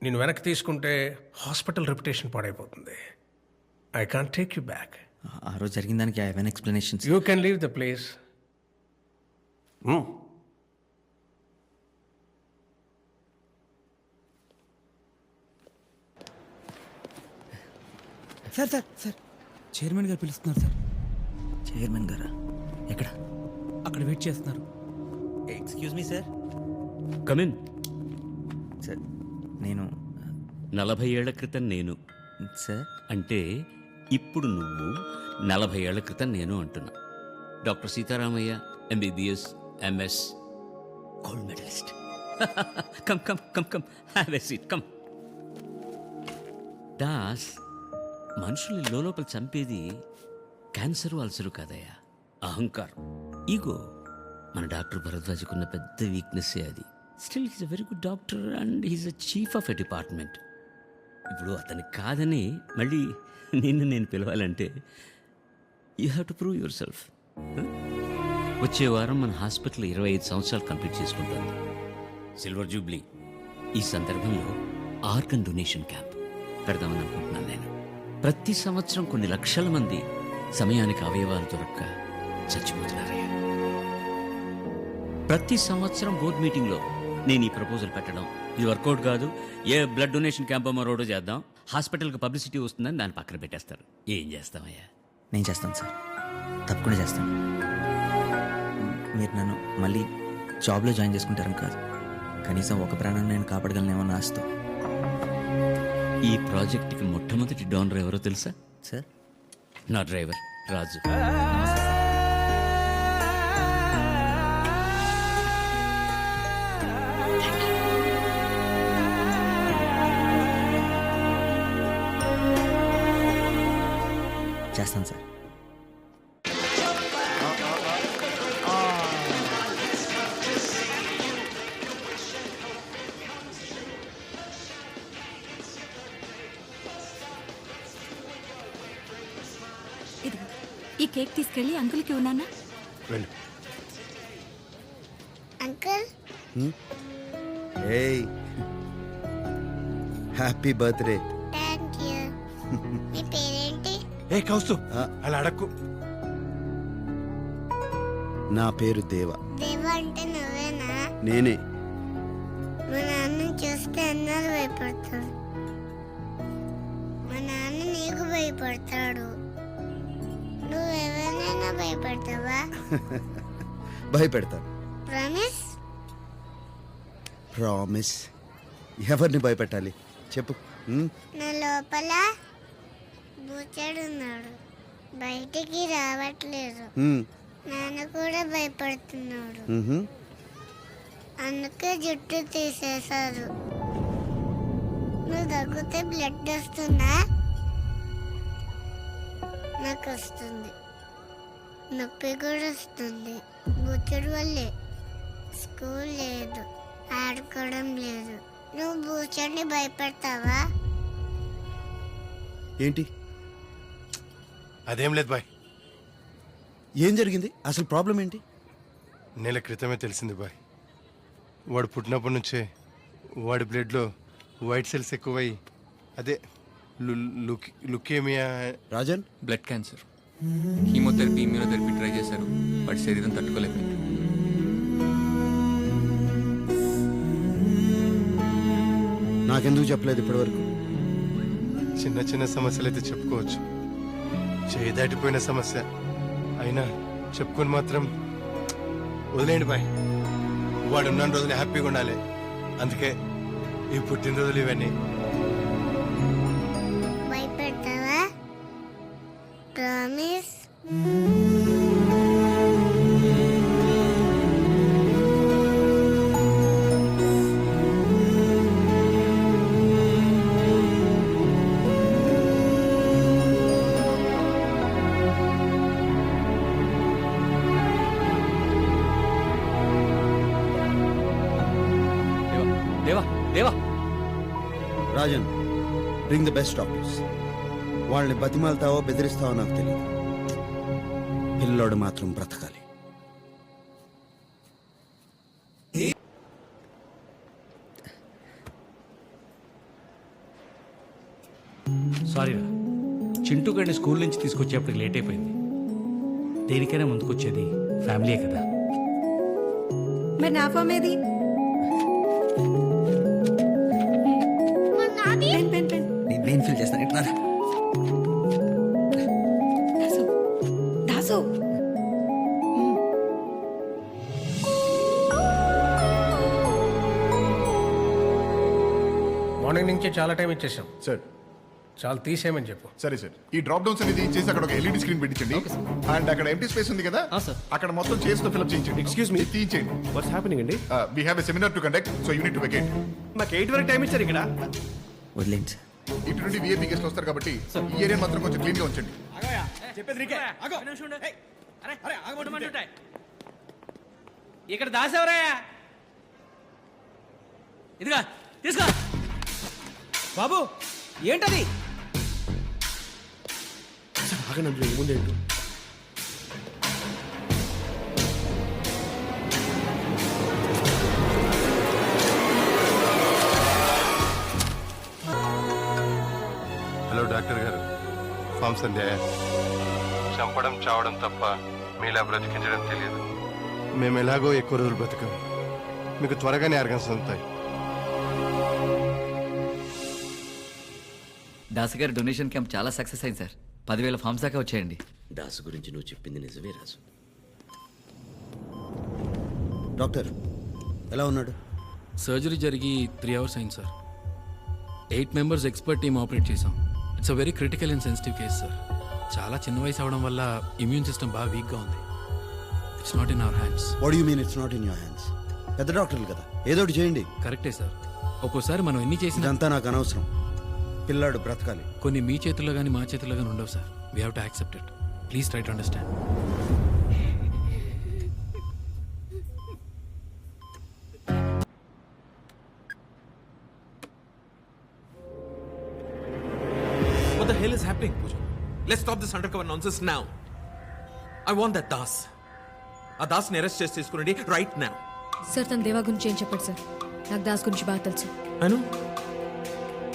నేను వెనక్కి తీసుకుంటే హాస్పిటల్ రెప్యుటేషన్ పాడైపోతుంది. I can't take you back. ఆ రోజు జరిగిన దానికి I have an explanation. You can leave the place. Sir sir sir chairman గారు పిలుస్తున్నారు సార్. చైర్మన్ గారా? ఎక్కడ? అక్కడ వెయిట్ చేస్తున్నారు. Excuse me sir. Come in. Sir నేను 40 ఏళ్ల క్రితం నేను సార్ అంటే ఇప్పుడు నువ్వు 40 ఏళ్ల క్రితం నేను అంటున్నా. Doctor Sitaramayya, MBBS, MS, gold medalist. Come come come come, have a seat, come. Das, మనుషుల్ని లోపల చంపేది క్యాన్సరు, అల్సరు కాదయ్యా, అహంకారం, ఈగో. మన డాక్టర్ భరద్వాజ్కున్న పెద్ద వీక్నెస్సే అది. Still he's a very good doctor and he's a chief of a department. ఇప్పుడు అతనికి కాదని మళ్ళీ నిన్ను నేను పిలవాలంటే you have to prove yourself. వచ్చే వారం మన హాస్పిటల్ 25 సంవత్సరాలు కంప్లీట్ చేసుకుంటుంది, సిల్వర్ జూబ్లీ. ఈ సందర్భంలో ఆర్గన్ డొనేషన్ క్యాంప్ పెడదామని అనుకుంటున్నాను నేను. ప్రతి సంవత్సరం కొన్ని లక్షల మంది సమయానికి అవయవాలు దొరక్క చచ్చిపోతున్నారయ్యా. ప్రతి సంవత్సరం బోర్డ్ మీటింగ్లో నేను ఈ ప్రపోజల్ పెట్టడం ఇది వర్కౌట్ కాదు, ఏ బ్లడ్ డొనేషన్ క్యాంప్ మరోడో చేద్దాం, హాస్పిటల్కి పబ్లిసిటీ వస్తుందని దాన్ని పక్కన పెట్టేస్తారు. ఏం చేస్తామయ్యా? నేను చేస్తాను సార్, తప్పకుండా చేస్తాను. మీరు నన్ను మళ్ళీ జాబ్లో జాయిన్ చేసుకుంటారని కాదు, కనీసం ఒక ప్రాణాన్ని నేను కాపాడగలనేమో నా ఆశతో. ఈ ప్రాజెక్ట్కి మొట్టమొదటి డోనర్ ఎవరో తెలుసా సార్? నా డ్రైవర్ రాజు. చేస్తాను సార్. ఇదిగో ఈ కేక్ తీసుకెళ్ళి అంకుల్కి ఉన్నానా? వెళ్ళు. అంకుల్, ఏయ్, హ్యాపీ బర్త్డే. Thank you. మీ పేరేంటి? ఏ కౌస్తు, అలా అడక్కు. నా పేరు దేవ. దేవ అంటే నువ్వేనా? నేనే. మా నాన్న చూస్తే అందరూ భయపడతారు. మా నాన్న నీకు భయపడతాడు. నువ్వు ఎవరినైనా భయపడతావా? భయపెడతాను. ప్రామిస్? ప్రామిస్. ఎవరిని భయపెట్టాలి చెప్పు. నా లోపల బూచాడున్నాడు, బయటికి రావట్లేదు. నాన్న కూడా భయపడుతున్నాడు. అందుకే జుట్టు తీసేశారు. నువ్వు దగ్గితే బ్లడ్ వస్తుందా? నాకు వస్తుంది, నొప్పి కూడా వస్తుంది. బూచుడు వల్లే. స్కూల్ లేదు, ఆడుకోవడం లేదు. నువ్వు బూచడిని భయపెడతావా? ఏంటి? అదేం లేదు బాయ్. ఏం జరిగింది అసలు? ప్రాబ్లం ఏంటి? నెల క్రితమే తెలిసింది బాయ్. వాడు పుట్టినప్పటి నుంచే వాడి బ్లడ్లో వైట్ సెల్స్ ఎక్కువై అదే leukaemia. Rajan, blood cancer. Chemotherapy, immunotherapy try చేశారు, వాడి శరీరం తట్టుకోలేకపోయింది. నాకెందుకు చెప్పలేదు ఇప్పటివరకు? చిన్న చిన్న సమస్యలు అయితే చెప్పుకోవచ్చు, చేయి దాటిపోయిన సమస్య అయినా చెప్పుకొని మాత్రం వదిలేండి బాయ్. వాడు ఉన్న రోజులు హ్యాపీగా ఉండాలి, అందుకే ఈ పుట్టినరోజులు ఇవన్నీ. భయపెడతావా? ప్రామిస్? దేవా, దేవా. Rajan, bring the best doctors. వాళ్ళని బతిమాలతావో బెదిరిస్తావో నాకు తెలియదు. పిల్లోడు మాత్రం బ్రతకాలి. సారీ రా, చింటూ గడిని స్కూల్ నుంచి తీసుకొచ్చేప్పటికి లేట్ అయిపోయింది. దేనికైనా ముందుకొచ్చేది ఫ్యామిలీయే కదా. మరి నా ఫామ్ ఏది? Pen pen pen. నేను ఫీల్ చేస్తాను. ఇట్లా దాసు దాసు. మార్నింగ్ నుంచి చాలా టైం ఇచ్చేసాం సార్. చాలా తీసేయమని చెప్పు. సరే సార్, ఈ డ్రాప్ డౌన్స్ అనేది చేసి అక్కడ ఒక ఎల్ఈడి స్క్రీన్ పెట్టించండి. అండ్ అక్కడ ఎంటీ స్పేస్ ఉంది కదా, అక్కడ మొత్తం చైర్స్ తో ఫిల్అప్ చేయించండి. ఎక్స్క్యూజ్ మీ, తీయించండి. వాట్స్ హ్యాపెనింగ్ అండి? We have a seminar to conduct, so you need to vacate. మాకు 8 వరకు టైం ఇచ్చారు ఇక్కడ. వదిలేండి సార్. ఇటు నుండి విఐపీ గెస్ట్లు వస్తారు కాబట్టి ఈ ఏరియా మాత్రం కొంచెం క్లీన్ గా ఉంచండి. ఇక్కడ దాసేవరాయా? ఇదిగా తీసుకో. బాబు ఏంటది? ఆగనందులో ఏముందేంటో. హలో డాక్టర్ గారు, ఫామ్ సంధ్య. చంపడం చావడం తప్ప మీలా బ్రతికించడం తెలియదు. మేము ఎలాగో ఎక్కువ రోజులు బ్రతకం. మీకు త్వరగానే ఆర్గన్స్ అందుతాయి. దాసు గారి డొనేషన్ క్యాంప్ చాలా సక్సెస్ అయింది సార్. 10,000 ఫామ్స్ దాకా వచ్చాయండి. దాసు గురించి నువ్వు చెప్పింది నిజమే రాజు. డాక్టర్ ఎలా ఉన్నాడు? సర్జరీ జరిగి 3 hours అయింది sir. 8 members expert team operate చేసాం. It's a very critical and sensitive case sir. చాలా చిన్న వయసు అవడం వల్ల ఇమ్యూన్ సిస్టమ్ బాగా వీక్గా ఉంది. It's not in our hands. What you mean it's not in your hands? పెద్ద డాక్టర్లు కదా, ఏదో ఒకటి చేయండి. కరెక్టే సార్. ఒక్కోసారి మనం ఎన్ని చేసినా ఇదంతా నాకు అనవసరం. పిల్లాడు బ్రతకాలి. కొన్ని మీ చేతుల్లో కానీ మా చేతుల్లో కానీ ఉండవు sir. We have to accept it. Please try to understand. What the hell is happening, Pooja? Let's stop this undercover nonsense now. I want that Das. ఆ దాస్ని అరెస్ట్ చేసి తీసుకురండి రైట్ నౌ. సార్ తన దేవా గురించి ఏం చెప్పాడు సార్? నాకు దాస్ గురించి బాగా తెలుసు.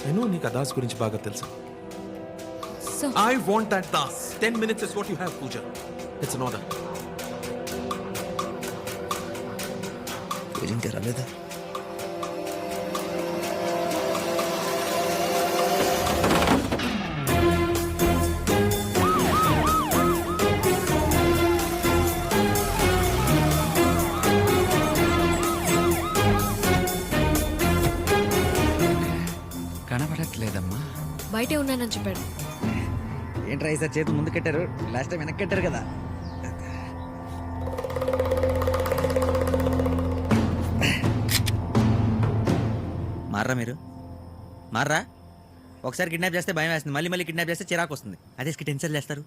నేను నీకు ఆ దాస్ గురించి బాగా తెలుసు. Sir I want that Das. 10 minutes is what you have, Pooja. It's an order. ఇంకా రాలేదా? కనబడట్లేదమ్మా. బయటే ఉన్నానని చెప్పాడు. ఏంట్రా ఈసారి చేతులు ముందు కట్టారు, లాస్ట్ టైం వెనక్కి కట్టారు కదా. మార్రా మీరు, మార్రా. ఒకసారి కిడ్నాప్ చేస్తే భయం వేస్తుంది, మళ్ళీ మళ్ళీ కిడ్నాప్ చేస్తే చిరాకు వస్తుంది. అదే టెన్షన్ చేస్తారు.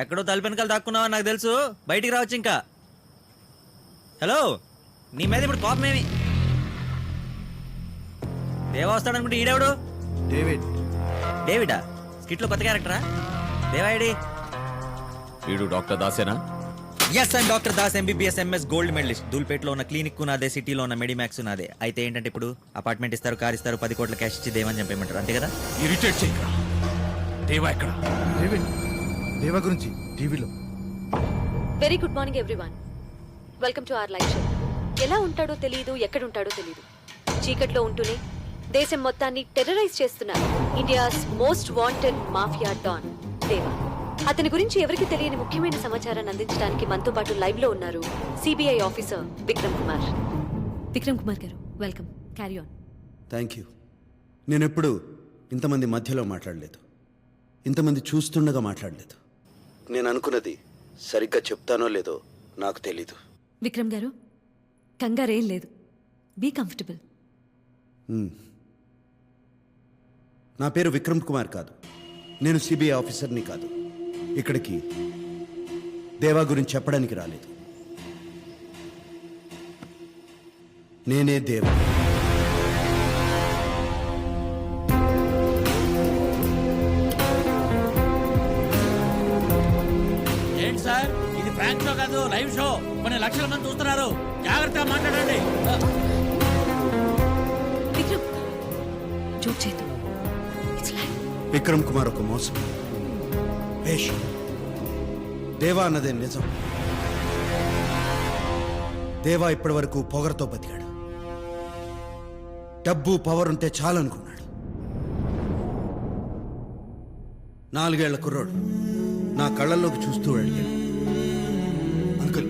ఎక్కడో తలుపెనకాల దాక్కున్నావని నాకు తెలుసు, బయటికి రావచ్చు ఇంకా. హలో, నీ మీద ఇప్పుడు కోపమేమి? దేవా వస్తాడనుకుంటే ఈడెవడు? డేవిడా? స్కిట్లో కొత్త క్యారెక్టరా? దేవాయిడి? వీడు డాక్టర్ దాసేనా? Yes, and doctor Das, MBBS MS gold medalist. దూల్పేటలో ఉన్న క్లినిక్ నాదే, సిటీలో ఉన్న మెడిమాక్స్ నాదే. అయితే ఏంటంటే ఇప్పుడు అపార్ట్మెంట్ ఇస్తారు, కార్ ఇస్తారు, 10 కోట్ల క్యాష్ ఇచ్చి దేవని చంపేయమంటారు, అంతే కదా? ఇరిటేట్ చేయరా. దేవా ఎక్కడ? దేవా గురించి టీవీలో. Very good morning everyone. Welcome to our live show. ఎలా ఉంటాడో తెలియదు, ఎక్కడుంటాడో తెలియదు. చీకట్లో ఉంటూనే దేశం మొత్తాన్ని టెర్రరైజ్ చేస్తున్న India's most wanted mafia don Deva. అతని గురించి ఎవరికి తెలియని ముఖ్యమైన సమాచారాన్ని అందించడానికి మనతో పాటు లైవ్ లో ఉన్నారు సిబిఐ ఆఫీసర్ విక్రమ్ కుమార్. విక్రమ్ కుమార్ గారు, welcome. Carry on. Thank you. నేను ఎప్పుడు ఇంతమంది మధ్యలో మాట్లాడలేదు, ఇంతమంది చూస్తుండగా మాట్లాడలేదు. నేను అనుకున్నది సరిగ్గా చెప్తానో లేదో నాకు తెలీదు. విక్రమ్ గారు, కంగారేం లేదు. Be comfortable. నా పేరు విక్రమ్ కుమార్ కాదు, నేను సిబిఐ ఆఫీసర్ని కాదు. ఇక్కడికి దేవా గురించి చెప్పడానికి రాలేదు. నేనే దేవా. లైవ్ షో కొన్ని లక్షల మంది చూస్తున్నారు. జాగ్రత్తగా మాట్లాడండి. విక్రమ్ జోక్ చేయదు. It's live. విక్రమ్ కుమార్ ఒక మోసం, వేషం. దేవా అన్నదే నిజం. దేవా ఇప్పటి వరకు పొగరతో బతికాడు. డబ్బు పవర్ ఉంటే చాలనుకున్నాడు. 4 ఏళ్ల కుర్రోడు నా కళ్ళల్లోకి చూస్తూ అడిగాడు, అంకుల్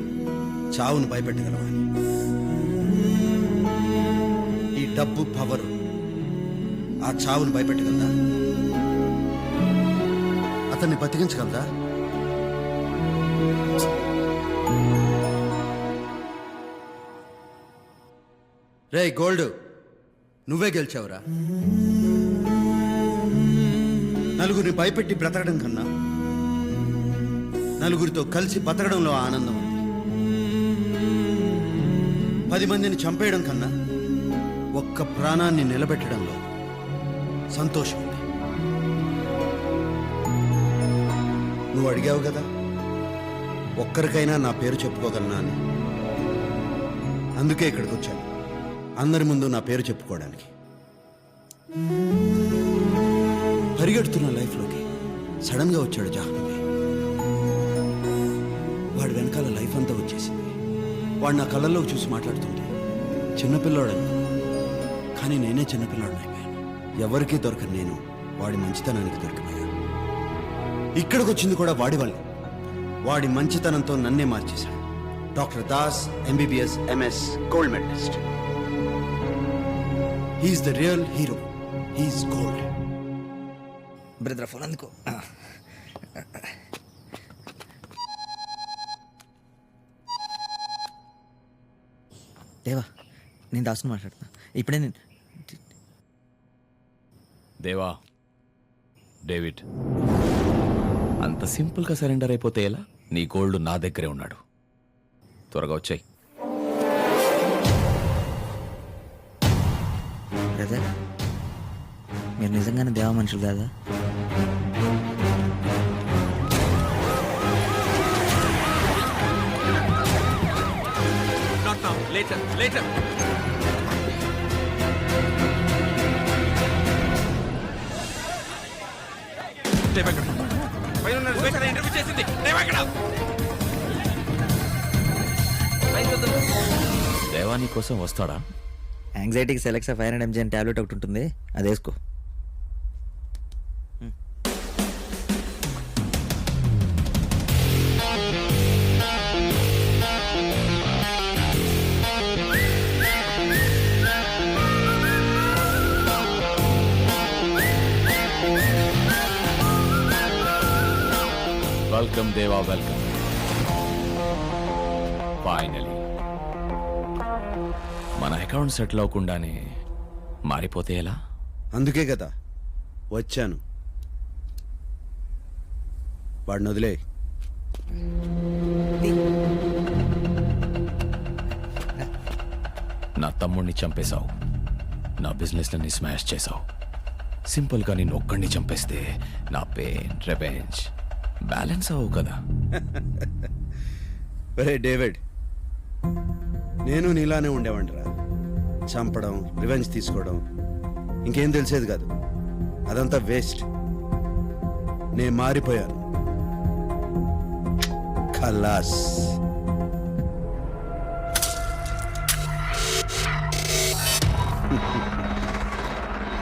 చావును భయపెట్టగలవా అని. ఈ డబ్బు పవర్ ఆ చావును భయపెట్టగలదా? అతన్ని బతికించగలదా? రే గోల్డ్, నువ్వే గెలిచావురా. నలుగురిని భయపెట్టి బ్రతకడం కన్నా నలుగురితో కలిసి బతకడంలో ఆనందం ఉంది. 10 మందిని చంపేయడం కన్నా ఒక్క ప్రాణాన్ని నిలబెట్టడంలో సంతోషం ఉంది. నువ్వు అడిగావు కదా, ఒక్కరికైనా నా పేరు చెప్పుకోగలనా అని. అందుకే ఇక్కడికి వచ్చాను, అందరి ముందు నా పేరు చెప్పుకోవడానికి. పరిగెడుతున్న లైఫ్లోకి సడన్ గా వచ్చాడు జాహ్నవి. వాడి వెనకాల లైఫ్ అంతా వచ్చేసింది. వాడు నా కళ్ళల్లోకి చూసి మాట్లాడుతుంటే చిన్నపిల్లాడను, కానీ నేనే చిన్నపిల్లాడు అయిపోయాను. ఎవరికీ దొరకను నేను వాడి మంచితనానికి దొరికిపోయాను. ఇక్కడికి వచ్చింది కూడా వాడి వల్లే. వాడి మంచితనంతో నన్నే మార్చేశాడు. Doctor Das, MBBS, MS, gold medalist. He's the real hero. He's gold. Brother phone అందుకో. దేవా, నేను దాసుని మాట్లాడుతున్నా. ఇప్పుడే నేను దేవా, డేవిడ్, అంత సింపుల్గా సరెండర్ అయిపోతే ఎలా? నీ గోల్డ్ నా దగ్గరే ఉన్నాడు. త్వరగా వచ్చాయి. బ్రదర్, మీరు నిజంగానే దేవా మనుషులు కాదా? Later, later. ఇంటర్వ్యూ చేసింది. దేవా నీ కోసం వస్తాడా? యాంగ్జైటీకి సెలెక్స్ 500 mg అని టాబ్లెట్ ఒకటి ఉంటుంది, అది వేసుకో. వెల్కమ్ దేవా, వెల్కమ్. ఫైనలీ మన అకౌంట్ సెటిల్ అవ్వకుండానే మారిపోతే ఎలా? అందుకే కదా వచ్చాను. వాడిని వదిలే. నా తమ్ముడిని చంపేశావు, నా బిజినెస్లని స్మాష్ చేశావు. సింపుల్గా నిన్ను ఒక్కడిని చంపేస్తే నా పెయిన్, రివెంజ్ బ్యాలెన్స్ అవ్వవు కదా. ఒరే డేవిడ్, నేను నీలానే ఉండేవాడిరా. చంపడం, రివెంజ్ తీసుకోవడం, ఇంకేం తెలిసేది కాదు. అదంతా వేస్ట్. నేను మారిపోయాను. ఖలాస్.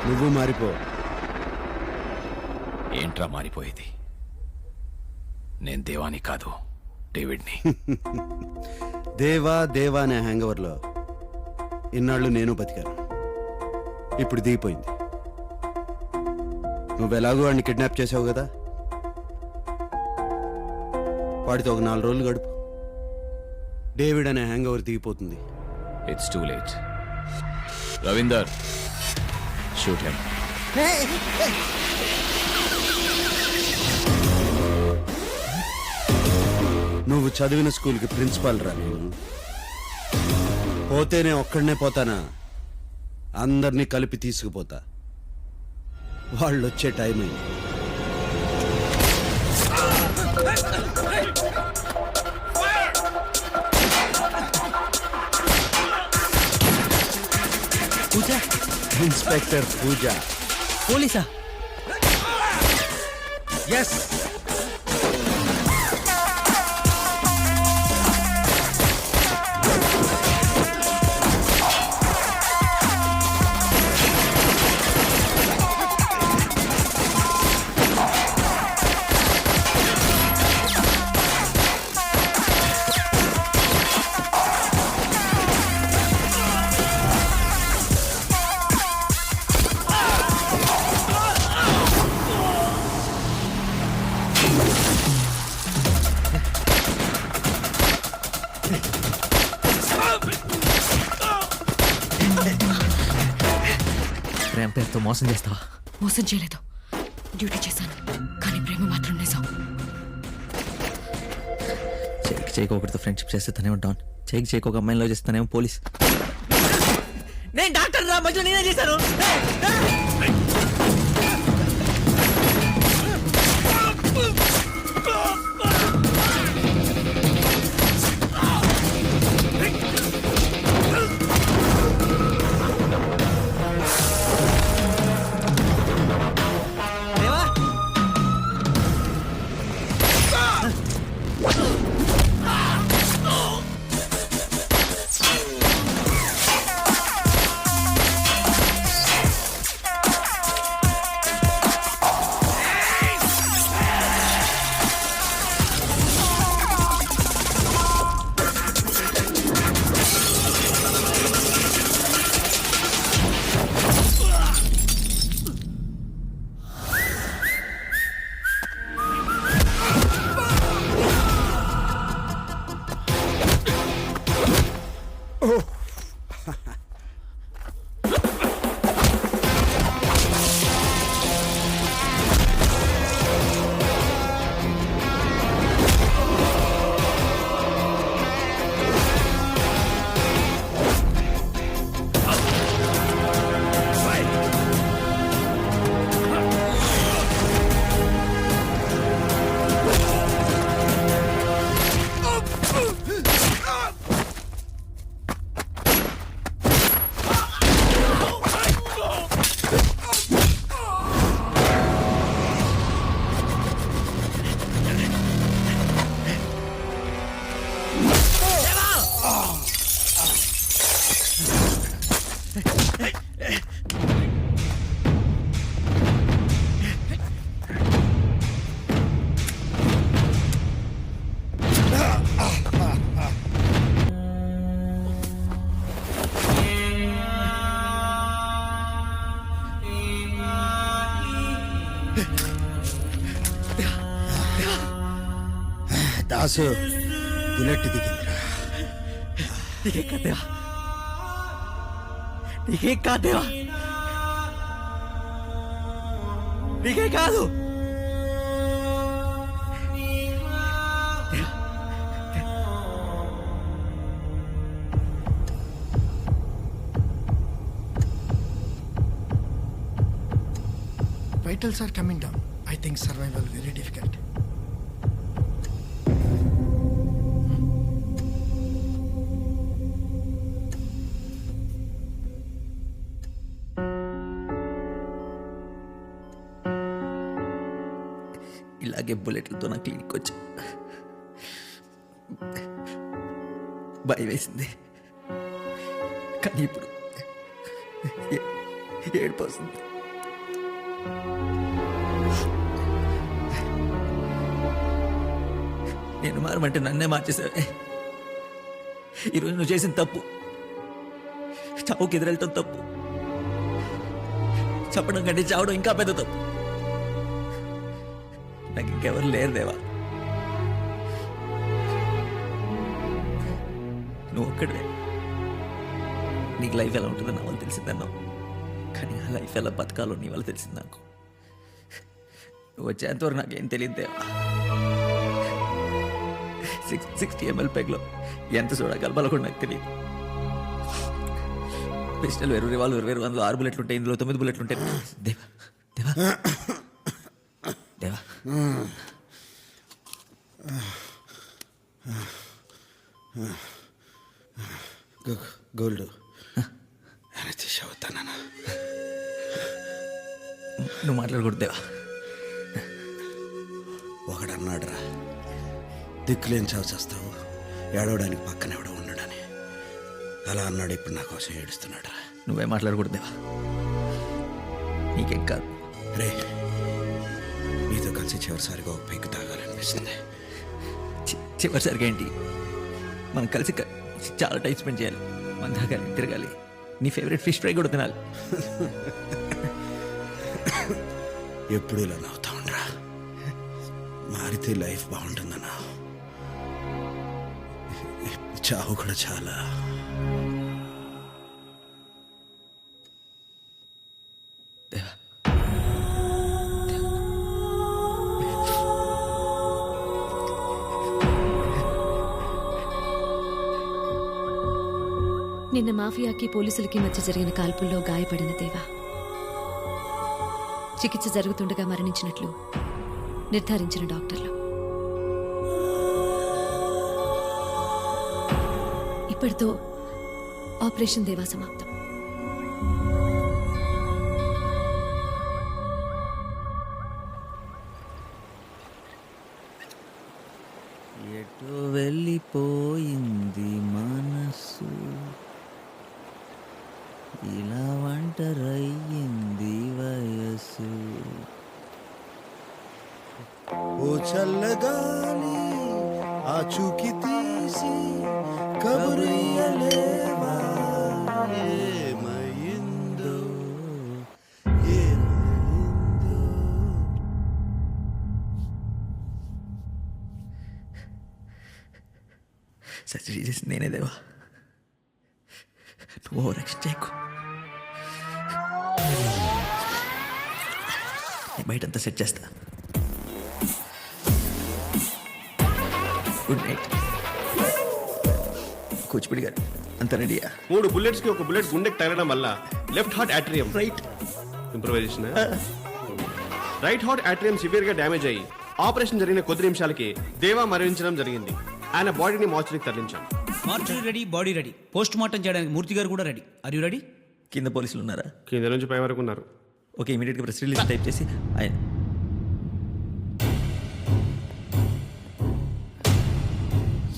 నువ్వు మారిపో. ఏంట్రా మారిపోయేది? నేను దేవాని కాదు, డేవిడ్ని. దేవా దేవా అనే హ్యాంగవర్లో ఇన్నాళ్ళు నేను బతికాను. ఇప్పుడు దిగిపోయింది. నువ్వెలాగో వాడిని కిడ్నాప్ చేసావు కదా, వాడితో ఒక 4 రోజులు గడుపు. డేవిడ్ అనే హ్యాంగోవర్ దిగిపోతుంది. It's too late. Ravinder, shoot him. నువ్వు చదివిన స్కూల్కి ప్రిన్సిపాల్ రా నేను. పోతేనే ఒక్కడనే పోతానా? అందరినీ కలిపి తీసుకుపోతా. వాళ్ళు వచ్చే టైం అయింది. ఇన్స్పెక్టర్ పూజ. పోలీసా? ఎస్. ప్రేమ పేరుతో మోసం చేస్తావా? మోసం చేయలేదు, డ్యూటీ చేశాను. కానీ ప్రేమ మాత్రం నిజం. చేయకొకటితో ఫ్రెండ్షిప్ చేస్తే తనే ఉంటాను, చేయకొక అమ్మాయిలో చేస్తానేమో పోలీస్. నేను డాక్టర్ రా, మధ్యలో నేనే చేశాను. దాసు, బుల్లెట్ దిగిందిరా. నీకేం కాదేవా? నీకేం కాదేవా? నీకేం కాదు. Vitals are coming down. I think survival very difficult. ఇలాగే బుల్లెట్లతో నా క్లినిక్ వచ్చా. భయం వేసింది, కానీ ఇప్పుడు ఏడుపు వస్తుంది. నేను మారమంటే నన్నే మార్చేసావే. ఈరోజు నువ్వు చేసిన తప్పు, చావుకి ఎదురెళ్తాం తప్పు, చెప్పడం కంటే చావడం ఇంకా పెద్ద తప్పు. నాకు ఇంకెవరు లేరు దేవా, నువ్వు ఒక్కడే. నీకు లైఫ్ ఎలా ఉంటుందో నా వల్ల తెలిసిందన్నావు, కానీ ఆ లైఫ్ ఎలా బతకాలో నీ వల్ల తెలిసింది నాకు. నువ్వు వచ్చేంతవరకు నాకేం తెలియదు దేవా. 60 ml పెగ్లో ఎంత సోడా కలపాలో కూడా నాకు తెలియదు. పిస్టల్ వేరు, రివాల్వర్ వేరు, అందులో 6 బుల్లెట్లు ఉంటాయి, ఇందులో 9 బుల్లెట్లు ఉంటాయి. దేవా దేవా దేవా, గోల్డ్ తీసావుతానా? నువ్వు మాట్లాడకూడదు దేవా. ఒకడన్నాడురా, దిక్కులేని చావు చేస్తావు, ఏడవడానికి పక్కన ఎవడో ఉండడని. అలా అన్నాడు, ఇప్పుడు నా కోసం ఏడుస్తున్నాడు రా. నువ్వే మాట్లాడకూడదు దేవా, నీకేం కాదు. రే, నీతో కలిసి చివరిసారిగా ఒక పెగ్గు తాగాలనిపిస్తుంది. చివరిసరిగా ఏంటి, మనం కలిసి చాలా టైం స్పెండ్ చేయాలి, మన తాగాలి, తిరగాలి, నీ ఫేవరెట్ ఫిష్ ఫ్రై కూడా తినాలి. ఎప్పుడు ఇలా నవ్వుతా ఉండరా, మారితే లైఫ్ బాగుంటుందన్నా. చావు కూడా చాలా. నిన్న మాఫియాకి పోలీసులకి మధ్య జరిగిన కాల్పుల్లో గాయపడిన దేవా చికిత్స జరుగుతుండగా మరణించినట్లు నిర్ధారించిన డాక్టర్లు. ఇప్పటితో ఆపరేషన్ దేవా సమాప్తం. ఎటు వెళ్ళిపోయింది మనసు, ఇలా ఒంటరయ్యింది వయసు. ఓ చల్లగాలి ఆ చూకి తీసి కబురియలేవా, ఏమైందో ఏమైందో. సర్జరీ చేసింది నేనే దేవా, నువ్వు ఓవర్ యాక్షన్ చేయకు. నేను బయటంతా సెట్ చేస్తా. Good night. కూచిపూడి గారు అంత రెడీయా? 3 bullets కి ఒక బుల్లెట్ గుండెకి తగలడం వల్ల left heart atrium right improvisation right heart atrium severe గా డ్యామేజ్ అయ్యి ఆపరేషన్ జరిగిన కొద్ది నిమిషాలకి దేవా మరణించడం జరిగింది. ఆయన బాడీని మార్చురీకి తరలించాం. Mortuary ready, body ready, post mortem చేయడానికి మూర్తి గారు కూడా రెడీ. Are you ready? కింద పోలీసులు ఉన్నారా? కింద నుంచి పై వరకు ఉన్నారు. ఓకే, ఇమీడియట్గా ప్రెస్ రిలీజ్ టైప్ చేసి ఆయన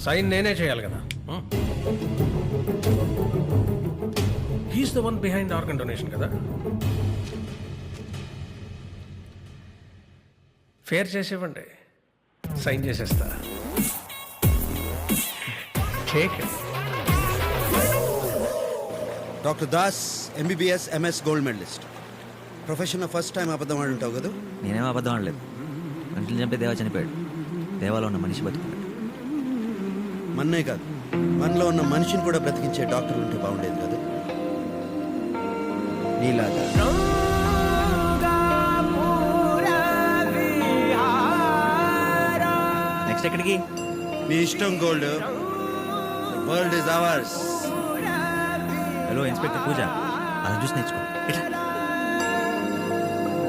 సైన్ నేనే చేయాలి కదా. He's the one behind organ donation కదా. ఫేర్ చేసేవ్వండి, సైన్ చేసేస్తా. Doctor Das MBBS MS gold medalist. ప్రొఫెషన్లో ఫస్ట్ టైం అబద్ధం ఆడి ఉంటావు కదా. నేనేం అబద్ధం ఆడలేదు. గంటలు చంపే దేవా చనిపోయాడు, దేవాలో ఉన్న మనిషి బతుకున్నాడు. మన్నే కాదు, మనలో ఉన్న మనిషిని కూడా బ్రతికించే డాక్టర్లు ఉంటే బాగుండేది కదా నీలాగా. నెక్స్ట్ ఎక్కడికి? నీ ఇష్టం gold. World is ours. Hello inspector Pooja, అలా చూసి నేర్చుకో.